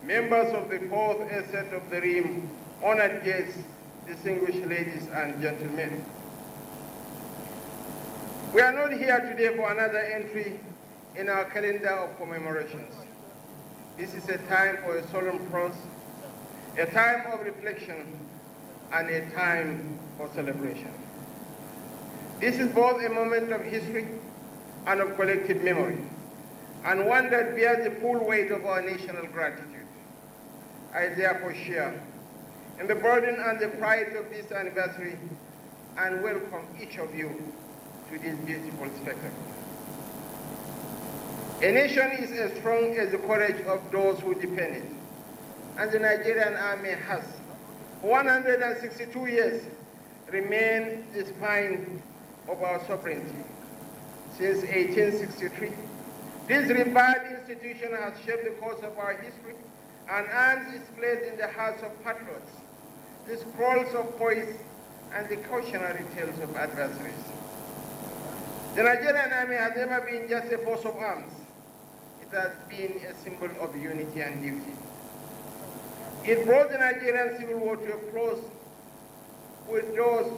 members of the 4th Estate of the Rim, honored guests, distinguished ladies and gentlemen. We are not here today for another entry in our calendar of commemorations. This is a time for a solemn pause, a time of reflection, and a time for celebration. This is both a moment of history and of collective memory, and one that bears the full weight of our national gratitude. I therefore share in the burden and the pride of this anniversary and welcome each of you to this beautiful spectacle. A nation is as strong as the courage of those who defend it, and the Nigerian Army has, for 162 years, remained the spine of our sovereignty. Since 1863, this revered institution has shaped the course of our history and earned its place in the hearts of patriots, the scrolls of poets, and the cautionary tales of adversaries. The Nigerian Army has never been just a force of arms. It has been a symbol of unity and duty. It brought the Nigerian Civil War to a close with those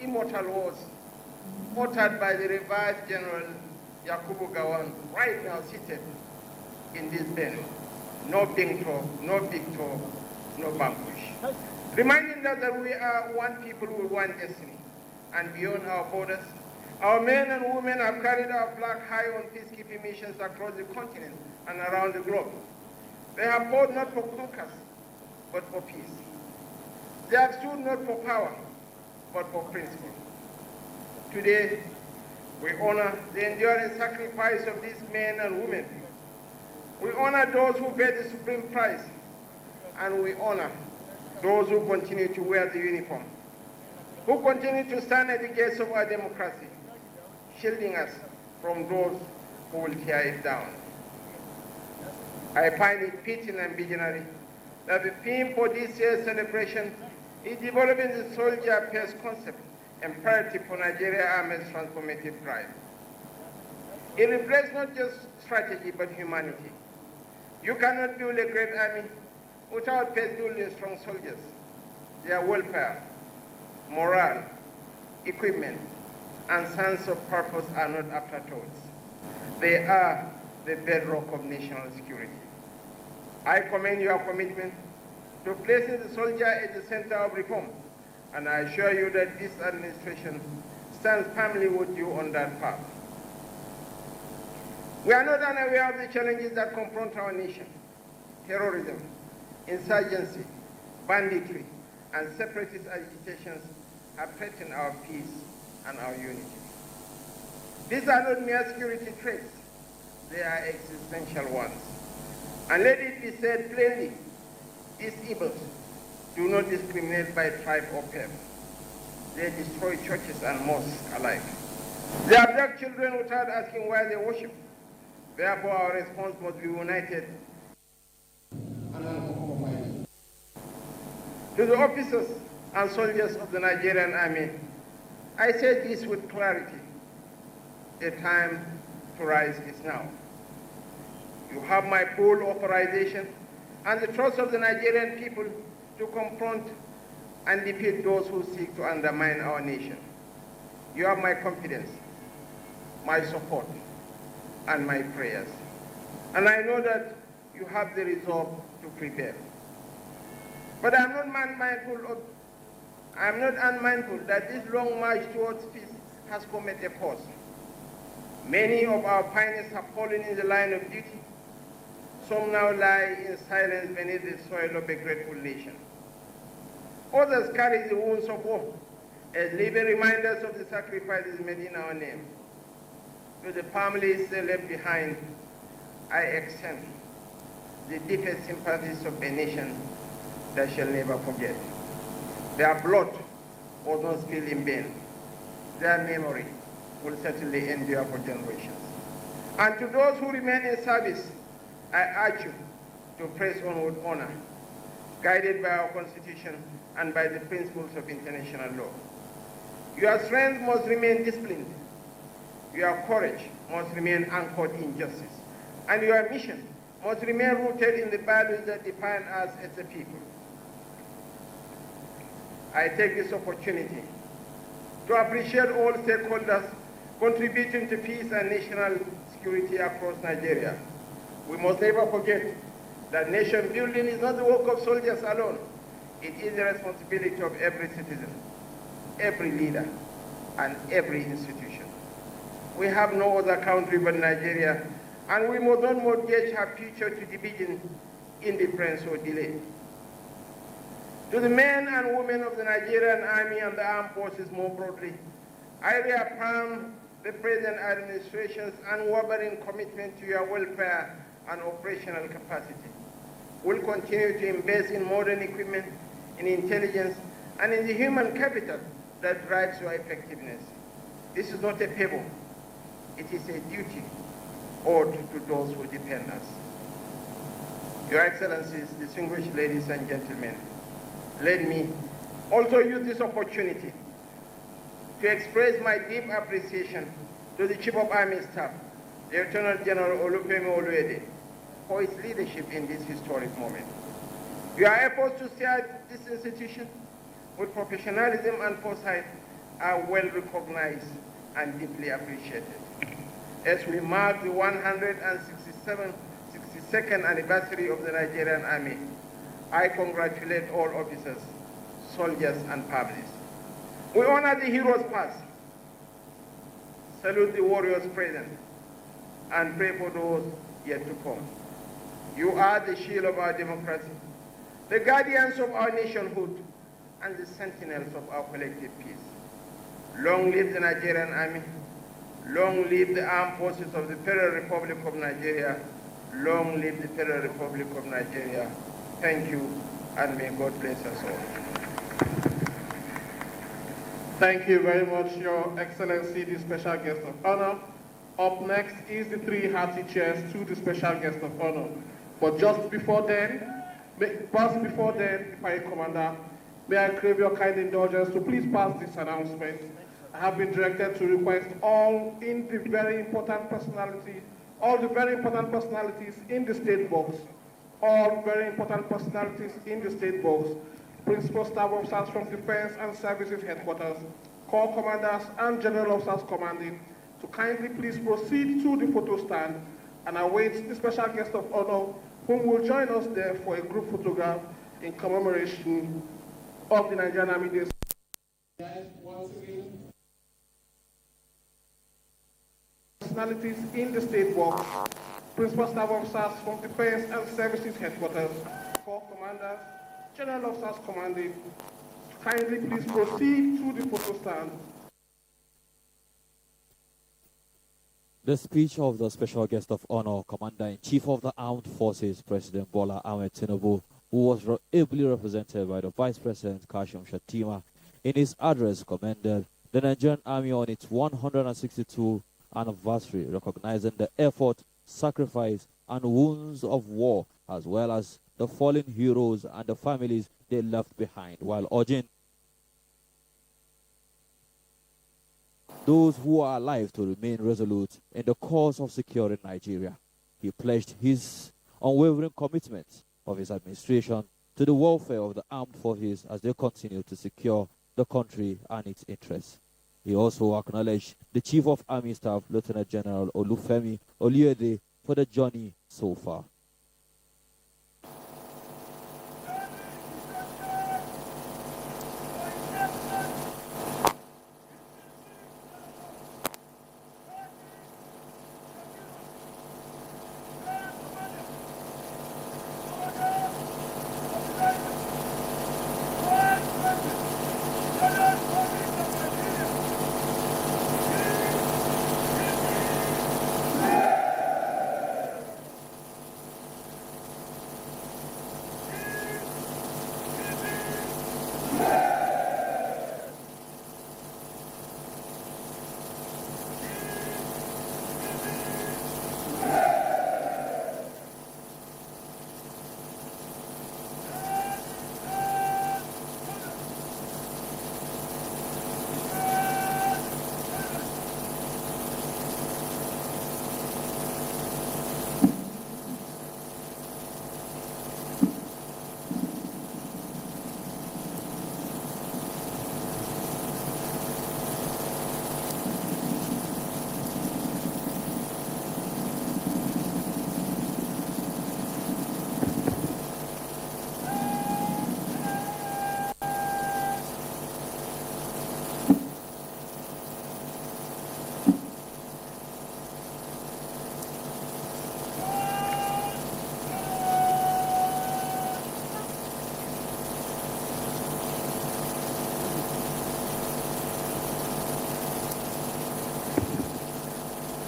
immortal wars uttered by the revered General Yakubu Gawan, right now seated in this venue. No big talk, no victor, no vanquish. Reminding us that we are one people with one destiny, and beyond our borders, our men and women have carried our flag high on peacekeeping missions across the continent and around the globe. They have fought not for conquest, but for peace. They have stood not for power, but for principle. Today, we honor the enduring sacrifice of these men and women. We honor those who paid the supreme price, and we honor those who continue to wear the uniform, who continue to stand at the gates of our democracy, shielding us from those who will tear it down. I find it fitting and visionary that the theme for this year's celebration is developing the soldier first concept, imperative for Nigeria Army's transformative drive. It reflects not just strategy, but humanity. You cannot build a great army without first building strong soldiers. Their welfare, morale, equipment, and sense of purpose are not afterthoughts. They are the bedrock of national security. I commend your commitment to placing the soldier at the center of reform, and I assure you that this administration stands firmly with you on that path. We are not unaware of the challenges that confront our nation. Terrorism, insurgency, banditry, and separatist agitations have threatened our peace and our unity. These are not mere security threats, they are existential ones. And let it be said plainly, these evils do not discriminate by tribe or faith. They destroy churches and mosques alike. They abduct children without asking where they worship. Therefore, our response must be united. To the officers and soldiers of the Nigerian Army, I say this with clarity. The time to rise is now. You have my full authorization and the trust of the Nigerian people to confront and defeat those who seek to undermine our nation. You have my confidence, my support, and my prayers. And I know that you have the resolve to prevail. But I am not unmindful that this long march towards peace has come at a cost. Many of our pioneers have fallen in the line of duty. Some now lie in silence beneath the soil of a grateful nation. Others carry the wounds of war as living reminders of the sacrifices made in our name. To the families they left behind, I extend the deepest sympathies of a nation that shall never forget. Their blood was not spilled in vain. Their memory will certainly endure for generations. And to those who remain in service, I urge you to press on with honor, guided by our Constitution and by the principles of international law. Your strength must remain disciplined. Your courage must remain anchored in justice. And your mission must remain rooted in the values that define us as a people. I take this opportunity to appreciate all stakeholders contributing to peace and national security across Nigeria. We must never forget that nation building is not the work of soldiers alone. It is the responsibility of every citizen, every leader, and every institution. We have no other country but Nigeria, and we must not mortgage our future to division, indifference, or delay. To the men and women of the Nigerian Army and the armed forces more broadly, I reaffirm the present administration's unwavering commitment to your welfare and operational capacity. We'll continue to invest in modern equipment, in intelligence, and in the human capital that drives your effectiveness. This is not a favor. It is a duty owed to those who depend on us. Your Excellencies, distinguished ladies and gentlemen, let me also use this opportunity to express my deep appreciation to the Chief of Army Staff, Lieutenant General Olufemi Oluede, for his leadership in this historic moment. Your efforts to steer this institution with professionalism and foresight are well recognized and deeply appreciated. As we mark the 162nd anniversary of the Nigerian Army, I congratulate all officers, soldiers, and public. We honor the heroes past, salute the warriors present, and pray for those yet to come. You are the shield of our democracy, the guardians of our nationhood, and the sentinels of our collective peace. Long live the Nigerian Army. Long live the armed forces of the Federal Republic of Nigeria. Long live the Federal Republic of Nigeria. Thank you, and may God bless us all. Thank you very much, Your Excellency, the special guest of honor. Up next is the 3 hearty cheers to the special guest of honor. But just before then, Fire Commander, may I crave your kind indulgence to please pass this announcement. I have been directed to request all the very important personalities in the state box, principal staff officers from Defense and Services Headquarters, Corps Commanders, and General Officers Commanding, to kindly please proceed to the photo stand and await the special guest of honor, whom will join us there for a group photograph in commemoration of the Nigerian Army Day. Once again, personalities in the state box, principal staff officers from Defense and Services Headquarters, Corps Commanders, General Officers Commanding, kindly please proceed to the photo stand. The speech of the special guest of honor, Commander-in-Chief of the Armed Forces, President Bola Ahmed Tinubu, who was ably represented by the Vice President Kashim Shettima, in his address commended the Nigerian Army on its 162th anniversary, recognizing the effort, sacrifice, and wounds of war, as well as the fallen heroes and the families they left behind, while urging those who are alive to remain resolute in the cause of securing Nigeria. He pledged his unwavering commitment of his administration to the welfare of the armed forces as they continue to secure the country and its interests. He also acknowledged the Chief of Army Staff, Lieutenant General Olufemi Oluyede, for the journey so far.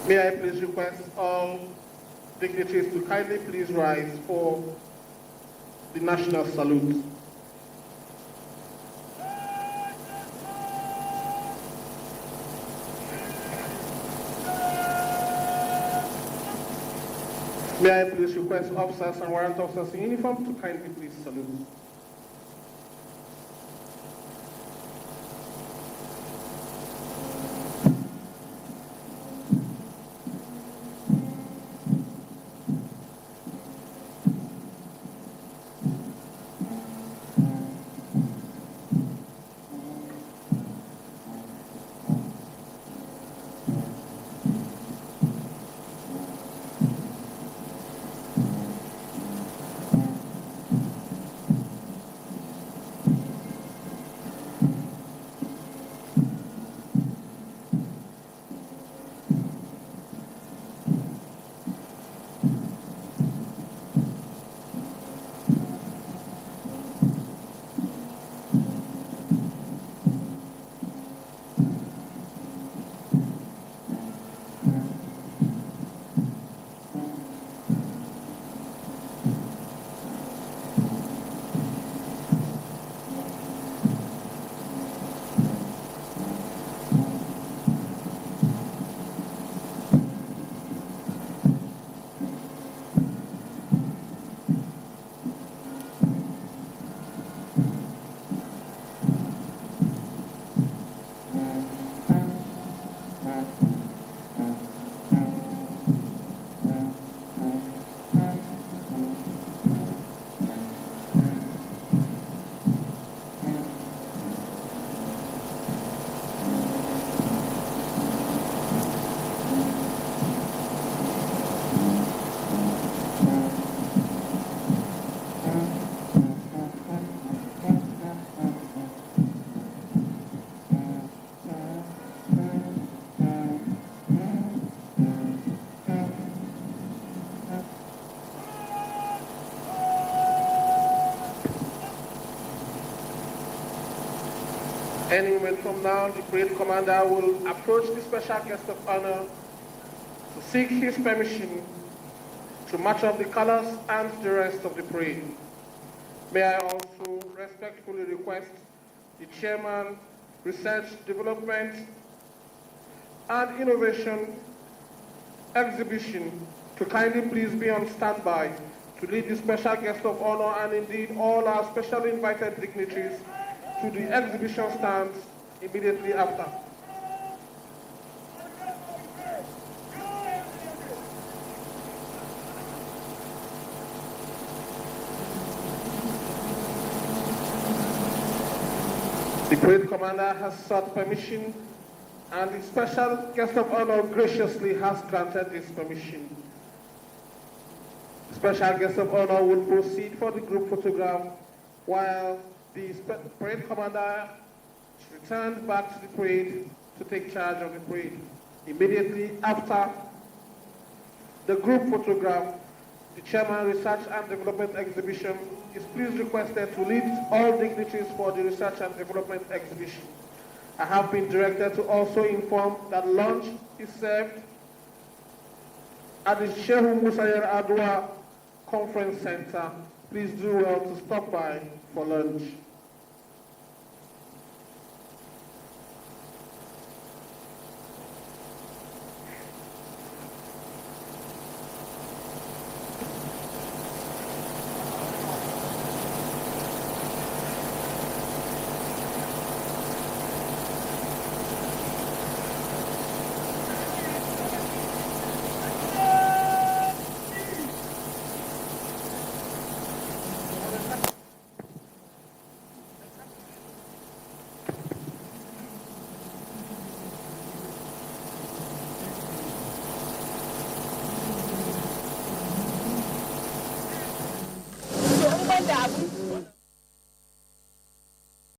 May I please request all dignitaries to kindly please rise for the national salute. May I please request officers and warrant officers in uniform to kindly please salute. Any moment from now, the parade commander will approach the special guest of honor to seek his permission to march off the colors and the rest of the parade. May I also respectfully request the Chairman, Research, Development and Innovation Exhibition to kindly please be on standby to lead the special guest of honor and indeed all our specially invited dignitaries to the exhibition stands immediately after. The parade commander has sought permission and the special guest of honor graciously has granted this permission. The special guest of honor will proceed for the group photograph while the parade commander returned back to the parade to take charge of the parade. Immediately after the group photograph, the Chairman Research and Development Exhibition is please requested to lead all dignitaries for the Research and Development Exhibition. I have been directed to also inform that lunch is served at the Shehu Musayer Adwa Conference Center. Please do well to stop by for lunch.